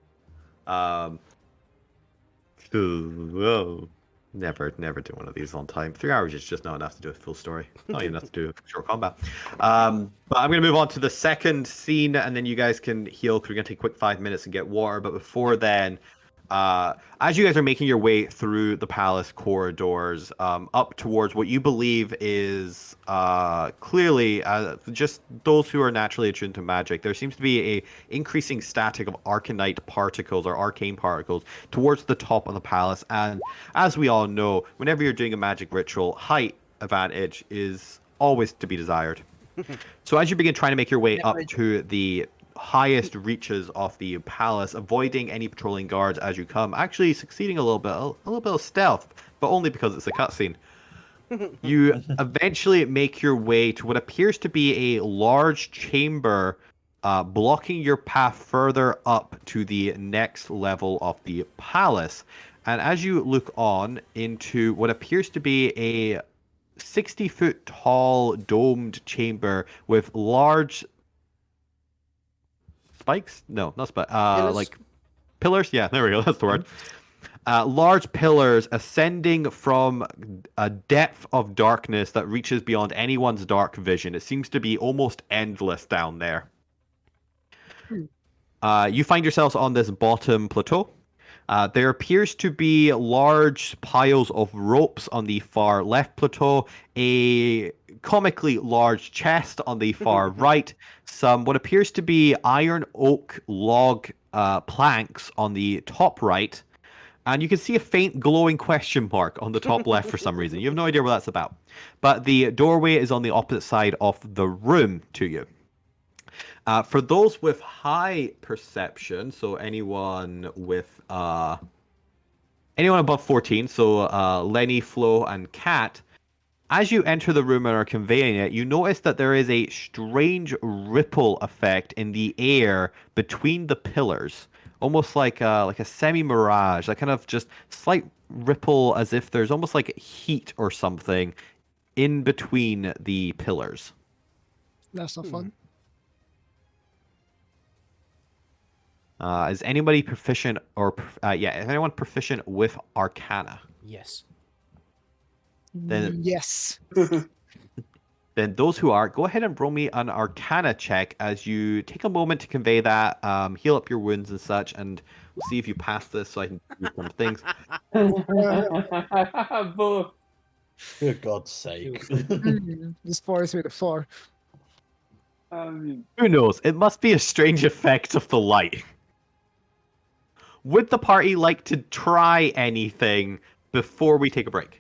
Whoa. Never do one of these on time. 3 hours is just not enough to do a full story. Not even enough to do a short combat. But I'm going to move on to the second scene, and then you guys can heal, because we're going to take a quick 5 minutes and get water. But before then, as you guys are making your way through the palace corridors, up towards what you believe is clearly just those who are naturally attuned to magic, there seems to be a increasing static of arcanite particles or arcane particles towards the top of the palace. And as we all know, whenever you're doing a magic ritual, height advantage is always to be desired. So as you begin trying to make your way up to the highest reaches of the palace, avoiding any patrolling guards as you come, actually succeeding a little bit of stealth, but only because it's a cutscene. You eventually make your way to what appears to be a large chamber, blocking your path further up to the next level of the palace. And as you look on into what appears to be a 60-foot tall domed chamber with large spikes? No, not spikes. Like pillars? Yeah, there we go. That's the word. Large pillars ascending from a depth of darkness that reaches beyond anyone's dark vision. It seems to be almost endless down there. You find yourselves on this bottom plateau. There appears to be large piles of ropes on the far left plateau, a comically large chest on the far right, some what appears to be iron oak log planks on the top right, and you can see a faint glowing question mark on the top left for some reason. You have no idea what that's about. But the doorway is on the opposite side of the room to you. For those with high perception, so anyone above 14, so Lenny, Flo, and Kat, as you enter the room and are conveying it, you notice that there is a strange ripple effect in the air between the pillars, almost like a semi-mirage, that kind of just slight ripple, as if there's almost like heat or something in between the pillars. That's not fun. Is anybody proficient is anyone proficient with Arcana? yes. Then Yes. then those who are, go ahead and roll me an Arcana check as you take a moment to convey that, heal up your wounds and such, and we'll see if you pass this so I can do some things. Both. For God's sake. This 4 is with a 4. Who knows? It must be a strange effect of the light. Would the party like to try anything before we take a break?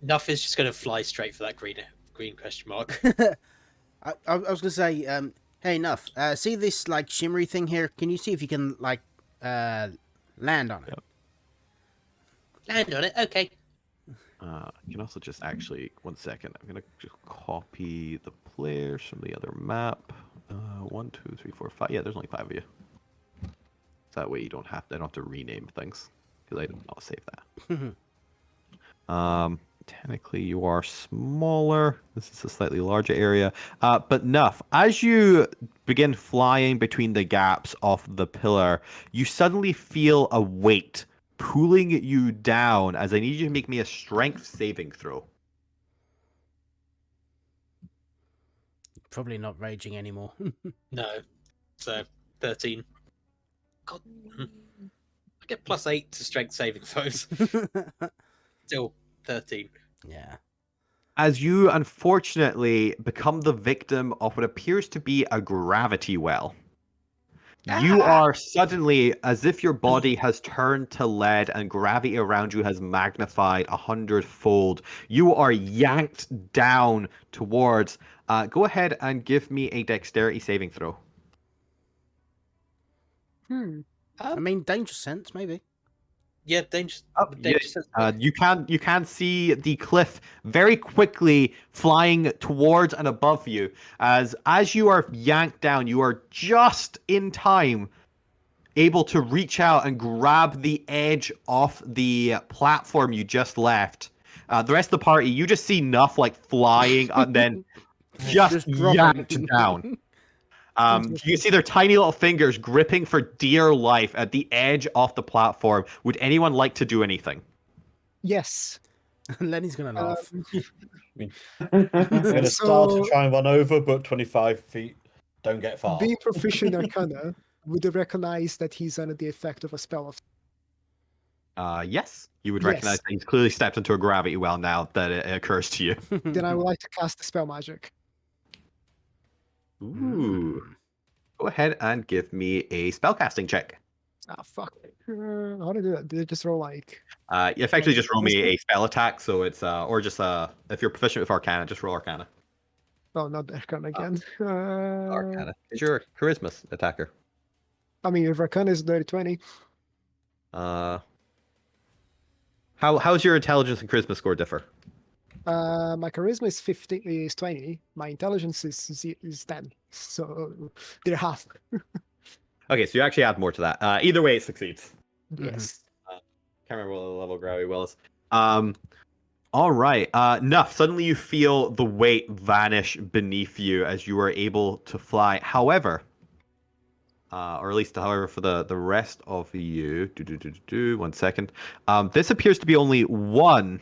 Nuff is just going to fly straight for that green question mark. I was gonna say, hey, Nuff, see this like shimmery thing here? Can you see if you can like land on it? Yep. Land on it. Okay. You can also just actually, 1 second. I'm gonna just copy the players from the other map. 1, 2, 3, 4, 5. Yeah, there's only 5 of you. That way you don't have to rename things because I did not save that. Technically, you are smaller. This is a slightly larger area. But enough. As you begin flying between the gaps of the pillar, you suddenly feel a weight pulling you down as I need you to make me a strength saving throw. Probably not raging anymore. No. So 13. God. I get +8 to strength saving throws. Still 13. Yeah. As you unfortunately become the victim of what appears to be a gravity well. You are suddenly, as if your body has turned to lead and gravity around you has magnified 100-fold. You are yanked down towards. Go ahead and give me a dexterity saving throw. I mean, danger sense, maybe. Yeah, danger. You can see the cliff very quickly flying towards and above you. As you are yanked down, you are just in time able to reach out and grab the edge off the platform you just left. The rest of the party, you just see Nuff like flying and then just yanked down. You can see their tiny little fingers gripping for dear life at the edge of the platform. Would anyone like to do anything? Yes. Lenny's gonna laugh. I'm going to start to try and run over, but 25 feet don't get far. Being proficient in Arcana, would they recognize that he's under the effect of a spell of... Yes. You would recognize that he's clearly stepped into a gravity well now that it occurs to you. Then I would like to cast the spell magic. Ooh. Go ahead and give me a spellcasting check. Ah, fuck. How do I do that? Did it just roll like... You effectively just roll me a spell attack, so it's, or just, if you're proficient with Arcana, just roll Arcana. Oh, not Arcana again. Arcana. Is your charisma attacker? I mean, if Arcana is dirty 20. How's your intelligence and charisma score differ? My charisma is 20. My intelligence is 10. So they're half. Okay, so you actually add more to that. Either way, it succeeds. Yes. Can't remember what the level of gravity well is. All right. Nuff, suddenly you feel the weight vanish beneath you as you are able to fly. However, or at least, however, for the rest of you, 1 second. This appears to be only one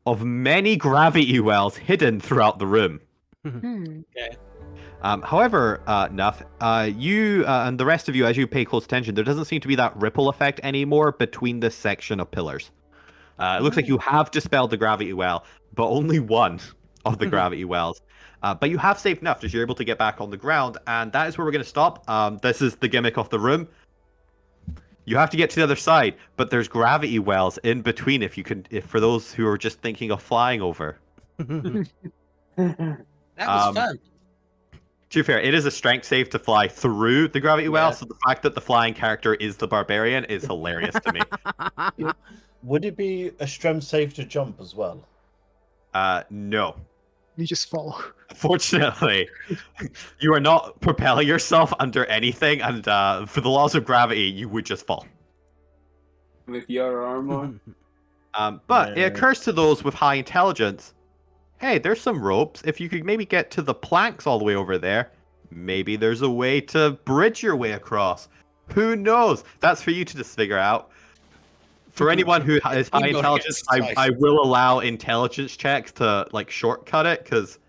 of many gravity wells hidden throughout the room. Okay. However, Nuff, you and the rest of you, as you pay close attention, there doesn't seem to be that ripple effect anymore between this section of pillars. It looks like you have dispelled the gravity well, but only one of the gravity wells. But you have saved enough as you're able to get back on the ground, and that is where we're going to stop. This is the gimmick of the room. You have to get to the other side, but there's gravity wells in between if for those who are just thinking of flying over. That was fun. To be fair, it is a strength save to fly through the gravity well, so the fact that the flying character is the barbarian is hilarious to me. Would it be a strength save to jump as well? No. You just fall. Fortunately, you are not propelling yourself under anything, and for the laws of gravity, you would just fall. With your armor. But it occurs to those with high intelligence, hey, there's some ropes. If you could maybe get to the planks all the way over there, maybe there's a way to bridge your way across. Who knows? That's for you to just figure out. For anyone who is high Email intelligence, gets nice. I will allow intelligence checks to like shortcut it because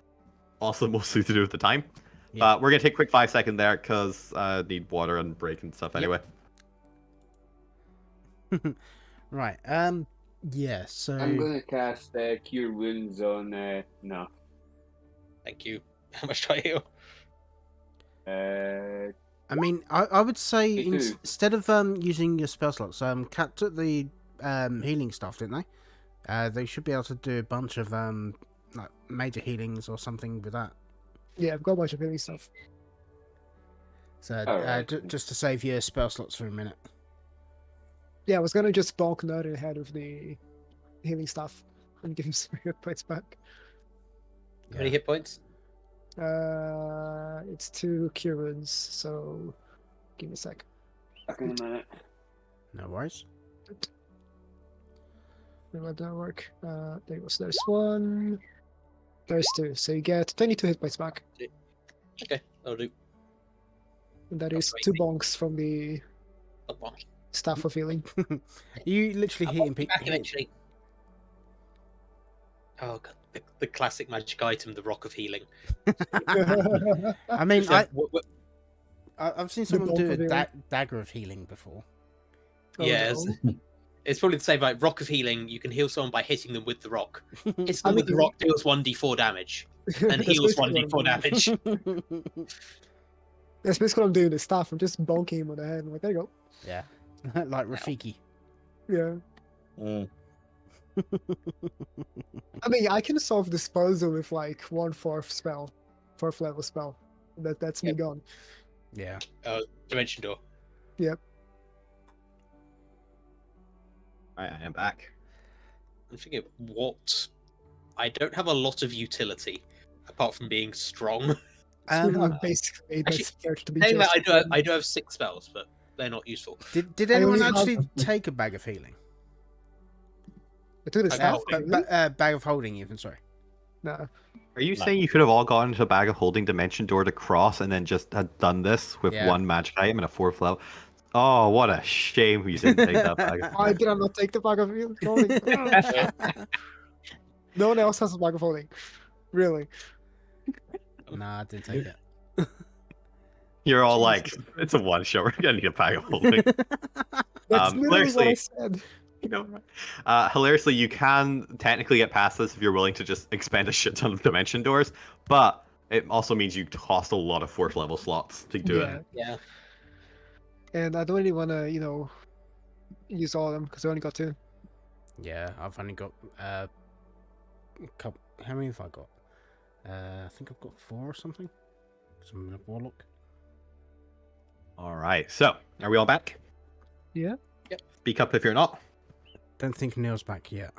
also mostly to do with the time. Yeah. But we're gonna take a quick 5 second there because I need water and break and stuff anyway. Right. Yeah. So. I'm gonna cast Cure Wounds on no. Thank you. How much do I heal? I mean, I would say Me too. instead of using your spell slots, Cat took the healing stuff, didn't they? They should be able to do a bunch of like major healings or something with that. Yeah, I've got a bunch of healing stuff. So Alright. just to save your spell slots for a minute. Yeah, I was gonna just bonk Nerd in the head with the healing stuff and give him some hit points back. How many hit points? It's 2 cure wounds, so give me a sec. Back in a minute. No worries. Let that work. There goes. There's 1. There's 2. So you get 22 hit points back. Okay, that'll do. And that is That's 2 crazy. bonks from the Not one. staff of healing. You literally I'll hitting be back people. eventually. Oh god, the classic magic item, the Rock of Healing. I mean, So, I've seen someone bulk do of a healing. dagger of healing before. Oh, yeah, no. it's probably the same. Like Rock of Healing, you can heal someone by hitting them with the rock. Hits I them with the mean- rock, deals 1d4 damage, and That's heals basically what 1d4 I'm doing. damage. That's basically what I'm doing with staff. I'm just bonking him on the head. I'm like, there you go. Yeah, like Rafiki. Yeah. Mm. I mean, I can solve this puzzle with like 1/4 4th level spell. That's me Yep. gone. Yeah. Dimension door. Alright, I am back. I'm thinking, what? I don't have a lot of utility apart from being strong. I've basically made my actually, character to be Saying that, just. I do have 6 spells, but they're not useful. Did I anyone only have- actually take a bag of healing? I took the I staff. got- Really? Bag of holding, even. Sorry. Nah. Are you saying you could have all gone into a bag of holding dimension door to cross and then just had done this with Yeah. one magic item and a 4th level? Oh, what a shame you didn't take that bag. Why did I not take the bag of holding? No one else has a bag of holding. Really? Nah, I didn't take it. You're all like, it's a one shot. We're gonna need a bag of holding. That's literally what I hilariously, said. you know, hilariously, you can technically get past this if you're willing to just expend a shit ton of dimension doors, but it also means you cost a lot of 4th level slots to do Yeah. it. Yeah. And I don't really want to, use all of them because I only got 2. Yeah, I've only got a couple. How many have I got? I think I've got 4 or something. Some of the warlock. All right, so are we all back? Yeah. Yep. Speak up if you're not. Don't think Neil's back yet.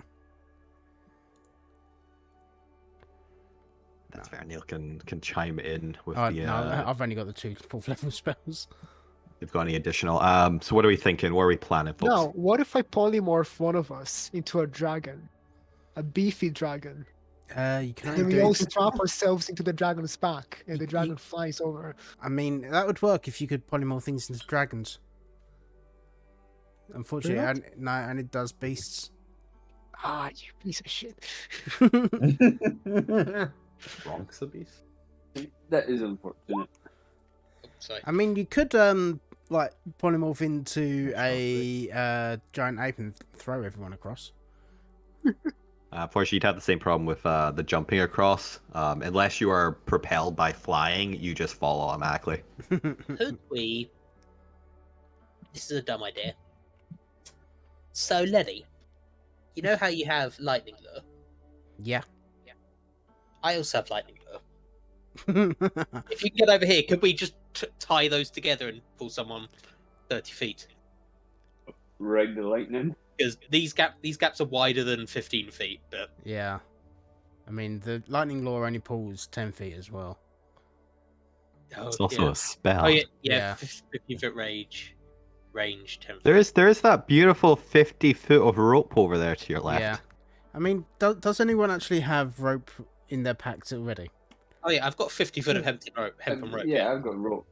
That's fair. Neil can chime in with Oh, the. no, I've only got the 2 4th level spells. If you've got any additional. So what are we thinking? What are we planning, folks? Now, what if I polymorph one of us into a dragon? A beefy dragon. You And can then we do all it. strap ourselves into the dragon's back, and the You- dragon flies over. I mean, that would work if you could polymorph things into dragons. Unfortunately, Really? and it does beasts. Ah, you piece of shit. Bronx a beast? That is unfortunate. Sorry. I mean, you could like polymorph into a giant ape and throw everyone across. Unfortunately, you'd have the same problem with the jumping across. Unless you are propelled by flying, you just fall automatically. Could we? This is a dumb idea. So, Lenny, you know how you have lightning lure? Yeah. I also have lightning lure. If you can get over here, could we just tie those together and pull someone 30 feet? Rig the lightning. Because these gaps are wider than 15 feet, but Yeah. I mean, the lightning lure only pulls 10 feet as well. It's also a spell. Oh yeah, Yeah. 50 foot range 10 feet. There is that beautiful 50 foot of rope over there to your left. Yeah. I mean, does anyone actually have rope in their packs already? Oh yeah, I've got 50 foot of hempen rope. Yeah, I've got rope.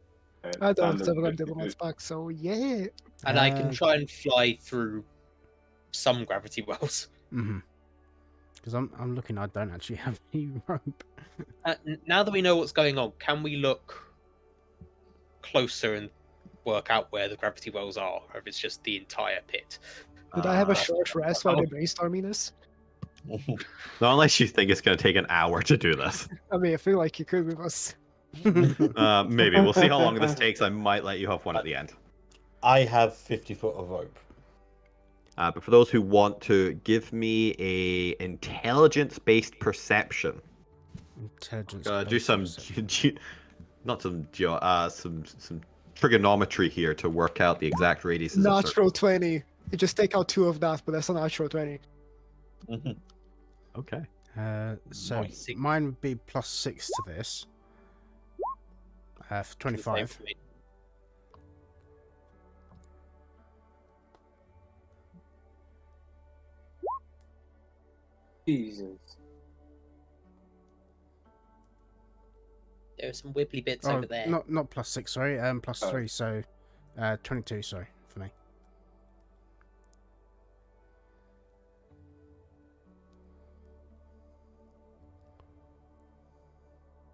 I don't have Standard to 50 the one's foot. back, so yeah. And I can try and fly through some gravity wells. Because I'm looking, I don't actually have any rope. Now that we know what's going on, can we look closer and work out where the gravity wells are, or if it's just the entire pit? Could I have a short rest while they're brainstorming this? Not unless you think it's going to take an hour to do this. I mean, I feel like you could with us. Maybe. We'll see how long this takes. I might let you have one at the end. I have 50 foot of rope. But for those who want to, give me a intelligence-based perception. Intelligence. Do some, not some trigonometry here to work out the exact radiuses of circles. Natural 20. You just take out 2 of that, but that's a natural 20. Okay. So Nice. mine would be +6 to this. For 25. Jesus. There are some wibbly bits Oh, over there. not +6, sorry. +3, so 22, sorry, for me.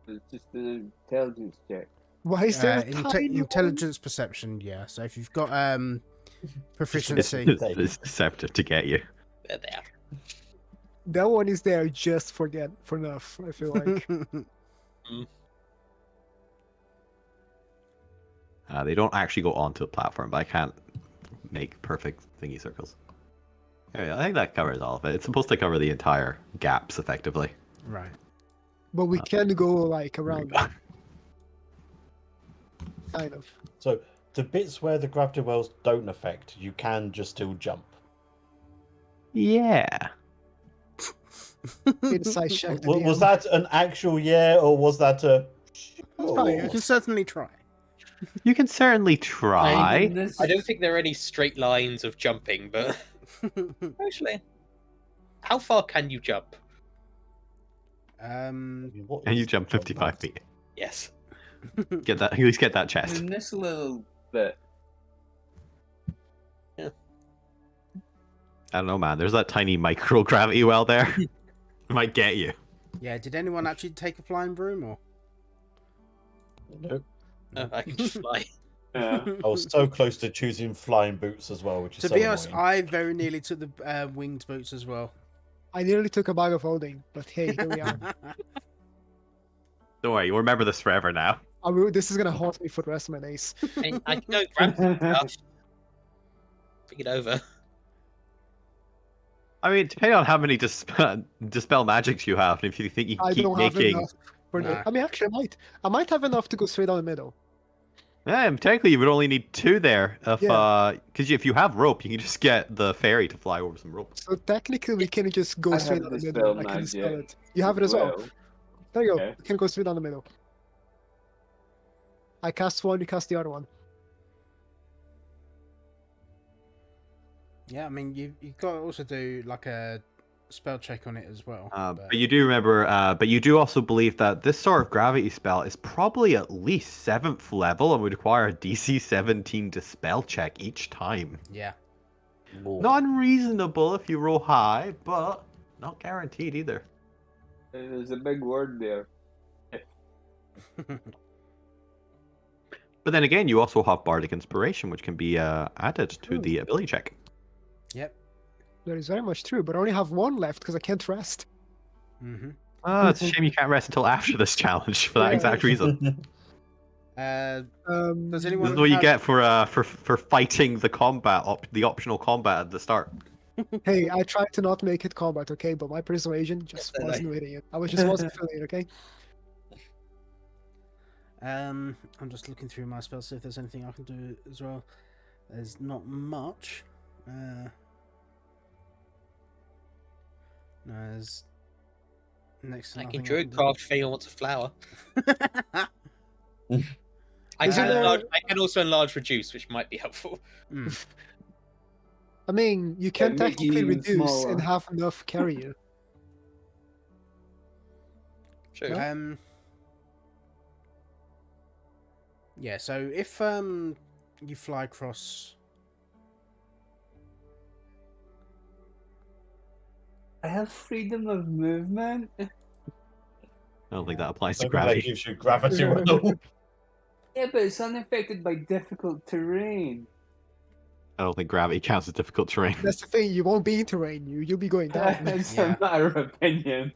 It's just an intelligence check. Why is there a tiny Intelligence perception, yeah. So if you've got It's, proficiency, it's deceptive to get you. There they are. That one is there just for enough, I feel like. They don't actually go onto the platform, but I can't make perfect thingy circles. Anyway, I think that covers all of it. It's supposed to cover the entire gaps, effectively. right. But we can go like around go. them. Kind of. So the bits where the gravity wells don't affect, you can just still jump. Yeah. Inside check. the Was DM. that an actual yeah, or was that a... You can certainly try. You can certainly try. I don't think there are any straight lines of jumping, but actually, how far can you jump? And you jump 55 feet. Yes. Get that. At least get that chest. In this little bit. Yeah. I don't know, man. There's that tiny microgravity well there. Might get you. Yeah, did anyone actually take a flying broom or? Nope. No, I can just fly. Yeah. I was so close to choosing flying boots as well, which is To so be honest, annoying. I very nearly took the winged boots as well. I nearly took a bag of holding, but hey, here we are. Don't worry, you'll remember this forever now. This is gonna haunt me for the rest of my days. I can go grab some stuff. Bring it over. I mean, depending on how many dispel magics you have, and if you think you can I keep don't have making... enough for Nah. I mean, actually, I might have enough to go straight down the middle. Yeah, technically you would only need 2 there. If Yeah. Because if you have rope, you can just get the ferry to fly over some rope. So technically, we can just go I straight have down the dispel middle. I can dispel magic it. You have it as well. There you go. Okay. We can go straight down the middle. I cast one, you cast the other one. Yeah, I mean, you've got to also do like a spell check on it as well. But you do remember, but you do also believe that this sort of gravity spell is probably at least 7th level and would require a DC 17 dispel check each time. Yeah. Not unreasonable if you roll high, but not guaranteed either. There's a big word there. But then again, you also have Bardic Inspiration, which can be added to the ability check. Yep. That is very much true, but I only have one left because I can't rest. Mm-hmm. It's a shame you can't rest until after this challenge for that Yeah. exact reason. Does This anyone? is what you have- get for fighting the combat, the optional combat at the start. Hey, I tried to not make it combat, okay? But my persuasion just Yes, I wasn't with it. I just wasn't feeling it, okay? I'm just looking through my spells, see if there's anything I can do as well. There's not much. No, there's next to I nothing can can do. Druidcraft if anyone wants a flower. I Is it can, a- enlarge, I can also enlarge reduce, which might be helpful. Mm. I mean, you can make you technically even reduce smaller. and have enough carry you. True. Yeah, so if you fly across I have freedom of movement. I don't think that applies to Something that gravity. gives you gravity at all. Yeah, but it's unaffected by difficult terrain. I don't think gravity counts as difficult terrain. That's the thing. You won't be in terrain. You'll be going down. It's Yeah. a matter of opinion.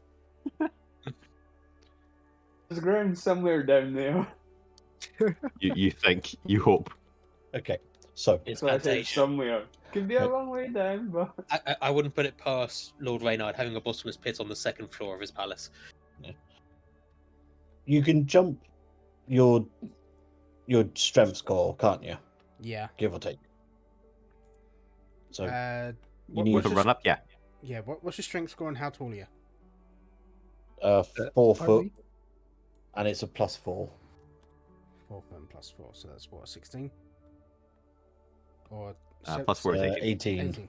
There's ground somewhere down there. You think, you hope. Okay, so It's So I said advantage. somewhere. Could be a long way down, but I wouldn't put it past Lord Reynard having a bottomless pit on the second floor of his palace. you can jump your strength score, can't you? Yeah. Give or take. So Uh, you need With a run up, yeah. Yeah. What's your strength score and how tall are you? 4 Are foot, we? and it's a +4. 4 foot and +4, so that's what, 16? Or +4 is 18. 18.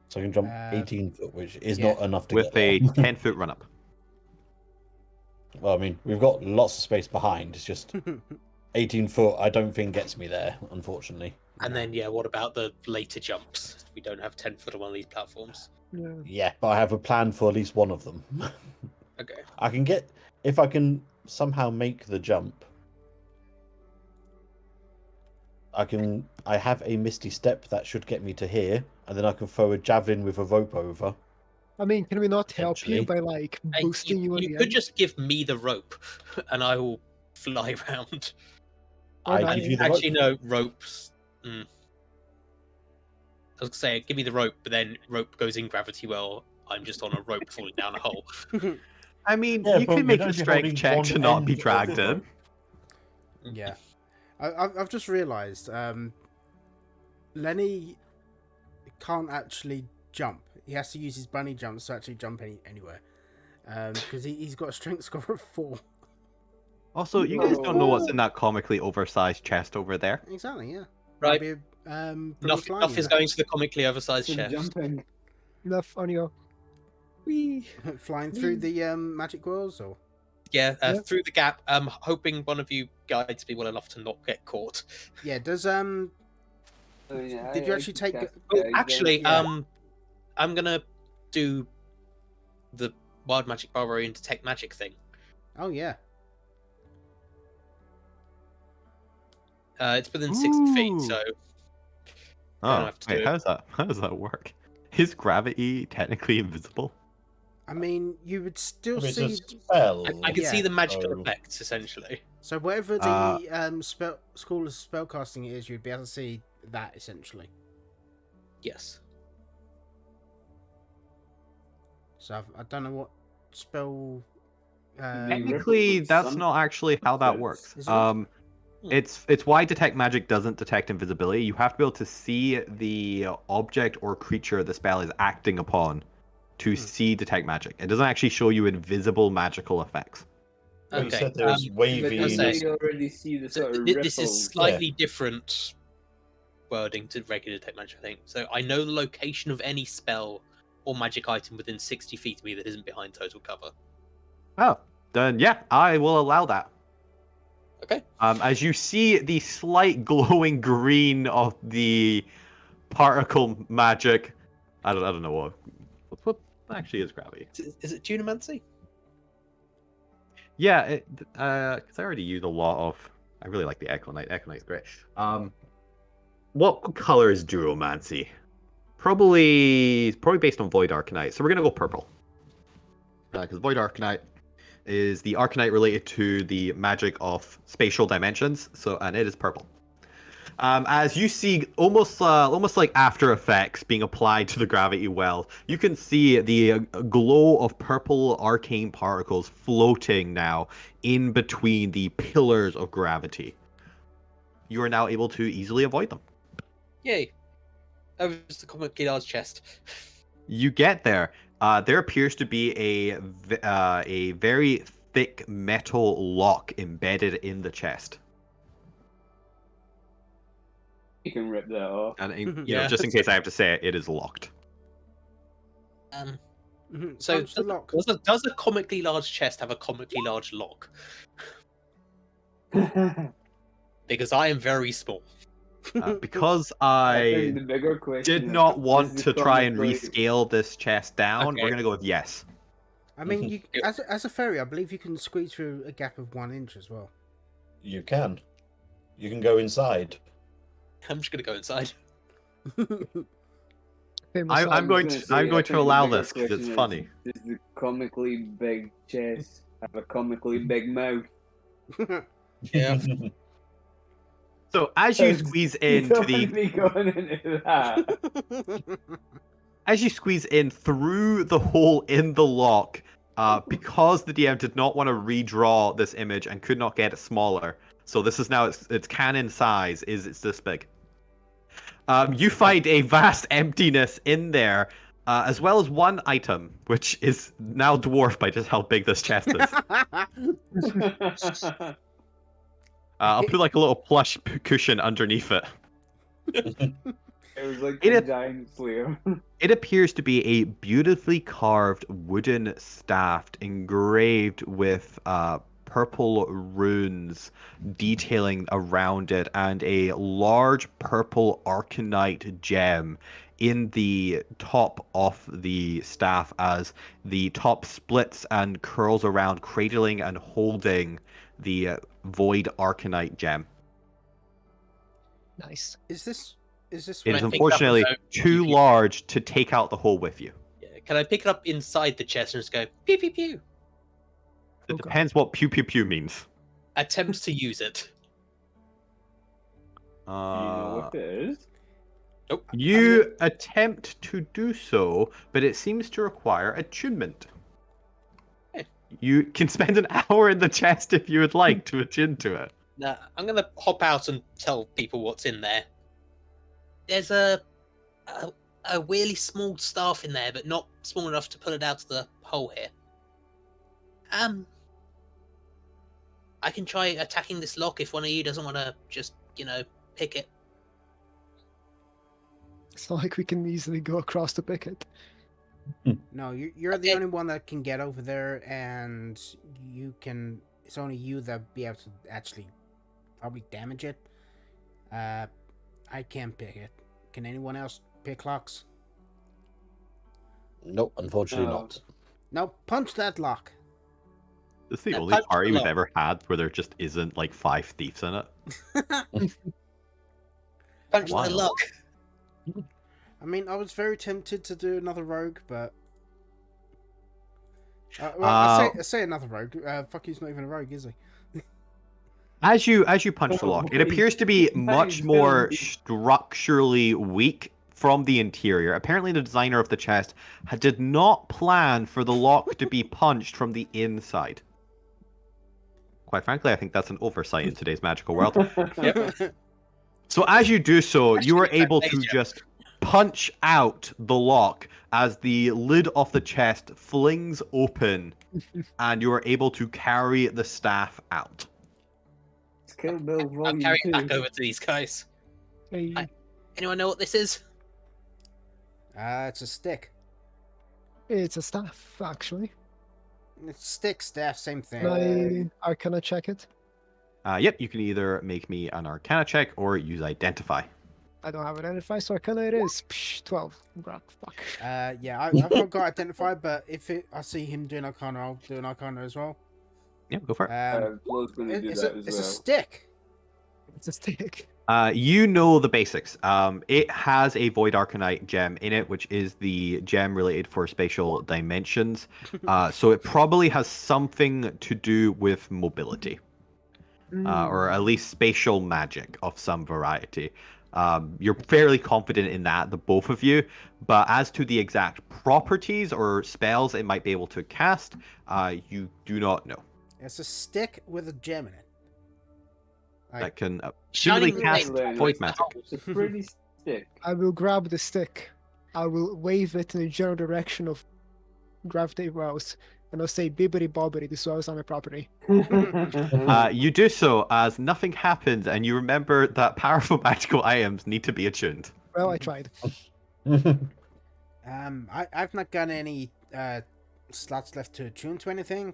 So I can jump 18 foot, which is not enough to With get a there. 10-foot run up. Well, I mean, we've got lots of space behind. It's just 18 foot. I don't think gets me there, unfortunately. And then, yeah, what about the later jumps? We don't have 10 foot on one of these platforms. Yeah. Yeah, but I have a plan for at least one of them. Okay. I can get if I can somehow make the jump. I have a misty step that should get me to here, and then I can throw a javelin with a rope over. I mean, can we not help you Potentially. by like Hey, boosting you, you at the could end? just give me the rope, and I will fly around. Or I not? give you the Actually, rope. no, ropes. I was gonna say, give me the rope, but then rope goes in gravity well. I'm just on a rope falling down a hole. I mean, Yeah, you but can make you're a only strength holding check one to not be end of dragged the in. rope. Yeah. I've just realised Lenny can't actually jump. He has to use his bunny jumps to actually jump anywhere. Because he's got a strength score of 4. Also, you guys don't know what's in that comically oversized chest over there. Exactly, yeah. Right. Might be, put me Enough flying is in going to the comically oversized some chest. jumping. Enough on your. Whee. it. Flying through the magic walls, or? Yeah, Yeah. through the gap. Hoping one of you guides me well enough to not get caught. Yeah, does, Oh, yeah, Did you I actually can take- cast Oh, guide actually, then. I'm gonna do the wild magic barbarian detect magic thing. oh yeah. It's within 60 feet, Ooh. so Oh, have to wait, do it. how does that work? Is gravity technically invisible? I mean, you would still It's see... a spell. I can see Yeah. the magical Oh. effects essentially. So whatever Uh, the school of spellcasting is, you'd be able to see that, essentially. Yes. So I don't know what spell... Technically, Ripple that's sun not actually how that effects. works. Is it not? It's why detect magic doesn't detect invisibility. You have to be able to see the object or creature the spell is acting upon to see detect magic. It doesn't actually show you invisible magical effects. Well, you Okay. said there was But wavy. I'll say- you already see the So sort of this is ripples. slightly different wording to regular detect magic, I think. So I know the location of any spell or magic item within 60 feet of me that isn't behind total cover. Oh, then yeah, I will allow that. Okay. As you see the slight glowing green of the particle magic, I don't know what actually is gravity. Is it Dunamancy? Yeah, because I already use a lot of. I really like the Echo-Knight. Echo-Knight's great. What color is Duromancy? Probably based on Void Arcanite. So we're gonna go purple. Because Void Arcanite is the Arcanite related to the magic of spatial dimensions. And it is purple. As you see, almost like After Effects being applied to the gravity well, you can see the glow of purple arcane particles floating now in between the pillars of gravity. You are now able to easily avoid them. Yay. Over to the comically large chest. You get there. There appears to be a very thick metal lock embedded in the chest. You can rip that off. And you know, Yeah. just in case I have to say it, it is locked. So Punch the lock. does a comically large chest have a comically large lock? Because I am very small. Because I I think the bigger question did is, not does want the to try and comically- rescale this chest down, Okay. we're gonna go with yes. I mean, you as a fairy, I believe you can squeeze through a gap of 1 inch as well. You can. You can go inside. I'm just gonna go inside. Famous I'm last going gonna to say, I'm I going to think the allow bigger this because it's question is, funny. Does the comically big chest have a comically big mouth? Yeah. So as you Because squeeze you into don't the want to be going into that. as you squeeze in through the hole in the lock, because the DM did not want to redraw this image and could not get it smaller, so this is now its canon size it's this big. You find a vast emptiness in there, as well as one item, which is now dwarfed by just how big this chest is. I'll put like a little plush cushion underneath it. It was like It a is- giant slayer. It appears to be a beautifully carved wooden staff engraved with purple runes detailing around it and a large purple arcanite gem in the top of the staff as the top splits and curls around, cradling and holding the void arcanite gem. Nice. Is this It is I pick it up unfortunately without too pew-pew? large to take out the hole with you. Yeah. Can I pick it up inside the chest and just go pew pew pew? It Oh, God. depends what pew pew pew means. Attempts to use it. Do you know what it is? Nope. You attempt to do so, but it seems to require attunement. Eh. You can spend an hour in the chest if you would like to attune to it. Nah, I'm gonna hop out and tell people what's in there. There's a really small staff in there, but not small enough to pull it out of the hole here. I can try attacking this lock if one of you doesn't want to just, pick it. It's not like we can easily go across to pick it. No, you're the Okay. only one that can get over there, and you can. It's only you that be able to actually probably damage it. I can't pick it. Can anyone else pick locks? Nope, unfortunately No. not. No, punch that lock. This is the Yeah, only punch party the we've lock. ever had where there just isn't like 5 thieves in it. Punch Wild. the lock. I mean, I was very tempted to do another rogue, but well, I say another rogue. Fuck, he's not even a rogue, is he? As you punch the lock, it appears to be much more structurally weak from the interior. Apparently, the designer of the chest did not plan for the lock to be punched from the inside. Quite frankly, I think that's an oversight in today's magical world. Yep. So as you do so, you are Actually, able thanks, to Jeff. just punch out the lock as the lid of the chest flings open, and you are able to carry the staff out. It's Kill Bill I'll Volume carry 2. it back over to these guys. Hey, Anyone know what this is? It's a stick. it's a staff, actually. It's stick, staff, same thing. Can I Arcana check it? Yep, you can either make me an Arcana check or use Identify. I don't have Identify, so Arcana it is. 12. Fuck. Yeah, I've not got identified, but if I see him doing Arcana, I'll do an Arcana as well. Yeah, go for it. Flo's going to do It's that a, as it's well. a stick. It's a stick. You know the basics. It has a Void Arcanite gem in it, which is the gem related for spatial dimensions. So it probably has something to do with mobility. Or at least spatial magic of some variety. You're fairly confident in that, the both of you. But as to the exact properties or spells it might be able to cast, you do not know. It's a stick with a gem in it. That can Shining presumably cast light. void magic. It's a pretty stick. I will grab the stick. I will wave it in the general direction of gravity wells, and I'll say bibbity bobbity, this wells on my property. You do so as nothing happens, and you remember that powerful magical items need to be attuned. Well, I tried. I've not got any slots left to attune to anything.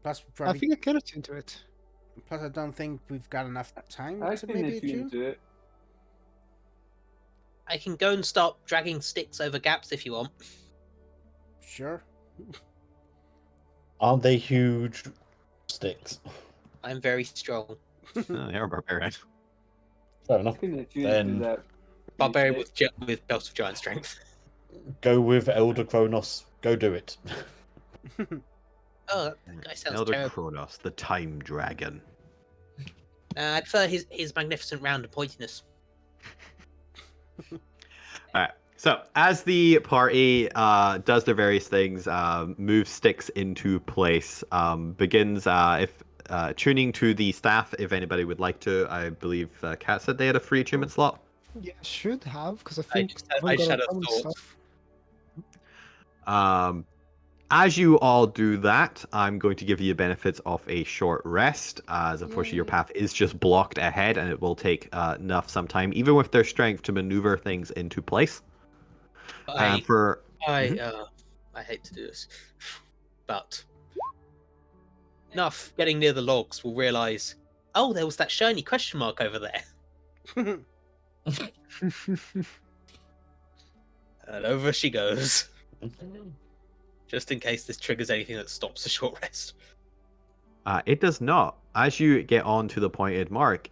Plus I probably think I can attune to it. Plus, I don't think we've got enough time I to can maybe attune attune. to it. I can go and start dragging sticks over gaps if you want. Sure. Aren't they huge sticks? I'm very strong. Oh, you're a barbarian. Fair I enough. can attune Then to that. Barbarian stick. with belts of giant strength. go with Elder Kronos. Go do it. Oh, that guy sounds Elder terrible. Kronos, the Time Dragon. I prefer his magnificent round and pointiness. Alright, so as the party does their various things, moves sticks into place, begins if tuning to the staff, if anybody would like to. I believe Kat said they had a free attunement slot. Yeah, should have, because I I think just I haven't got had a uncommon thought. stuff. As you all do that, I'm going to give you the benefits of a short rest, as unfortunately your path is just blocked ahead, and it will take some time, even with their strength, to maneuver things into place. I Mhm. hate to do this, but enough getting near the logs will realise, oh, there was that shiny question mark over there, and over she goes, just in case this triggers anything that stops a short rest. It does not. As you get on to the pointed mark,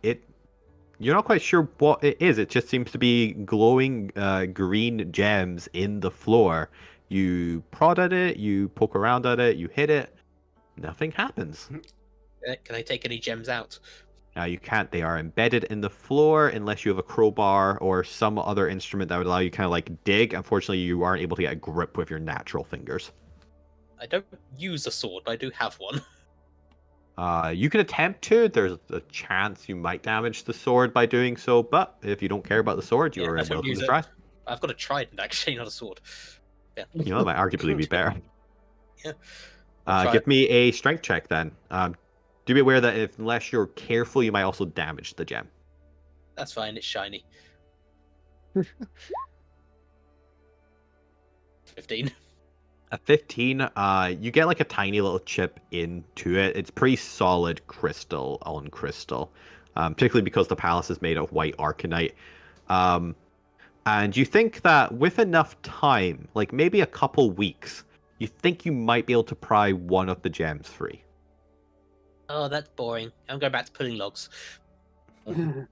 you're not quite sure what it is. It just seems to be glowing green gems in the floor. You prod at it, you poke around at it, you hit it. Nothing happens. Can I take any gems out? You can't. They are embedded in the floor unless you have a crowbar or some other instrument that would allow you to kind of like dig. Unfortunately, you aren't able to get a grip with your natural fingers. I don't use a sword, but I do have one. You can attempt to. There's a chance you might damage the sword by doing so, but if you don't care about the sword, you are I don't welcome use to it. try. I've got a trident, actually, not a sword. Yeah. You know, that might arguably be better. Yeah. I'll try Give it. me a strength check then. Do be aware that unless you're careful, you might also damage the gem. That's fine, it's shiny. 15. At 15, you get like a tiny little chip into it. It's pretty solid crystal on crystal, particularly because the palace is made of white arcanite. And you think that with enough time, like maybe a couple weeks, you think you might be able to pry one of the gems free. Oh, that's boring. I'm going back to pulling logs. Draw me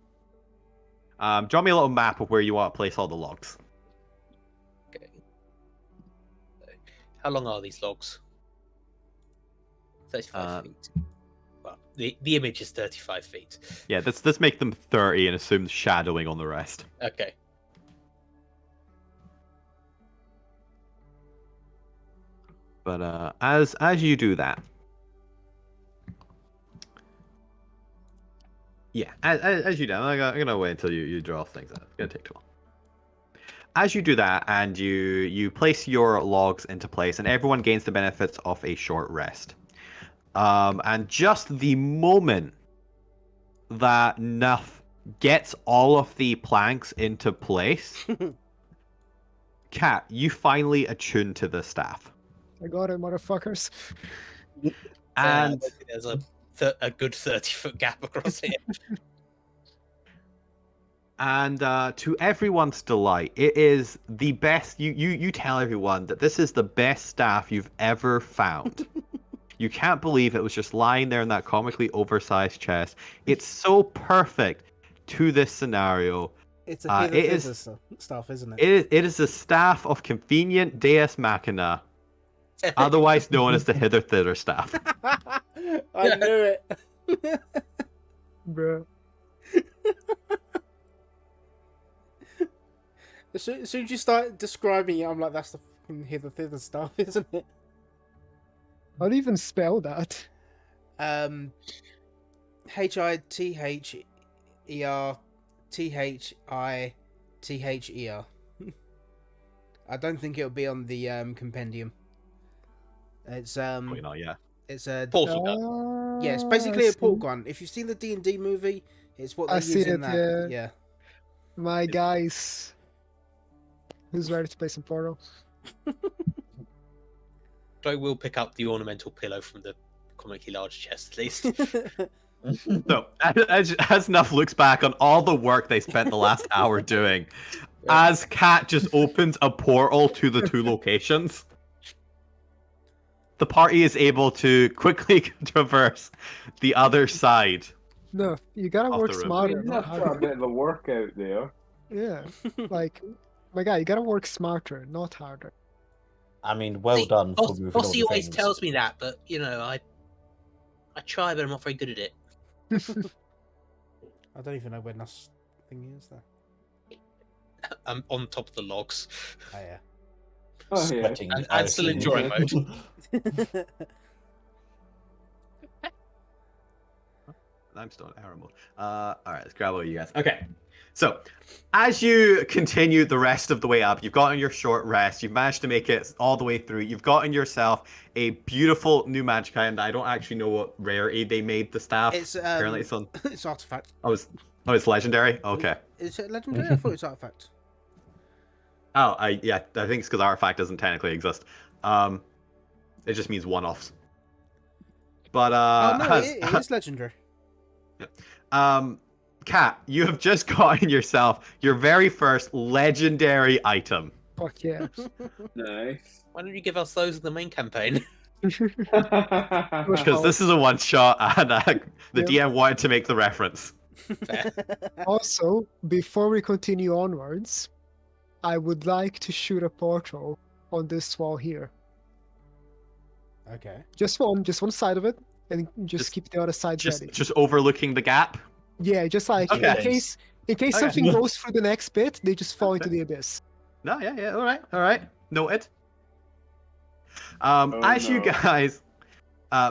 a little map of where you want to place all the logs. Okay. How long are these logs? 35 feet. Well, the image is 35 feet. Yeah, let's make them 30 and assume shadowing on the rest. Okay. But as you do that, yeah, as you do, I'm gonna wait until you draw things out. It's gonna take too long. As you do that, and you place your logs into place, and everyone gains the benefits of a short rest. And just the moment that Nuff gets all of the planks into place, Kat, you finally attune to the staff. I got it, motherfuckers. And there's a good 30-foot gap across here. And to everyone's delight, it is the best. You tell everyone that this is the best staff you've ever found. You can't believe it was just lying there in that comically oversized chest. It's so perfect to this scenario. It's a hither stuff, isn't it? It is a staff of convenient Deus Machina, otherwise known as the hither thither staff. I knew it. Bruh. As soon as you start describing it, I'm like, that's the fucking hither thither stuff, isn't it? How do you even spell that? HITHER I don't think it'll be on the compendium. It's Probably not, yeah. it's a Portal gun. yeah, it's basically I a port see. gun. If you've seen the D&D movie, it's what they I use see in it, that. yeah. Yeah. My guys. Who's ready to play some Portal? I will pick up the ornamental pillow from the comically large chest, at least. So, as Nuff looks back on all the work they spent the last hour doing, Yeah. as Cat just opens a portal to the two locations, the party is able to quickly traverse the other side. No, you gotta Off work the room. I smarter, mean, not enough for a harder. bit of a workout there. Yeah, like, my guy, you gotta work smarter, not harder. I mean, well See, done for moving all Bossy the always things. tells me that, but I try, but I'm not very good at it. I don't even know where Nuss thing is there. I'm on top of the logs. Oh yeah. Oh, yeah. Sweating. And- I and still assume. enjoying mode. I'm still in error mode. All right, let's grab all you guys. Okay, so as you continue the rest of the way up, you've gotten your short rest. You've managed to make it all the way through. You've gotten yourself a beautiful new magic item. I don't actually know what rarity they made the staff. It's Apparently, it's on. it's artifact. Oh, it's legendary. Okay. Is it legendary? I thought it's artifact. Oh, I think it's because artifact doesn't technically exist. It just means one-offs. But Oh no, it is legendary. Kat, you have just gotten yourself your very first legendary item. Fuck yeah. Nice. Why don't you give us those in the main campaign? Because this is a one-shot, and the Yep. DM wanted to make the reference. Also, before we continue onwards, I would like to shoot a portal on this wall here. Okay. Just one side of it, and just Just- keep the other side ready. Just overlooking the gap. Yeah, just like Okay. in case Okay. something goes through the next bit, they just fall into the abyss. No, yeah, all right, noted. As you no. guys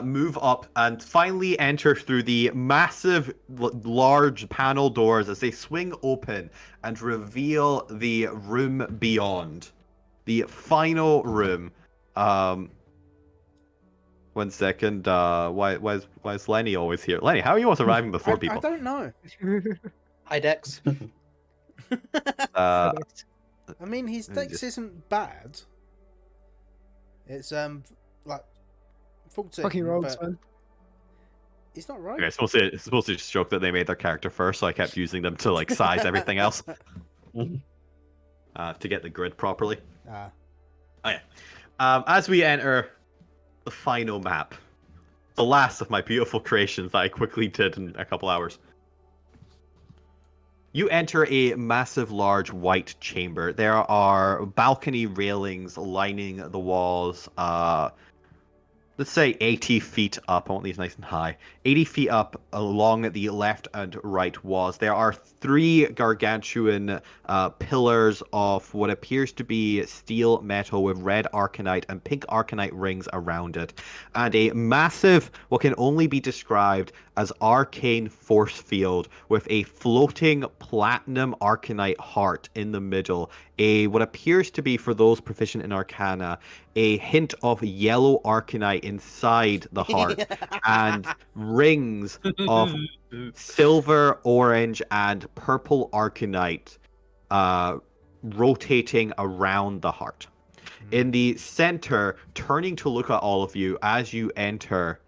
move up and finally enter through the massive, large panel doors as they swing open and reveal the room beyond, the final room. 1 second. Why is Lenny always here? Lenny, how are you always arriving before I people? don't know. Hi, Dex. Uh, I mean, his Let me dex just- isn't bad. It's like 14. Fucking rogues, but man. He's not right. okay, it's supposed to just joke that they made their character first, so I kept using them to like size everything else to get the grid properly. As we enter the final map, the last of my beautiful creations that I quickly did in a couple hours. You enter a massive, large white chamber. There are balcony railings lining the walls. Let's say 80 feet up. I want these nice and high. 80 feet up along the left and right walls. There are 3 gargantuan pillars of what appears to be steel metal with red arcanite and pink arcanite rings around it. And a massive, what can only be described as arcane force field with a floating platinum arcanite heart in the middle. What appears to be, for those proficient in Arcana, a hint of yellow arcanite inside the heart and rings of silver, orange, and purple arcanite rotating around the heart. In the center, turning to look at all of you as you enter,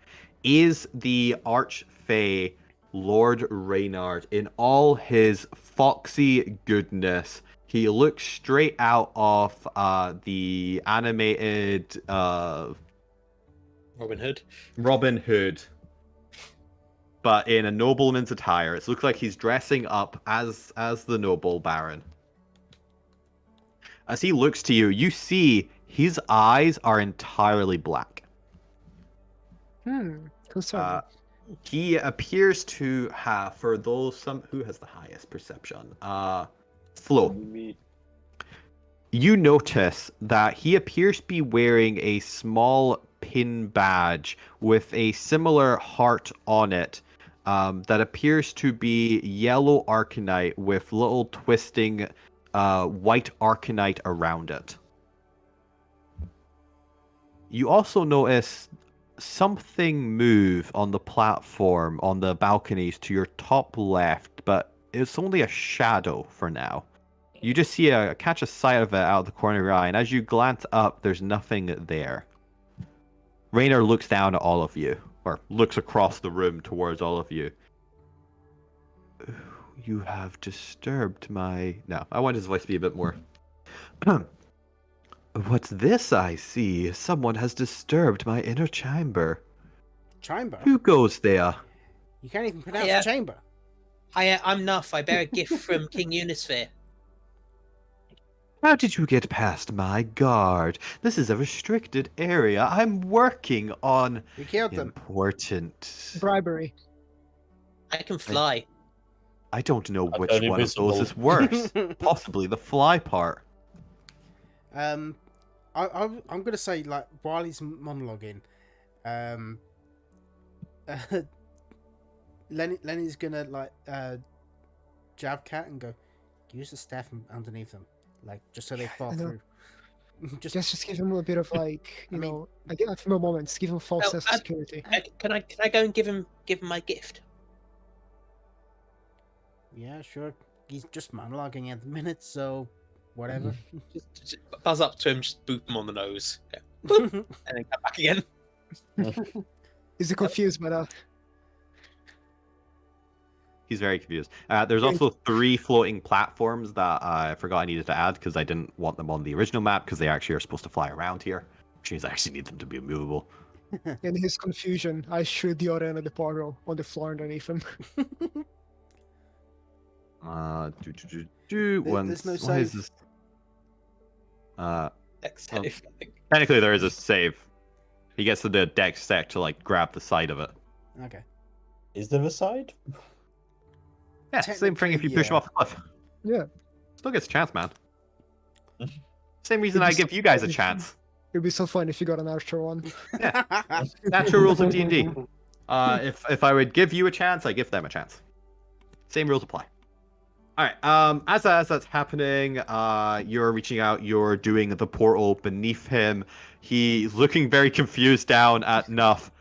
is the Archfey Lord Reynard in all his foxy goodness. He looks straight out of the animated Robin Hood. Robin Hood, but in a nobleman's attire. It looks like he's dressing up as the noble baron. As he looks to you, you see his eyes are entirely black. Concerning. He appears to have, for those who has the highest perception, Flo. Me. You notice that he appears to be wearing a small pin badge with a similar heart on it that appears to be yellow arcanite with little twisting white arcanite around it. You also notice something move on the platform on the balconies to your top left, but it's only a shadow for now. You just see catch a sight of it out of the corner of your eye, and as you glance up, there's nothing there. Raynor looks down at all of you. or looks across the room towards all of you. You have disturbed my... No, I want his voice to be a bit more... What's this I see? Someone has disturbed my inner chamber. Chamber? Who goes there? You can't even pronounce Yeah. chamber. I'm Nuff. I bear a gift from King Unisphere. How did you get past my guard? This is a restricted area. I'm working on We killed them. important... Bribery. I can fly. I don't know I'm which only one of visible. those is worse. Possibly the fly part. I'm gonna say, like, while he's monologuing, Lenny's gonna like jab Cat and go, use the staff underneath them, like just so they fall I know. through. Just give him a bit of like, I mean- know, I get a few more moments. Give him a false Oh, sense of security. Can I go and give him my gift? Yeah, sure. He's just monologuing at the minute, so whatever. Just buzz up to him, just boop him on the nose, go, boop, and then come back again. Is he confused by that? He's very confused. There's also 3 floating platforms that I forgot I needed to add because I didn't want them on the original map because they actually are supposed to fly around here, which means I actually need them to be movable. In his confusion, I shoot the other end of the portal on the floor underneath him. There's no why is save. this? Next Oh. save, I think. Technically, there is a save. He gets to the deck stack to like grab the side of it. Okay. Is there a side? Yeah, same thing if you Technically, push him yeah. off the cliff. Yeah, Still gets a chance, man. Same reason I give you guys a chance. it'd be so fun if you got an archer one. Natural rules of D&D. If I would give you a chance, I give them a chance. Same rules apply. All right. As that's happening, you're reaching out. You're doing the portal beneath him. He's looking very confused down at Nuff.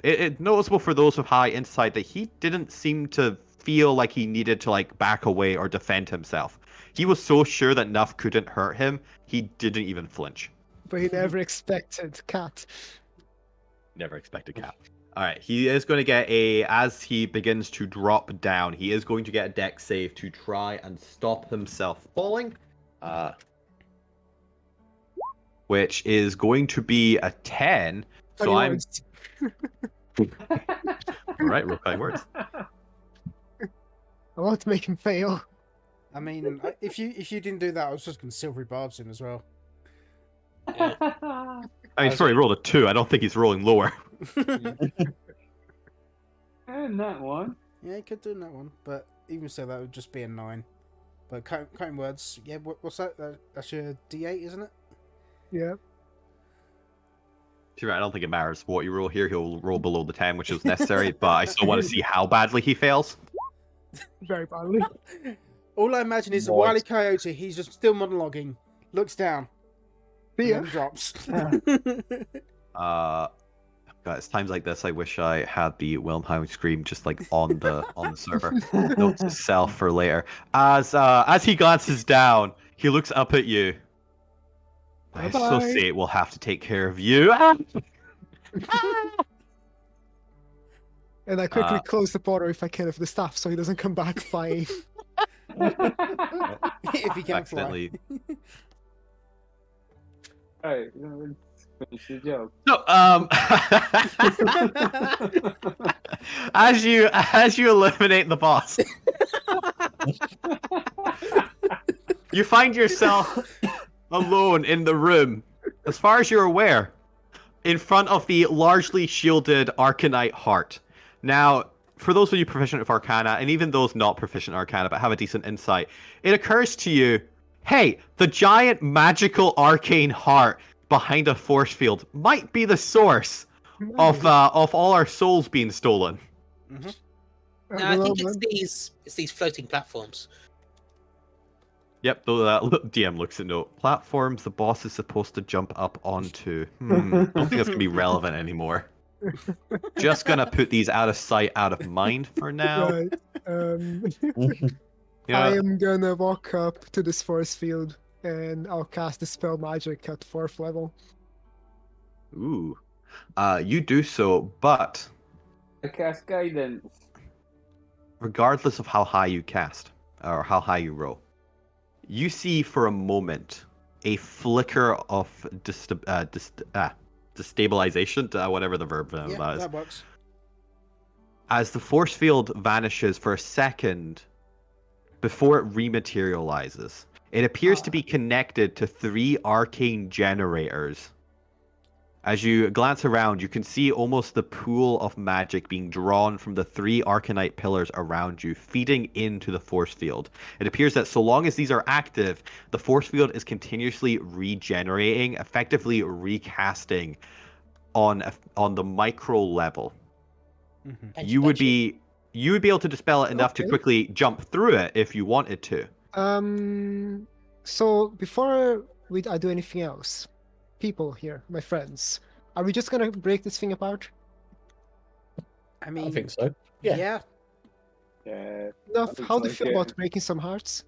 It's noticeable for those with high insight that he didn't seem to feel like he needed to like back away or defend himself. He was so sure that Nuff couldn't hurt him, he didn't even flinch. But he never expected Cat. Never expected Cap. All right, he is going to get as he begins to drop down, he is going to get a dex save to try and stop himself falling. Which is going to be a 10. So Funny I'm... words. All right, real kind words. I want to make him fail. I mean, if you didn't do that, I was just gonna silvery barbs him as well. I mean, he's probably rolled a 2. I don't think he's rolling lower. And that one. Yeah, he could do that one, but even so, that would just be a 9. But counting words, yeah. What's that? That's your D8, isn't it? Yeah. You're right, I don't think it matters what you roll here. He'll roll below the 10, which is necessary, but I still want to see how badly he fails. Very badly. All I imagine is a Nice. Wile E. Coyote. He's just still monologuing, looks down, See ya. and then drops. God, it's times like this I wish I had the Wilhelm scream just like on the server. Note to self for later. As he glances down, he looks up at you. I Bye-bye. associate we'll have to take care of you. And I quickly close the portal if I can with the staff so he doesn't come back flying. If he can fly. Accidentally. Alright, let's finish the job. No, as you eliminate the boss, you find yourself alone in the room, as far as you're aware, in front of the largely shielded Arcanite heart. Now, for those of you proficient with Arcana, and even those not proficient in Arcana but have a decent insight, it occurs to you, hey, the giant magical arcane heart behind a force field might be the source of all our souls being stolen. Mhm. No, I think it's these floating platforms. Yep, though that DM looks at note. Platforms the boss is supposed to jump up onto. I don't think that's gonna be relevant anymore. Just gonna put these out of sight, out of mind for now. Right. You know, I am gonna walk up to this force field and I'll cast the spell magic at 4th level. Ooh. You do so, but I cast guidance. regardless of how high you cast or how high you roll, you see for a moment a flicker of destabilization, whatever the verb of Yeah, that is, that works. as the force field vanishes for a second before it rematerializes. It appears to be connected to 3 arcane generators. As you glance around, you can see almost the pool of magic being drawn from the 3 arcanite pillars around you, feeding into the force field. It appears that so long as these are active, the force field is continuously regenerating, effectively recasting on the micro level. Mm-hmm. You would be able to dispel it enough to Okay. quickly jump through it if you wanted to. So before I do anything else, people here, my friends, are we just gonna break this thing apart? I mean, I think so. Yeah. yeah. Yeah. Enough. Looks How do you like feel it. about breaking some hearts?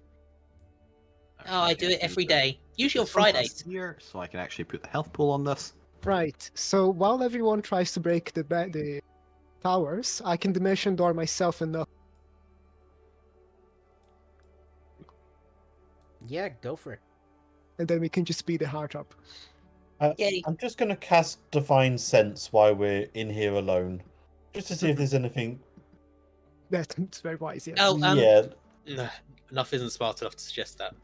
Oh, I do it every day. Usually on This one Fridays. here, so I can actually put the health pool on this. Right. So while everyone tries to break the towers, I can dimension door myself enough. Yeah, go for it. And then we can just beat the heart up. Yay. I'm just going to cast Divine Sense while we're in here alone. Just to see if there's anything. That's very wise, yes. Oh, Yeah, no, enough isn't smart enough to suggest that.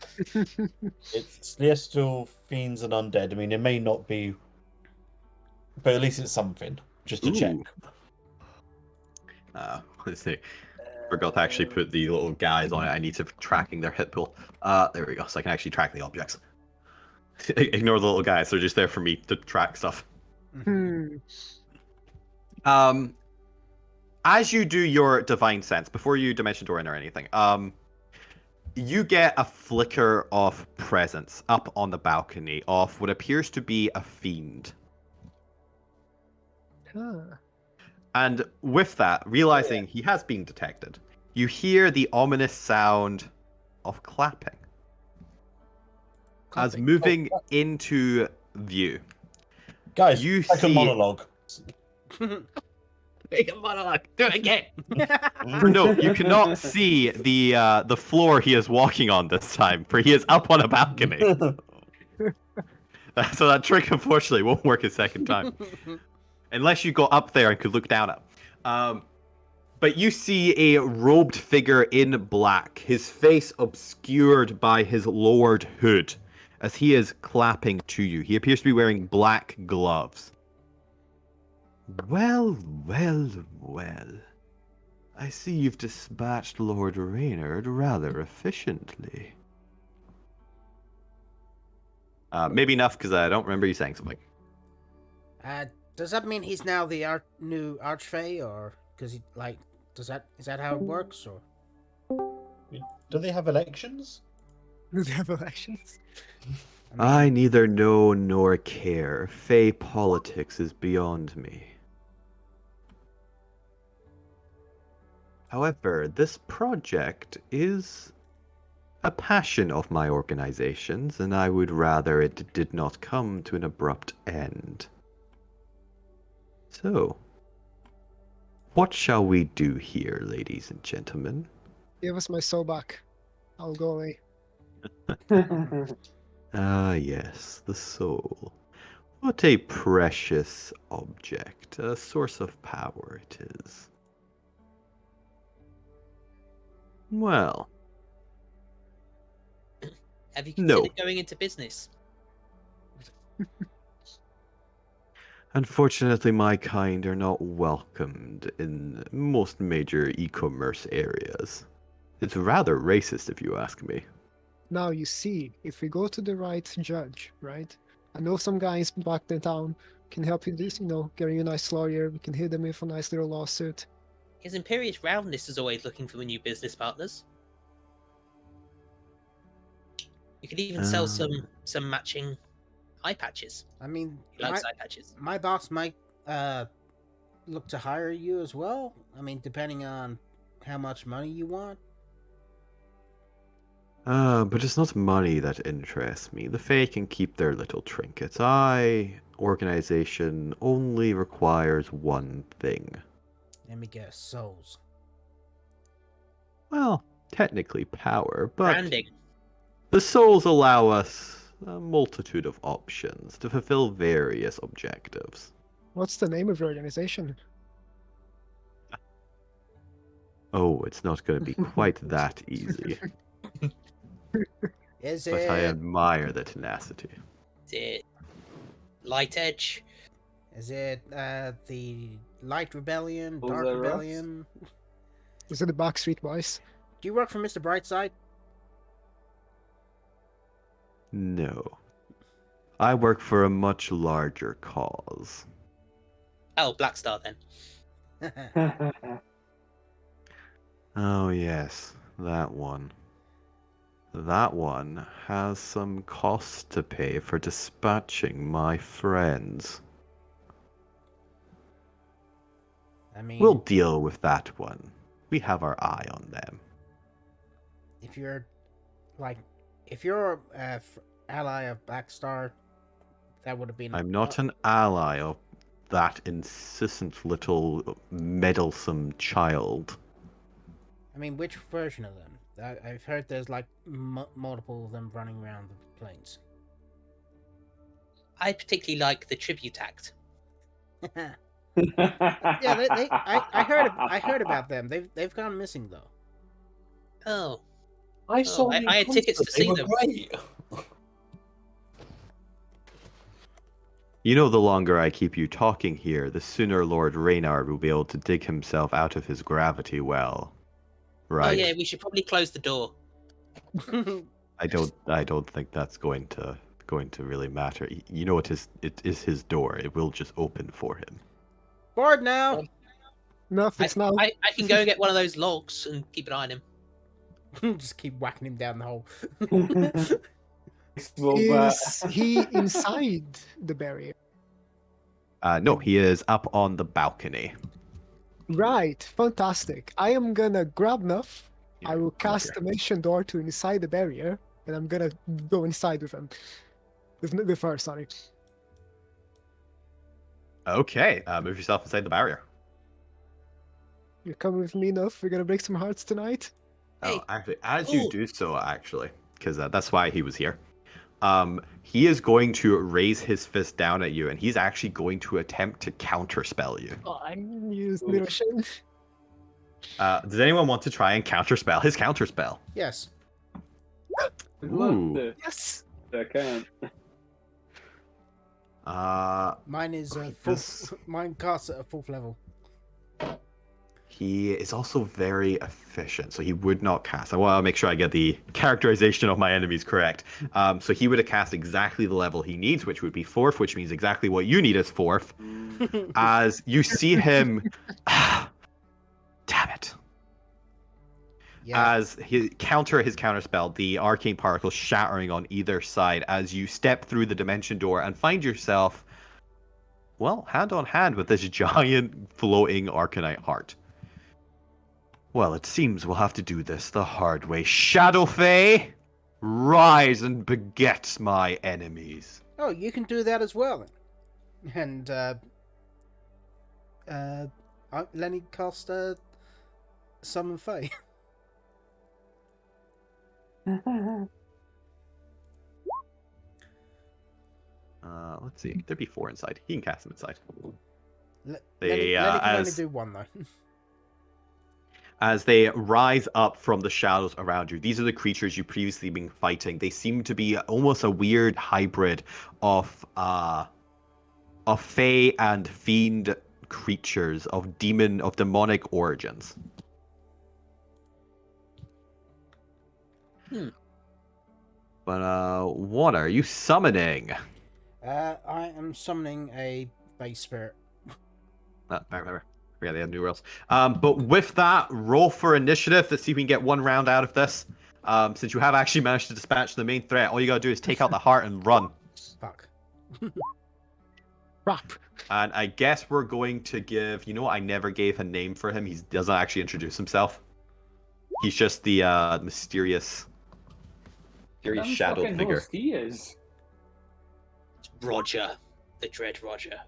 it's Celestial, Fiends, and Undead. I mean, it may not be. But at least it's something. Just to check. Let's see. Forgot to actually put the little guys on it. I need to tracking their hit pool. There we go. So I can actually track the objects. Ignore the little guys. They're just there for me to track stuff. Hmm. As you do your divine sense, before you dimension door in or anything, you get a flicker of presence up on the balcony of what appears to be a fiend. Ah. And with that, realizing he has been detected, you hear the ominous sound of clapping. As moving into view, Guys, you like a see monologue. Make a monologue. Do it again. For note, you cannot see the floor he is walking on this time, for he is up on a balcony. So that trick, unfortunately, won't work a second time, unless you go up there and could look down at. But you see a robed figure in black, his face obscured by his lowered hood, as he is clapping to you. He appears to be wearing black gloves. Well, well, well. I see you've dispatched Lord Reynard rather efficiently. Maybe enough, because I don't remember you saying something. Does that mean he's now the new Archfey, or because he is that how it works, or? Do they have elections? Do they have elections? I neither know nor care. Fey politics is beyond me. However, this project is a passion of my organization's, and I would rather it did not come to an abrupt end. So, what shall we do here, ladies and gentlemen? Give us my soul back. I'll go away. Ah, yes, the soul. What a precious object, a source of power it is. Well, Have you No. considered going into business? unfortunately, my kind are not welcomed in most major e-commerce areas. It's rather racist, if you ask me. Now you see, if we go to the right judge, right? I know some guys back in town can help you this, get you a nice lawyer. We can hit them with a nice little lawsuit. His Imperious Roundness is always looking for new business partners. You could even sell some matching eye patches. I mean, He likes eye patches. my boss might look to hire you as well. I mean, depending on how much money you want. But it's not money that interests me. The Fae can keep their little trinkets. Organization only requires one thing. Let me guess, souls. Well, technically power, but Branding. the souls allow us a multitude of options to fulfill various objectives. What's the name of your organization? Oh, it's not going to be quite that easy, Is but I it? admire the tenacity. Is it Light Edge? Is it the Light Rebellion, Was Dark that Russ? Rebellion? Is it the Backstreet Boys? Do you work for Mr. Brightside? No. I work for a much larger cause. Oh, Black Star then. Oh, yes, that one. That one has some cost to pay for dispatching my friends. I mean, We'll deal with that one. We have our eye on them. if you're if you're ally of Blackstar, that would have been. I'm not an ally of that insistent little meddlesome child. I mean, which version of them? I've heard there's like multiple of them running around the plains. I particularly like the tribute act. Yeah, I heard about them. They've gone missing though. Oh, I saw I you had tickets to concert, they see were them. great. You know, the longer I keep you talking here, the sooner Lord Reynard will be able to dig himself out of his gravity well. Right? Oh yeah, we should probably close the door. I don't think that's going to really matter. You know, it is his door. It will just open for him. Bored now. No, it's now. I can go and get one of those logs and keep an eye on him. Just keep whacking him down the hole. Is he inside the barrier? No, he is up on the balcony. Right, fantastic. I am gonna grab Nuff. Yeah, I will come cast here. Dimension Door to inside the barrier, and I'm gonna go inside with him. With her, sorry. Okay, move yourself inside the barrier. You're coming with me, Nuff. We're gonna break some hearts tonight. Hey. Oh, actually, as you Ooh. do so, because that's why he was here. He is going to raise his fist down at you, and he's actually going to attempt to counterspell you. Oh, I used Ooh. little shame. Does anyone want to try and counterspell his counterspell? Yes. I'd love Ooh. to. Yes. I can't. Mine is this- mine casts at a 4th level. He is also very efficient, so he would not cast. I want to make sure I get the characterization of my enemies correct. So he would have cast exactly the level he needs, which would be 4th, which means exactly what you need as 4th. As you see him, damn it. Yeah. As he counter his counterspell, the arcane particles shattering on either side as you step through the dimension door and find yourself, well, hand on hand with this giant floating arcanite heart. Well, it seems we'll have to do this the hard way. Shadow Fae, rise and beget my enemies. Oh, you can do that as well. And Lenny cast Summon Fae. Let's see. There'd be 4 inside. He can cast them inside. Lenny They, can only as do one though. as they rise up from the shadows around you, these are the creatures you've previously been fighting. They seem to be almost a weird hybrid of fae and fiend creatures of demonic origins. But what are you summoning? I am summoning a base spirit. Remember. Yeah, they have new rules. But with that, roll for initiative. Let's see if we can get one round out of this. Since you have actually managed to dispatch the main threat, all you gotta do is take out the heart and run. Fuck. Crap. And I guess we're going to give... You know what? I never gave a name for him. He doesn't actually introduce himself. He's just the mysterious mysterious Damn shadow fucking figure. host he is. It's Roger, the Dread Roger.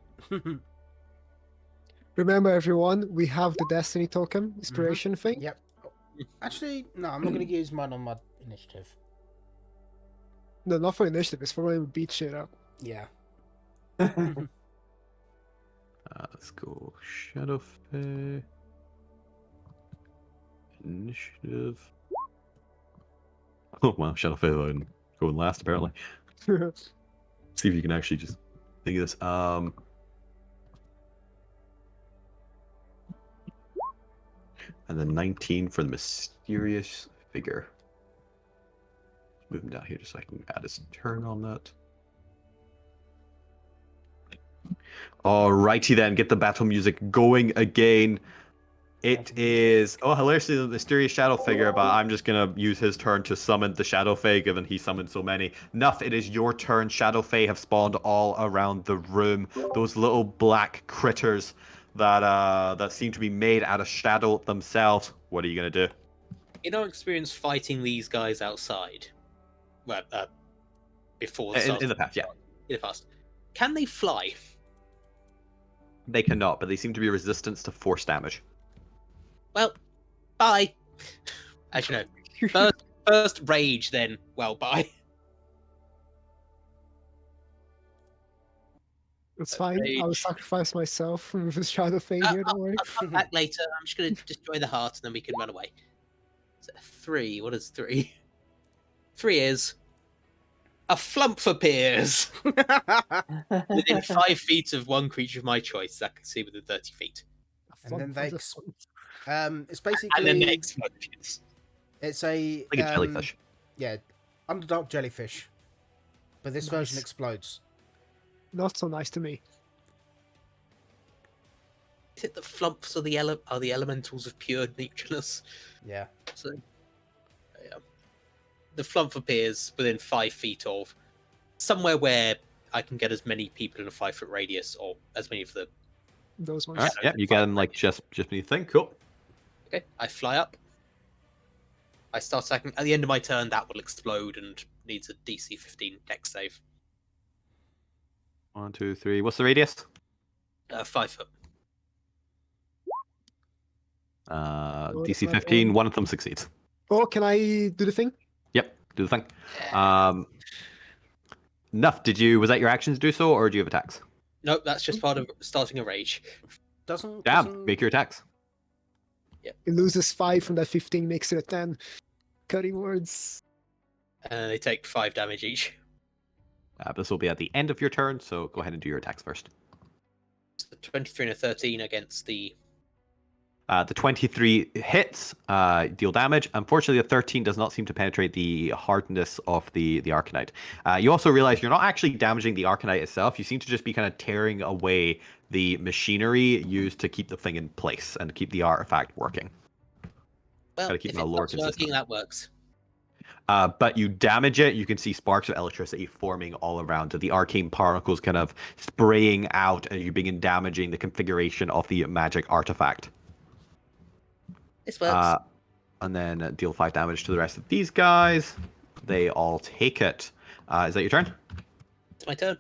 Remember, everyone, we have the Destiny token inspiration thing. Yep. Actually, no, I'm not going to use mine on my initiative. No, not for initiative. It's for when we beat shit up. Yeah. Let's go Shadowfey. Initiative. Oh wow, Shadowfey going last apparently. See if you can actually just think of this. And then 19 for the mysterious figure. Move him down here just so I can add his turn on that. Alrighty then, get the battle music going again. It is hilariously the mysterious shadow figure, but I'm just gonna use his turn to summon the Shadow Fae, given he summoned so many. Nuff, it is your turn. Shadow Fae have spawned all around the room. Those little black critters that seem to be made out of shadow themselves. What are you gonna do? In our experience fighting these guys outside, well, before the start In the past, yeah. in the past, can they fly? They cannot, but they seem to be resistant to force damage. Well, bye. Actually, no. First rage, then, well, bye. It's fine. I will Rage. sacrifice myself with the Shadow Thing here, don't worry. I'll come back later. I'm just going to destroy the heart and then we can run away. So 3. What is 3? 3 is a flump appears within 5 feet of one creature of my choice that can see within 30 feet. And then they Just- it's basically And then next explosions. it's a Like a jellyfish. Yeah, underdark jellyfish. But this version Nice. explodes. Not so nice to me. Is it the flumps are the elementals of pure naturalness? Yeah. So, yeah. The flump appears within 5 feet of somewhere where I can get as many people in a 5-foot radius, or as many of the. Those ones. Alright, yeah, you get them like just beneath the thing. Cool. Okay, I fly up. I start attacking. At the end of my turn, that will explode and needs a DC 15 dex save. 1, 2, 3. What's the radius? 5 foot. DC my 15. turn. One of them succeeds. Oh, can I do the thing? Yep, do the thing. Nuff, was that your action to do so, or do you have attacks? Nope, that's just part of starting a rage. Damn, make your attacks. It loses 5 from that 15, makes it a 10. Cutting words. And they take 5 damage each. This will be at the end of your turn, so go ahead and do your attacks first. So 23 and a 13 against the. The 23 hits, deal damage. Unfortunately, the 13 does not seem to penetrate the hardness of the Arcanite. You also realize you're not actually damaging the Arcanite itself. You seem to just be kind of tearing away the machinery used to keep the thing in place and keep the artifact working. Well, Gotta if keep it my lore stops working, consistent. that works. But you damage it, you can see sparks of electricity forming all around it. The arcane particles kind of spraying out as you begin damaging the configuration of the magic artifact. This works. And then deal 5 damage to the rest of these guys. They all take it. Is that your turn? It's my turn.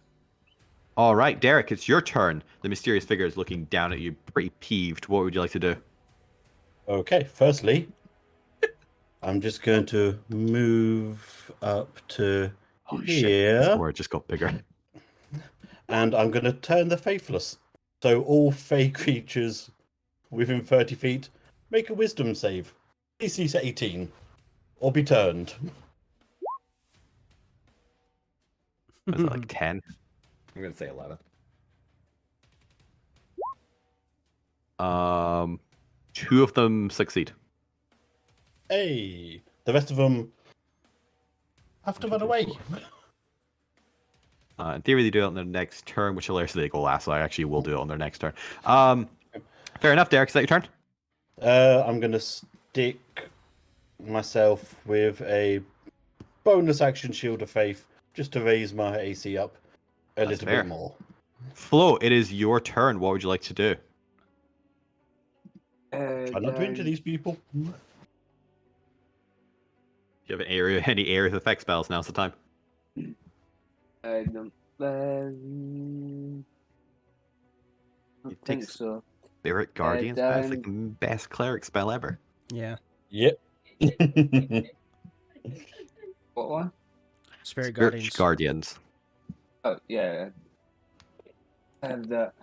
All right, Derek, it's your turn. The mysterious figure is looking down at you, pretty peeved. What would you like to do? Okay, firstly, I'm just going to move up to here. This word just got bigger. And I'm going to turn the Faithless. So all Fey creatures within 30 feet make a wisdom save. DC's 18. Or be turned. Is that like 10? I'm going to say 11. 2 of them succeed. Hey! The rest of them have to run away. In theory, they do it on their next turn, which hilariously they go last, so I actually will do it on their next turn. Fair enough, Derek. Is that your turn? I'm going to stick myself with a bonus action Shield of Faith just to raise my AC up a That's little fair. bit more. Flo, it is your turn. What would you like to do? Try not to injure these people. you have any area effect spells, now's the time. I don't. I It think takes so. Spirit Guardians. That's like then- the best cleric spell ever. Yeah. Yep. What one? Spirit Spirit Guardians. Guardians. Oh yeah. I have that.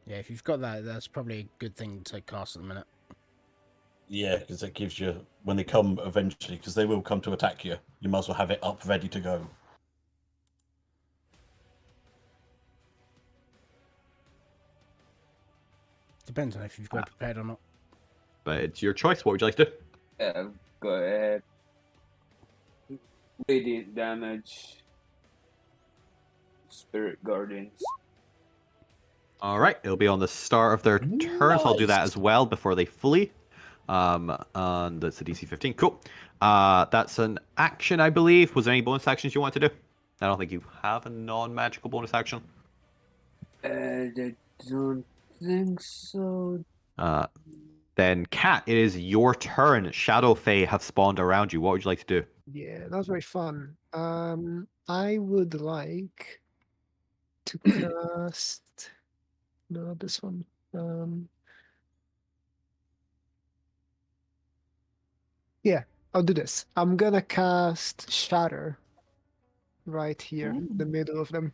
Yeah, if you've got that, that's probably a good thing to cast at the minute. Yeah, because it gives you, when they come eventually, because they will come to attack you, you might as well have it up ready to go. Depends on if you've got it prepared or not. But it's your choice. What would you like to do? I've got radiant damage. Spirit Guardians. All right, it'll be on the start of their turn, so I'll do that as well before they flee. And that's a DC 15. Cool. That's an action, I believe. Was there any bonus actions you want to do? I don't think you have a non-magical bonus action. I don't think so. Then, Cat, it is your turn. Shadow Fae have spawned around you. What would you like to do? Yeah, that was very fun. I would like to cast. No, this one. Yeah, I'll do this. I'm gonna cast Shatter right here, in the middle of them.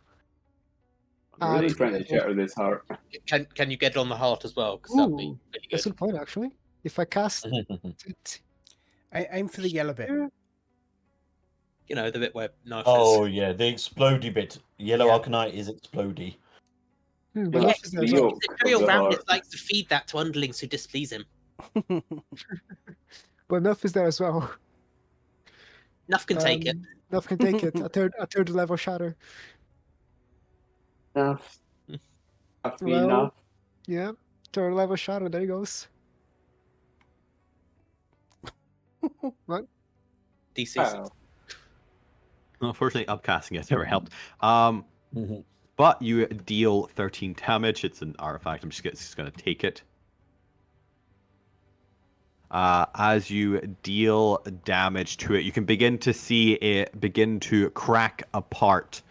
I'm really to trying to level- shatter this heart. Can you get it on the heart as well? Because that'd be Ooh, pretty that's a good. good point, actually. If I cast it Aim for the yellow bit. here, You know, the bit where knife Oh, is. yeah, the explody bit. Yellow Yeah. Arcanite is explody. but Yeah, enough is there as the well. yolk The of Imperial the Roundness heart. likes to feed that to underlings who displease him. But enough is there as well. Enough can take it. Enough can take it. A third level Shatter. Enough. Enough be Well, enough. Yeah, third level Shatter. There he goes. DC. Wow. Unfortunately, upcasting it never helped. But you deal 13 damage. It's an artifact. I'm just going to take it. As you deal damage to it, you can begin to see it begin to crack apart.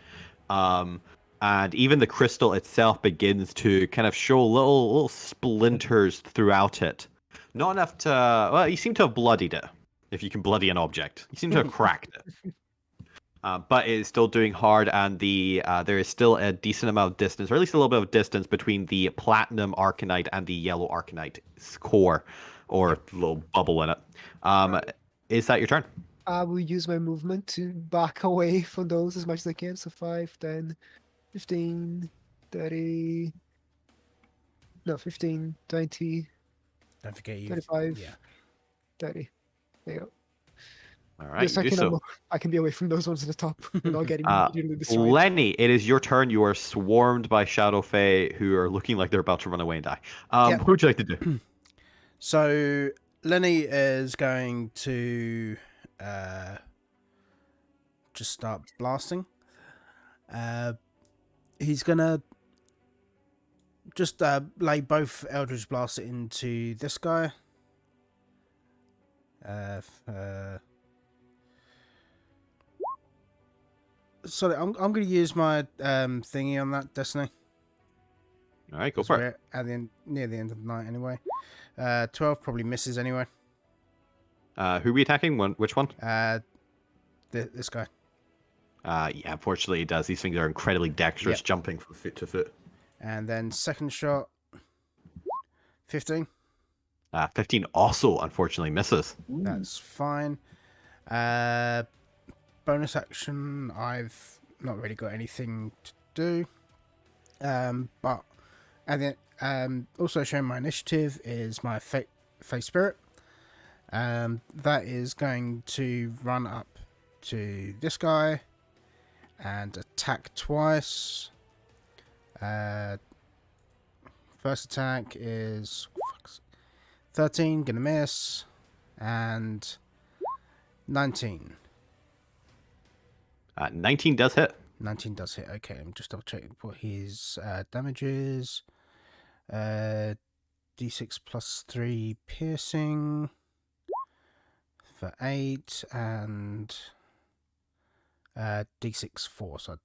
And even the crystal itself begins to kind of show little splinters throughout it. Not enough to... Well, you seem to have bloodied it, if you can bloody an object. You seem to have cracked it. But it is still doing hard, and there is still a decent amount of distance, or at least a little bit of distance, between the platinum Arcanite and the yellow Arcanite's core, or little bubble in it. Is that your turn? I will use my movement to back away from those as much as I can. So 5, 10, 15, 30. No, 15, 20, Don't forget you. 25, Yeah. 30. There you go. All right, Just so you do so. I can be away from those ones at the top without getting immediately destroyed. Lenny, it is your turn. You are swarmed by Shadow Fae who are looking like they're about to run away and die. Yep. What would you like to do? So Lenny is going to just start blasting. He's gonna just lay both Eldritch Blasts into this guy. Sorry, I'm going to use my thingy on that, Destiny. All right, go for it. We're at near the end of the night anyway. 12 probably misses anyway. Who are we attacking? Which one? This guy. Yeah, unfortunately it does. These things are incredibly dexterous, Yep. jumping from foot to foot. And then second shot, 15. 15 also unfortunately misses. That's fine. Bonus action, I've not really got anything to do. But and then also showing my initiative is my Fey Spirit. That is going to run up to this guy and attack twice. First attack is 13, gonna miss, and 19. 19 does hit. 19 does hit. Okay, let me just double check what his damage is. D6 plus 3 piercing. for 8 and D6 4. So,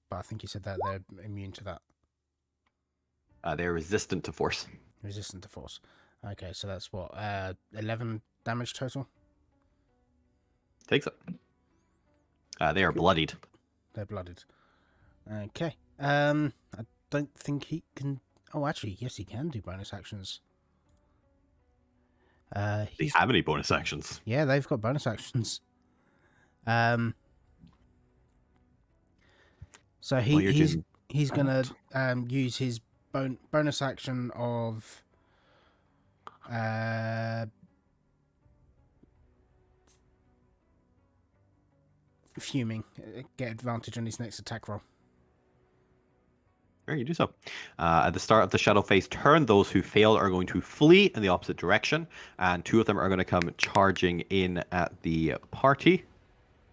but I think you said that they're immune to that. They're resistant to force. Resistant to force. Okay, so that's what 11 damage total. Takes it. They are bloodied. They're blooded. Okay. I don't think he can. Oh, actually, yes, he can do bonus actions. Do they have any bonus actions? Yeah, they've got bonus actions. So he's gonna use his bonus action of fuming. Get advantage on his next attack roll. Sure, you do so. At the start of the shadow phase turn, those who fail are going to flee in the opposite direction, and 2 of them are going to come charging in at the party.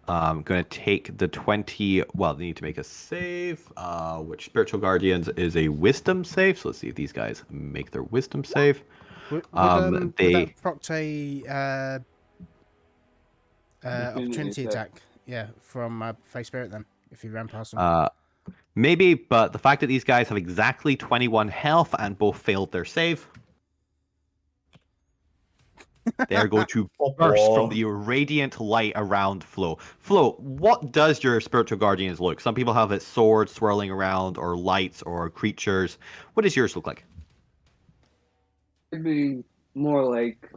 I'm going to take the 20. Well, they need to make a save, which Spiritual Guardians is a Wisdom save. So let's see if these guys make their Wisdom save. Would that proc a opportunity attack? Yeah, from Face Spirit then, if you ran past them. Maybe, but the fact that these guys have exactly 21 health and both failed their save, they're going to burst from the radiant light around Flo. Flo, what does your Spiritual Guardians look? Some people have it swords swirling around, or lights, or creatures. What does yours look like? It'd be more like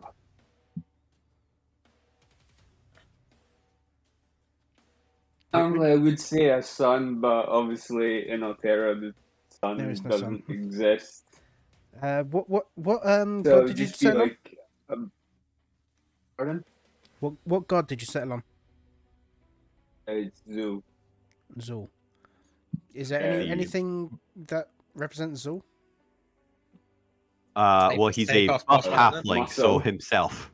I would say a sun, but obviously in Alterra the sun doesn't exist. What So god did you settle like, pardon? on? What god did you settle on? It's Zoo. Zul. Is there anything that represents Zul? Well, he's a buff halfling, so himself.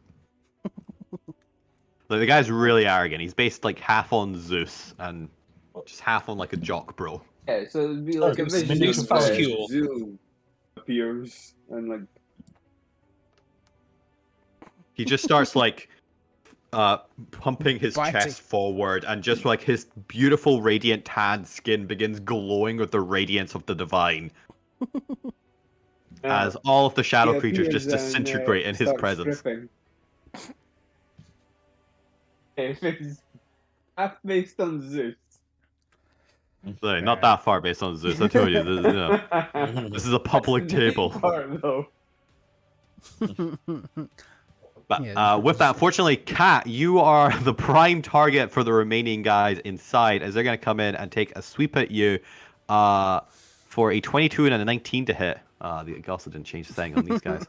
Like, the guy's really arrogant. He's based like half on Zeus and just half on like a jock bro. Yeah, so it'd be like a vision of Zoo appears and like he just starts like pumping his chest forward, and just like his beautiful radiant tan skin begins glowing with the radiance of the divine. As all of the shadow creatures just disintegrate in his presence. If it's half based on Zeus. Sorry, not that far based on Zeus. I told you, this is a public table. But with that, fortunately, Kat, you are the prime target for the remaining guys inside, as they're going to come in and take a sweep at you for a 22 and a 19 to hit. They also didn't change the thing on these guys.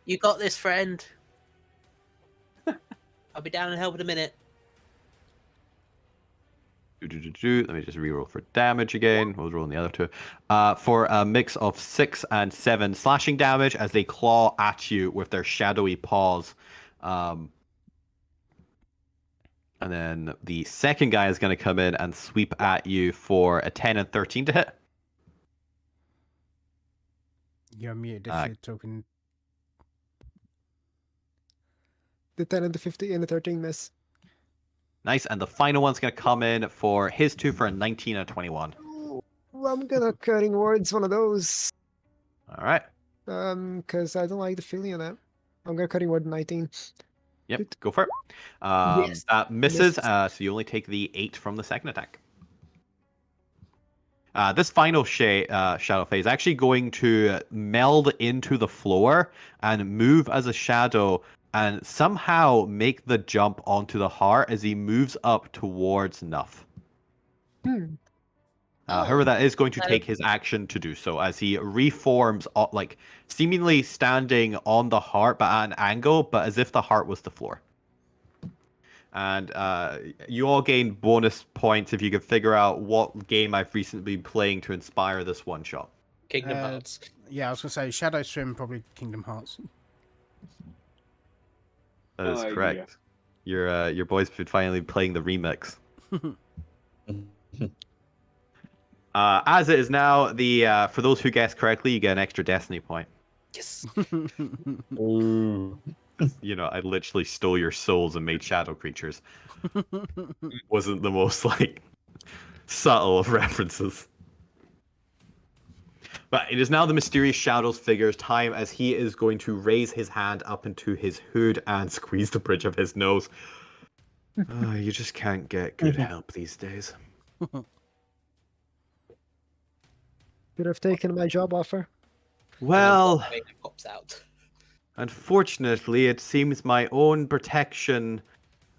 You got this, friend. I'll be down and help in a minute. Let me just reroll for damage again. We'll roll on the other 2. For a mix of 6 and 7 slashing damage as they claw at you with their shadowy paws. And then the second guy is going to come in and sweep at you for a 10 and 13 to hit. You're muted if you're talking. The 10 and the 50 and the 13 miss. Nice, and the final one's going to come in for his 2 for a 19 and a 21. I'm gonna cutting words one of those. All right. Because I don't like the feeling of that. I'm gonna cutting word 19. Yep, go for it. Yes. That misses, so you only take the 8 from the second attack. This final shadow phase is actually going to meld into the floor and move as a shadow and somehow make the jump onto the heart as he moves up towards Nuff. However, that is going to take his action to do so as he reforms, like seemingly standing on the heart but at an angle, but as if the heart was the floor. And you all gain bonus points if you can figure out what game I've recently been playing to inspire this one shot. Kingdom Hearts. Yeah, I was going to say Shadow Swim, probably Kingdom Hearts. That is correct. Your boy's been finally playing the remix. As it is now, the for those who guessed correctly, you get an extra Destiny point. Yes. Ooh. I literally stole your souls and made shadow creatures. Wasn't the most subtle of references. But it is now the mysterious Shadows figure's time, as he is going to raise his hand up into his hood and squeeze the bridge of his nose. You just can't get good help these days. Could have taken my job offer. Well, And then pops out. unfortunately, it seems my own protection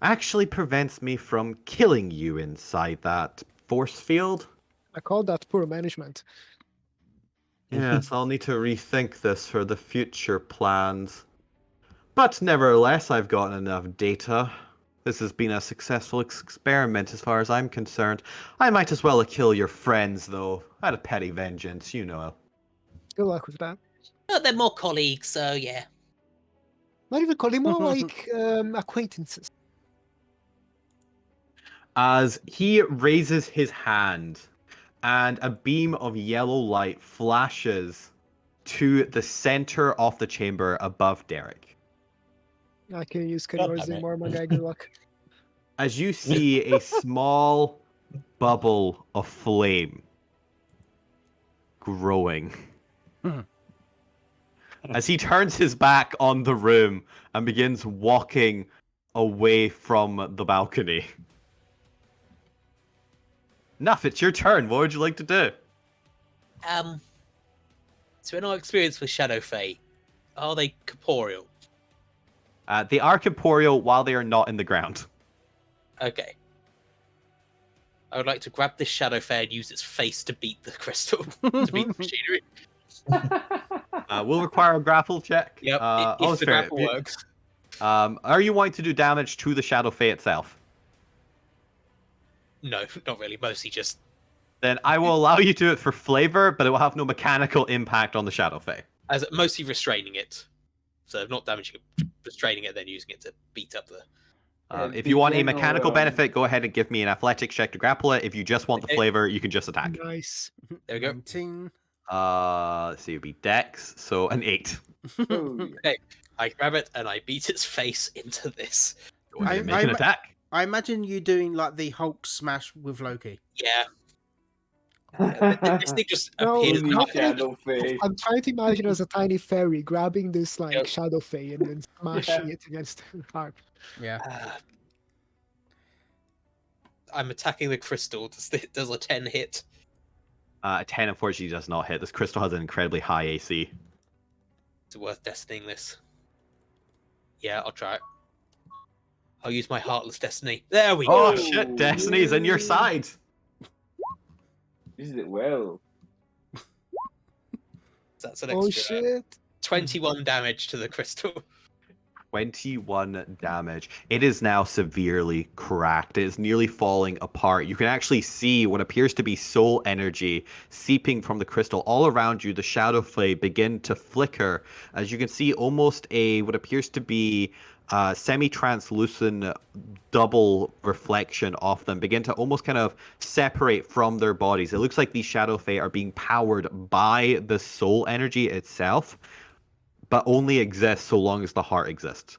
actually prevents me from killing you inside that force field. I call that poor management. Yes, I'll need to rethink this for the future plans. But nevertheless, I've gotten enough data. This has been a successful experiment as far as I'm concerned. I might as well kill your friends, though, out of petty vengeance, you know. Good luck with that. Oh, they're more colleagues, so yeah. Not even colleagues, more like acquaintances. As he raises his hand, and a beam of yellow light flashes to the center of the chamber above Derek. I can use God damn Carousing it. more, my guy. Good luck. As you see a small bubble of flame growing. As he turns his back on the room and begins walking away from the balcony. Nuff, it's your turn. What would you like to do? So in our experience with Shadow Fae, are they corporeal? They are corporeal while they are not in the ground. Okay. I would like to grab this Shadow Fae and use its face to beat the crystal, to beat the machinery. Will require a grapple check. Yep, if the grapple works. Are you wanting to do damage to the Shadow Fae itself? No, not really. Mostly just... Then I will allow you to do it for flavor, but it will have no mechanical impact on the Shadow Fae. as mostly restraining it. So not damaging it, restraining it, then using it to beat up the... If you want a mechanical benefit, go ahead and give me an athletics check to grapple it. If you just want the flavor, you can just attack. Nice. There we go. 19. Let's see, it would be Dex, so an 8. Okay, I grab it and I beat its face into this. Go ahead and make an attack. I imagine you doing like the Hulk smash with Loki. Yeah. This thing just No, appears. no, Shadow Fae. I'm trying to imagine as a tiny fairy grabbing this like Yep. Shadow Fae and then smashing it against the harp. Yeah. I'm attacking the crystal. Does a 10 hit? A 10 unfortunately does not hit. This crystal has an incredibly high AC. It's worth destinying this. Yeah, I'll try it. I'll use my Heartless Destiny. There we Oh go. shit, Destiny's on your side. Uses it well. That's an Oh extra shit. 21 damage to the crystal. 21 damage. It is now severely cracked. It is nearly falling apart. You can actually see what appears to be soul energy seeping from the crystal all around you. The shadow flame begin to flicker as you can see almost what appears to be semi-translucent double reflection of them begin to almost kind of separate from their bodies. It looks like these shadow fae are being powered by the soul energy itself, but only exists so long as the heart exists.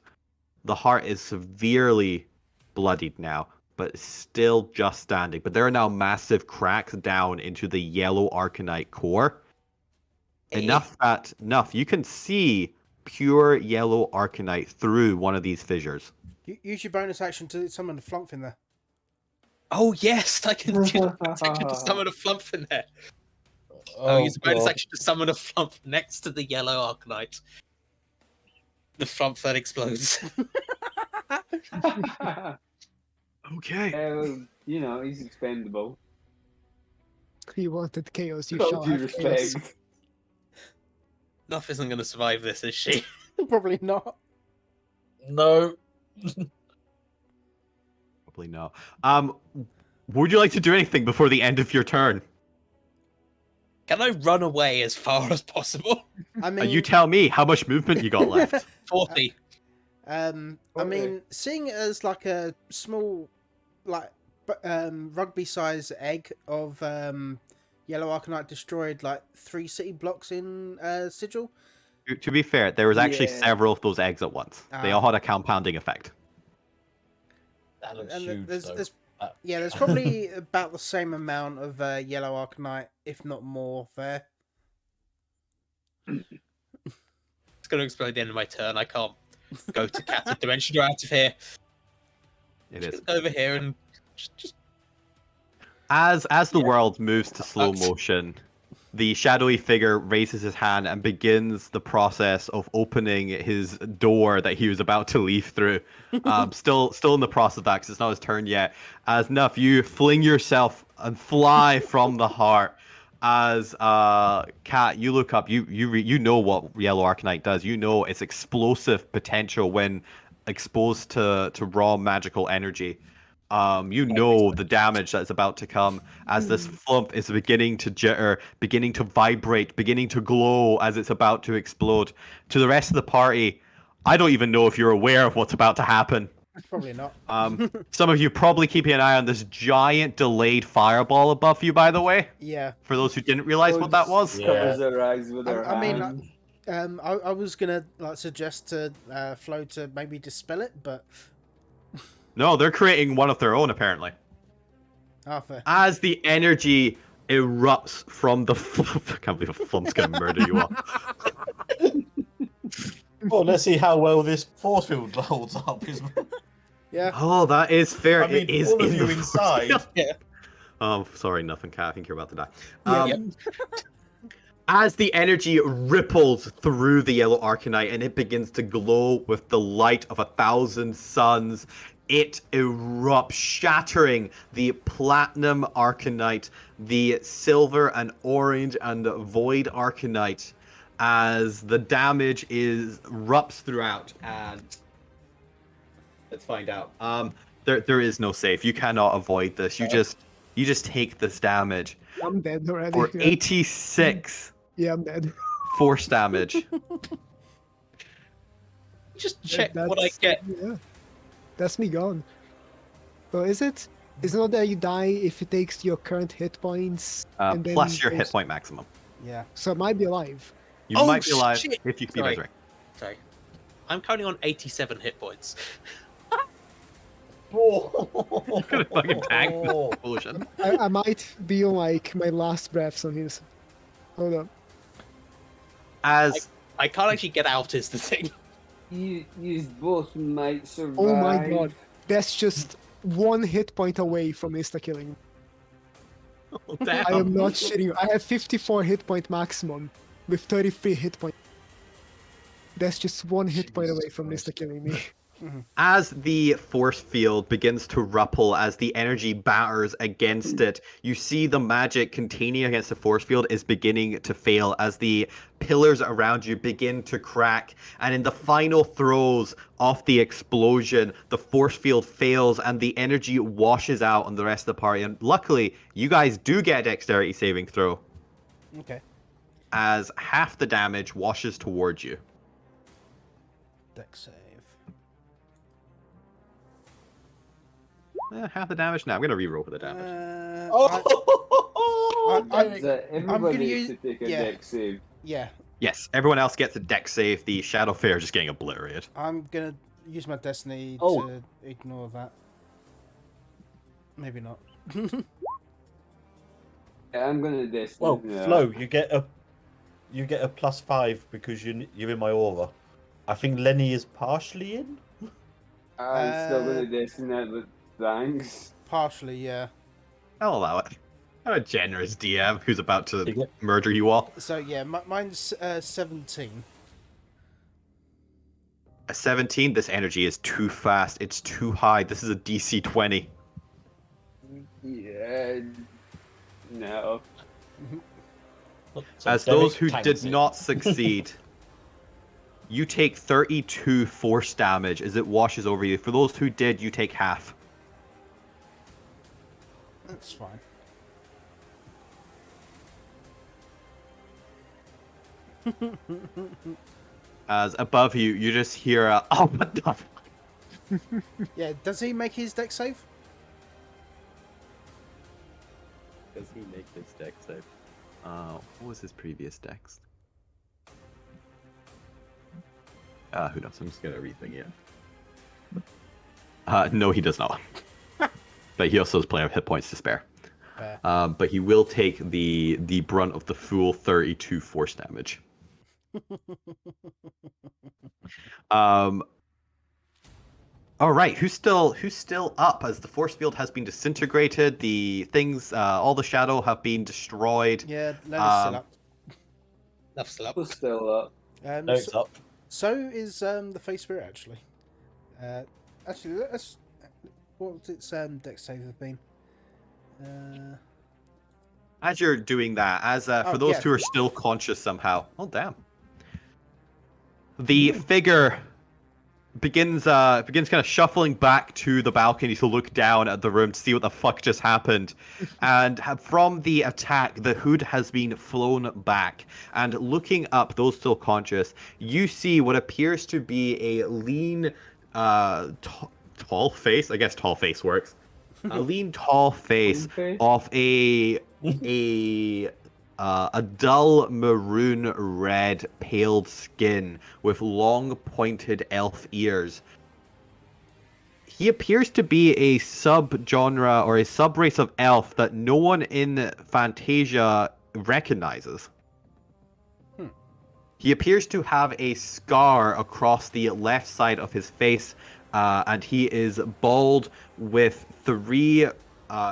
The heart is severely bloodied now, but still just standing. But there are now massive cracks down into the yellow arcanite core. Enough you can see pure yellow arcanite through one of these fissures. Use your bonus action to summon the flump in there. Oh yes, I can use a bonus action to summon a flump in there. I'll use a bonus action to summon a flump next to the yellow arcanite. The flump that explodes. Okay. He's expendable. You wanted chaos, you With shall all due have chaos. respect. Nuff isn't going to survive this, is she? Probably not. No. Probably no. Would you like to do anything before the end of your turn? Can I run away as far as possible? I mean, You tell me how much movement you got left. 40. I mean, seeing it as like a small, like, rugby-size egg of yellow arcanite destroyed like 3 city blocks in Sigil. To be fair, there was actually Yeah. several of those eggs at once. They all had a compounding effect. That looks And huge, there's, though. there's yeah, there's probably about the same amount of yellow arcanite, if not more, there. It's going to explode at the end of my turn. I can't go to Cat Dimension or out of here. It is. Just go over here and just As the Yeah. world moves to slow motion, the shadowy figure raises his hand and begins the process of opening his door that he was about to leave through. Still in the process of that because it's not his turn yet. As Nuff, you fling yourself and fly from the heart. As Kat, you look up, you know what yellow arcanite does. You know its explosive potential when exposed to raw magical energy. You know the damage that's about to come as this flump is beginning to jitter, beginning to vibrate, beginning to glow as it's about to explode. To the rest of the party, I don't even know if you're aware of what's about to happen. Probably not. Some of you probably keeping an eye on this giant delayed fireball above you, by the way. Yeah. For those who didn't realize what that was. Covers their eyes with their I mean, hand. I was gonna suggest to Flo to maybe dispel it, but No, they're creating one of their own, apparently. Arthur. As the energy erupts from the flump. I can't believe a flump's gonna murder you all. Well, let's see how well this force field holds up. Yeah. Oh, that is fair. I mean, it is all of in you the inside. force field. Yeah. Oh, sorry, nothing, Cat. I think you're about to die. Yeah. As the energy ripples through the yellow arcanite and it begins to glow with the light of 1,000 suns, it erupts, shattering the platinum arcanite, the silver and orange and void arcanite, as the damage erupts throughout. And let's find out. There is no save. You cannot avoid this. You just take this damage I'm dead already. for Yeah. 86 Yeah, I'm dead. force damage. just check what I get. Yeah. That's me gone. So is it? It's not that you die if it takes your current hit points and then Plus your hit goes- point maximum. Yeah. So it might be alive. You Oh, might be alive shit! if you can be Sorry. resurrected. Sorry. I'm counting on 87 hit points. Gonna fucking tank the Oh. potion. I might be on like my last breaths on his. Hold on. As I can't actually get out is the thing. You both might survive. Oh my god. That's just one hit point away from insta killing. oh, damn. I am not shitting you. I have 54 hit point maximum with 33 hit point. That's just one hit point away from insta killing me. As the force field begins to ripple, as the energy batters against it, you see the magic containing against the force field is beginning to fail as the pillars around you begin to crack. And in the final throes of the explosion, the force field fails and the energy washes out on the rest of the party. And luckily, you guys do get a dexterity saving throw Okay. as half the damage washes towards you. Dex save. Half the damage? Now I'm gonna reroll for the damage. I- So everybody gonna needs use- to take a yeah. deck save. Yeah. Yes, everyone else gets a dex save. The Shadow Fair just getting obliterated. I'm gonna use my destiny Oh. to ignore that. Maybe not. I'm gonna destiny. Well, Flo, you get a +5 because you're in my aura. I think Lenny is partially in. I'm still gonna destiny it with thanks. Partially, yeah. I'll allow it. I'm a generous DM who's about to You get- murder you all. So yeah, mine's 17. A 17, this energy is too fast. It's too high. This is a DC 20. Yeah. No. So As Derek those who tanks did it. not succeed, you take 32 force damage as it washes over you. For those who did, you take half. That's fine. As above you, you just hear a, oh, what the f-? Yeah, does he make his deck save? Does he make his dex save? What was his previous dex? Who knows? I'm just gonna rethink it. No, he does not. But he also has plenty of hit points to spare. But he will take the brunt of the full 32 force damage. All right, who's still up as the force field has been disintegrated? The things, all the shadow have been destroyed. Yeah, Leonard's still up. That's still up. We're still up. No, it's up. So is the face spirit actually. Actually, let's. What would its dex save have been? As you're doing that, for those who are still conscious somehow. Oh damn! The figure begins kind of shuffling back to the balcony to look down at the room to see what the fuck just happened. And from the attack, the hood has been flown back. And looking up, those still conscious, you see what appears to be a lean, tall face. I guess tall face works. A lean, tall face of a dull maroon red paled skin with long pointed elf ears. He appears to be a sub-genre or a sub-race of elf that no one in Fantasia recognizes. He appears to have a scar across the left side of his face, and he is bald with 3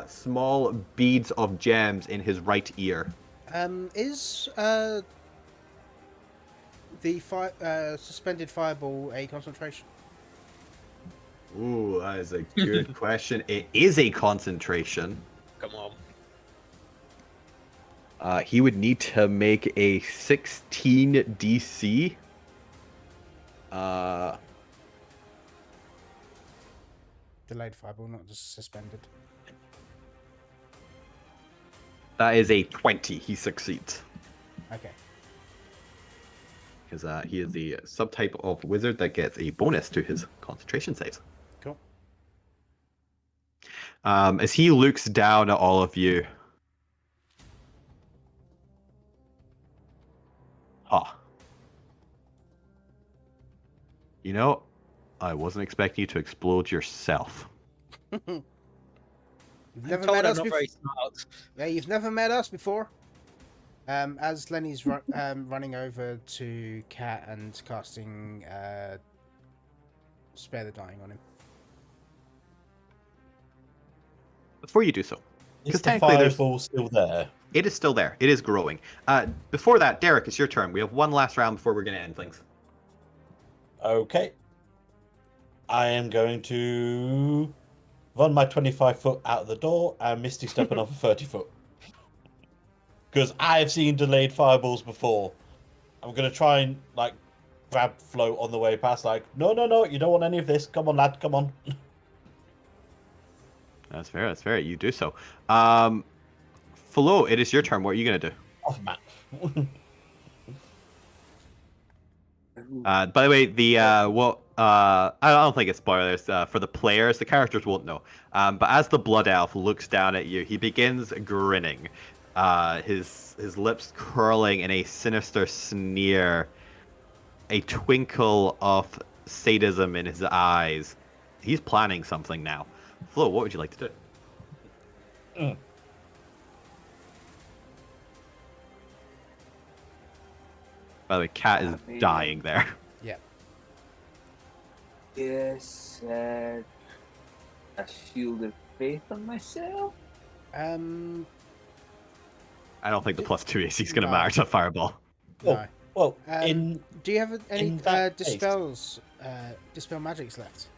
small beads of gems in his right ear. Is the suspended fireball a concentration? Ooh, that is a good question. It is a concentration. Come on. He would need to make a 16 DC. Delayed fireball, not just suspended. That is a 20. He succeeds. Okay. Because he is the subtype of wizard that gets a bonus to his concentration saves. Cool. As he looks down at all of you. You know, I wasn't expecting you to explode yourself. You've I'm never told met I'm us not before. very smart. Yeah, you've never met us before. As Lenny's running over to Cat and casting Spare the Dying on him. Before you do so, Is the technically fireball still there? it is still there. It is growing. Before that, Derek, it's your turn. We have one last round before we're going to end things. Okay. I am going to run my 25 foot out the door and Misty step another 30 foot. Because I've seen delayed fireballs before. I'm going to try and, like, grab Flo on the way past, like, no, you don't want any of this. Come on, lad, come on. That's fair, that's fair. You do so. Flo, it is your turn. What are you going to do? Off map. By the way, I don't think it's spoilers for the players. The characters won't know. But as the blood elf looks down at you, he begins grinning, his lips curling in a sinister sneer, a twinkle of sadism in his eyes. He's planning something now. Flo, what would you like to do? By the way, Cat is dying there. Yeah. Yes, a shield of faith on myself. I don't think the +2 AC is going to No. matter to Fireball. No. Well, Do you have any in that case- dispel magics left?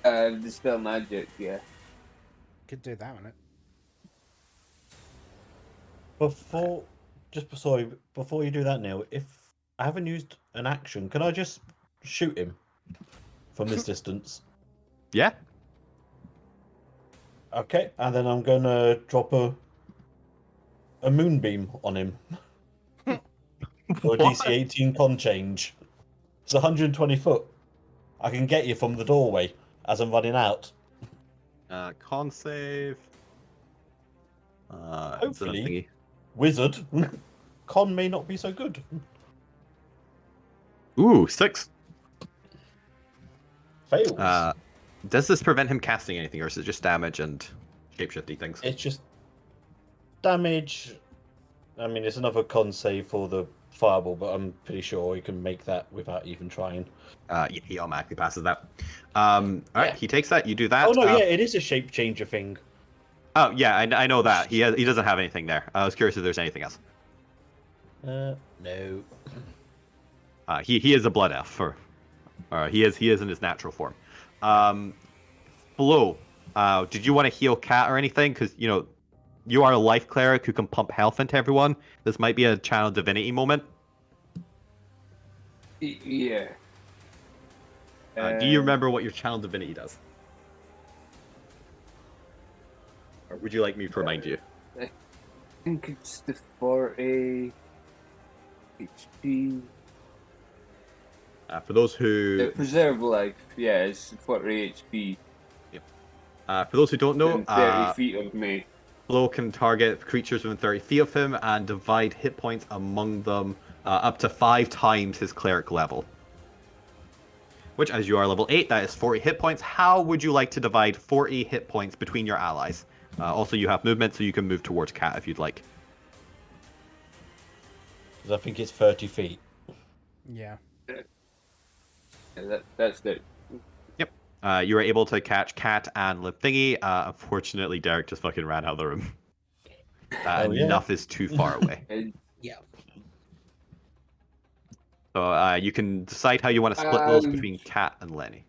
Dispel magic, yeah. Could do that on it. before you do that, Neil, if I haven't used an action, can I just shoot him from this distance? Yeah? Okay, and then I'm gonna drop a moonbeam on him. Or a DC 18 con change. It's 120 foot. I can get you from the doorway as I'm running out. Con save. Hopefully. Wizard. Con may not be so good. Ooh, 6. Fails. Does this prevent him casting anything, or is it just damage and shapeshifty things? It's just damage. I mean, it's another con save for the fireball, but I'm pretty sure he can make that without even trying. Yeah, he automatically passes that. All right, he takes that. You do that. Oh no, yeah, it is a shape changer thing. Oh yeah, I know that. He doesn't have anything there. I was curious if there's anything else. No. He is a blood elf, or he is in his natural form. Flo, did you want to heal Cat or anything? Because you are a life cleric who can pump health into everyone. This might be a channel divinity moment. Yeah. Do you remember what your channel divinity does? Or would you like me to remind you? I think it's the 40 HP. For those who Preserve life, yeah, it's 40 HP. for those who don't know, Within 30 feet of me. Flo can target creatures within 30 feet of him and divide hit points among them up to 5 times his cleric level. Which, as you are level 8, that is 40 hit points. How would you like to divide 40 hit points between your allies? Also, you have movement, so you can move towards Cat if you'd like. I think it's 30 feet. Yeah. Yeah, that's it. Yep. You were able to catch Cat and Lip Thingy. Unfortunately, Derek just fucking ran out of the room. Enough is too far away. Yeah. So you can decide how you want to split those between Cat and Lenny.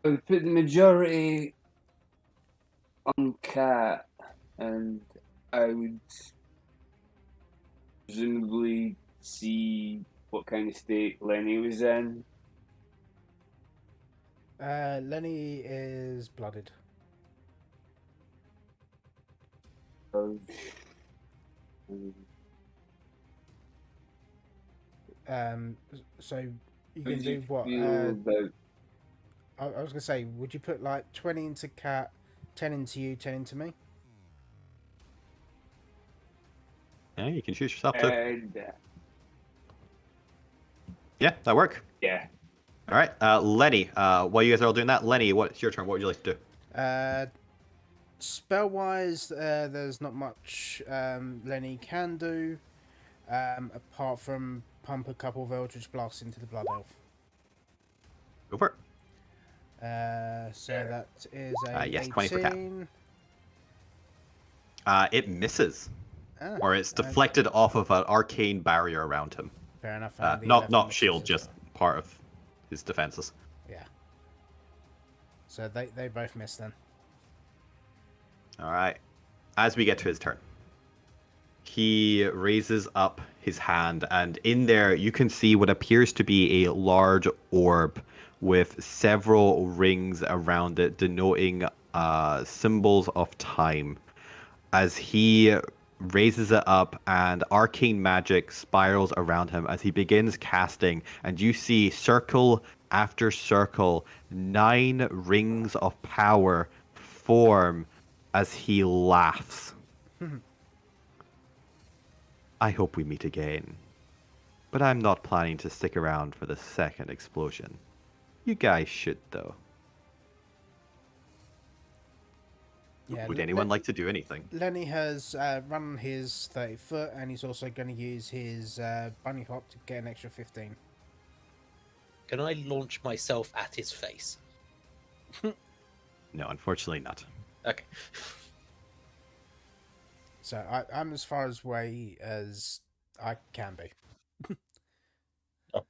I would put the majority on Cat, and I would presumably see what kind of state Lenny was in. Lenny is blooded. So you can do what? I was gonna say, would you put like 20 into Cat, 10 into you, 10 into me? Yeah, you can choose yourself too. Yeah. Yeah, that work. Yeah. All right, Lenny. While you guys are all doing that, Lenny, it's your turn. What would you like to do? Spell-wise, there's not much Lenny can do, apart from pump a couple of Eldritch Blasts into the Blood Elf. Go for it. So that is a yes, 20 for Cat. 18. It misses, Ah, or it's deflected off of an arcane barrier around him. fair enough. Not shield, just part of his defenses. Yeah. So they both miss then. All right. As we get to his turn, he raises up his hand, and in there you can see what appears to be a large orb with several rings around it, denoting symbols of time. As he raises it up, and arcane magic spirals around him as he begins casting, and you see circle after circle, 9 rings of power form as he laughs. I hope we meet again, but I'm not planning to stick around for the second explosion. You guys should, though. Yeah, Would anyone like to do anything? Lenny has run his 30 foot, and he's also going to use his bunny hop to get an extra 15. Can I launch myself at his face? No, unfortunately not. Okay. So I'm as far away as I can be.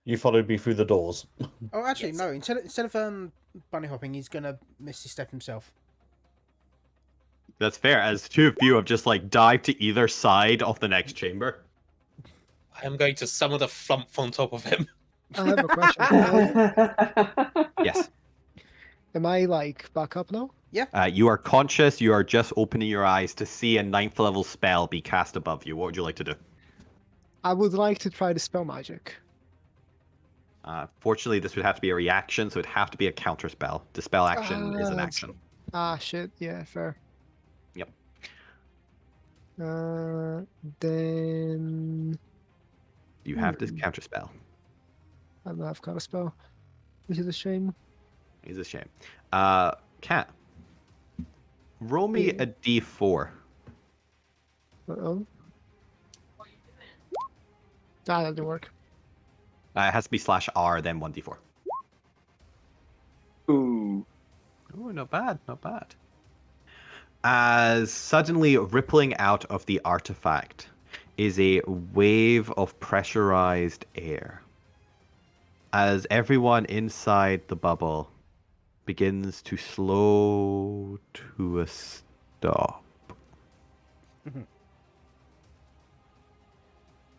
You followed me through the doors. Oh, actually, Yes. no. Instead of bunny hopping, he's going to misty step himself. That's fair, as 2 of you have just dived to either side of the next chamber. I am going to summon the flump on top of him. I have a question. Yes. Am I back up now? You are conscious, you are just opening your eyes to see a 9th level spell be cast above you. What would you like to do? I would like to try the spell magic. Fortunately, this would have to be a reaction, so it'd have to be a counter spell. Dispel action is an that's- action. Shit. Yeah, fair. Yep. Then You have this counter spell. I don't have counter spell. which is a shame. He's a shame. Cat, roll me Yeah. a d4. Uh-oh. That didn't work. It has to be /R, then 1d4. Ooh. Oh, not bad, not bad. As suddenly rippling out of the artifact is a wave of pressurized air. As everyone inside the bubble begins to slow to a stop.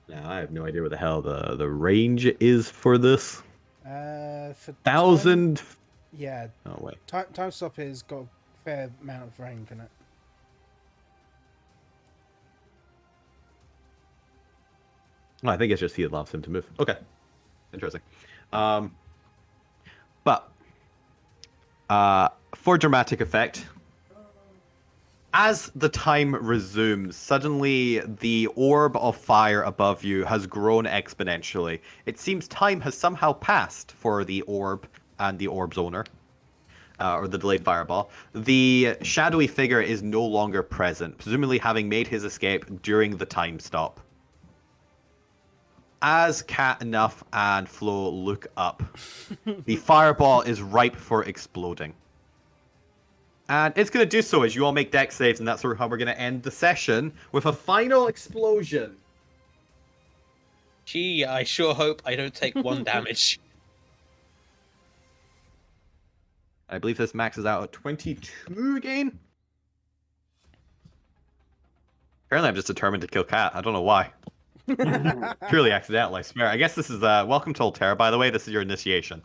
Now, I have no idea what the hell the range is for this. For 1,000. time, yeah, Oh, wait. time stop has got a fair amount of range in it. Oh, I think it's just he allows him to move. Okay. Interesting. But for dramatic effect, as the time resumes, suddenly the orb of fire above you has grown exponentially. It seems time has somehow passed for the orb and the orb's owner, or the delayed fireball. The shadowy figure is no longer present, presumably having made his escape during the time stop. As Cat, Enough, and Flo look up, the fireball is ripe for exploding. And it's going to do so as you all make dex saves, and that's how we're going to end the session with a final explosion. Gee, I sure hope I don't take 1 damage. I believe this maxes out at 22 again. Apparently I'm just determined to kill Cat. I don't know why. Purely accidental, I swear. I guess this is welcome to Alterra, by the way. This is your initiation.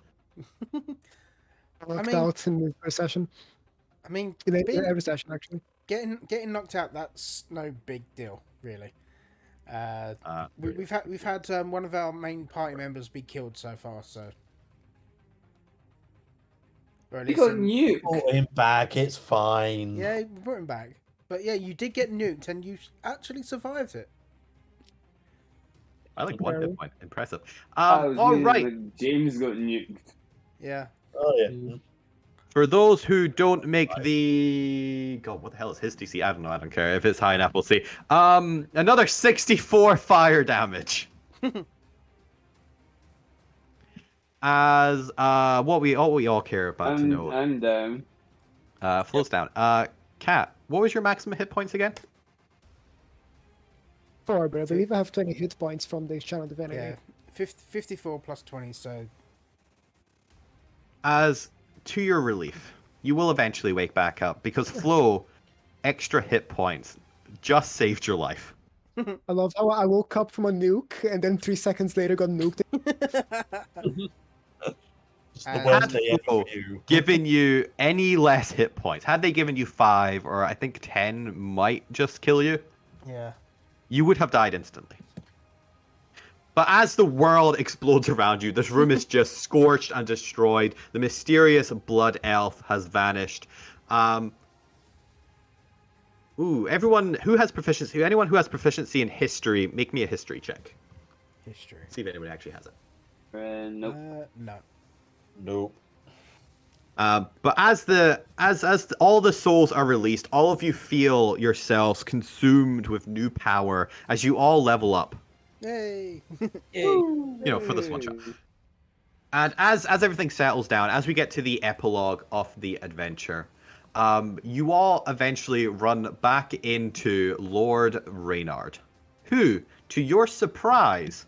Knocked mean- out in the first session. I mean, In being- every session, actually. getting knocked out, that's no big deal, really. We've had one of our main party members be killed so far, so. Or at You least got in- nuked. Put him back, it's fine. Yeah, we brought him back. But yeah, you did get nuked, and you actually survived it. I like 1 Very. hit point. Impressive. I was All meaning, right. like, James got nuked. Yeah. Oh, yeah. For those who don't make the... God, what the hell is his DC? I don't know. I don't care. If it's high enough, we'll see. Another 64 fire damage. As what we all care about to know. I'm down. Flows down. Cat, what was your maximum hit points again? 4, but I believe I have 20 hit points from the Channel Divinity. Yeah. 54 plus 20, so. As to your relief, you will eventually wake back up because Flo, extra hit points, just saved your life. I love how I woke up from a nuke and then 3 seconds later got nuked. It's the And- worst Had day ever Flo for you. given you any less hit points, had they given you 5 or I think 10 might just kill you, Yeah. you would have died instantly. But as the world explodes around you, this room is just scorched and destroyed. The mysterious blood elf has vanished. Anyone who has proficiency in history, make me a history check. History. See if anyone actually has it. Nope. No. Nope. But as all the souls are released, all of you feel yourselves consumed with new power as you all level up. Yay! For this one shot. And as everything settles down, as we get to the epilogue of the adventure, you all eventually run back into Lord Reynard, who, to your surprise,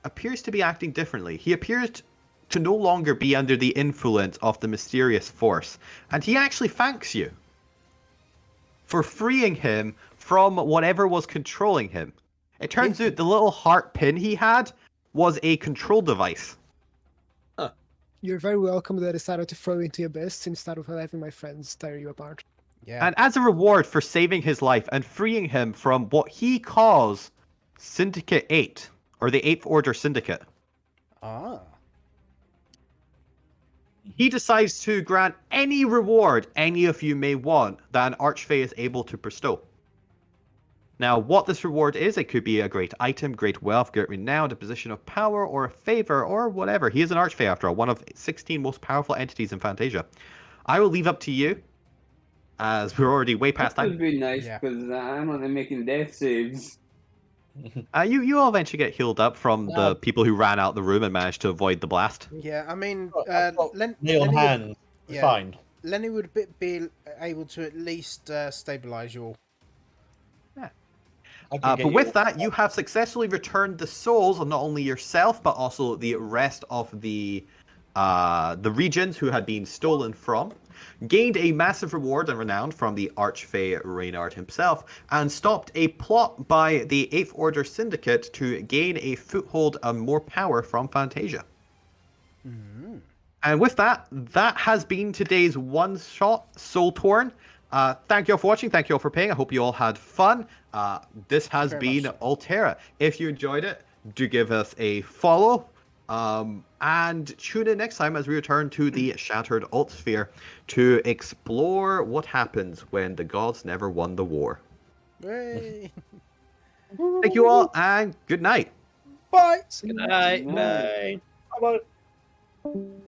appears to be acting differently. He appears to no longer be under the influence of the mysterious force, and he actually thanks you for freeing him from whatever was controlling him. It turns out the little heart pin he had was a control device. You're very welcome that I decided to throw into the abyss instead of having my friends tear you apart. Yeah. And as a reward for saving his life and freeing him from what he calls Syndicate 8, or the 8th Order Syndicate, Ah. he decides to grant any reward any of you may want that an Archfey is able to bestow. Now, what this reward is, it could be a great item, great wealth, great renown, a position of power, or a favor, or whatever. He is an Archfey, after all, one of 16 most powerful entities in Fantasia. I will leave up to you, as we're already way past This time. would be nice Yeah. because I'm not making death saves. You all eventually get healed up from the people who ran out the room and managed to avoid the blast. Yeah, I mean, I've got Lenny knee on would- hand. yeah. Fine. Lenny would be able to at least stabilize your. I can get But you with all- that, you have successfully returned the souls of not only yourself, but also the rest of the regions who had been stolen from, gained a massive reward and renown from the Archfey Reynard himself, and stopped a plot by the 8th Order Syndicate to gain a foothold and more power from Fantasia. Mm. And with that, that has been today's one-shot Soultorn. Thank you all for watching. Thank you all for playing. I hope you all had fun. This has very been much. Alterra. If you enjoyed it, do give us a follow. And tune in next time as we return to the Shattered Alt Sphere to explore what happens when the gods never won the war. Yay. Thank you all, and good night. Bye. See you. Good night. No. Bye. Bye-bye.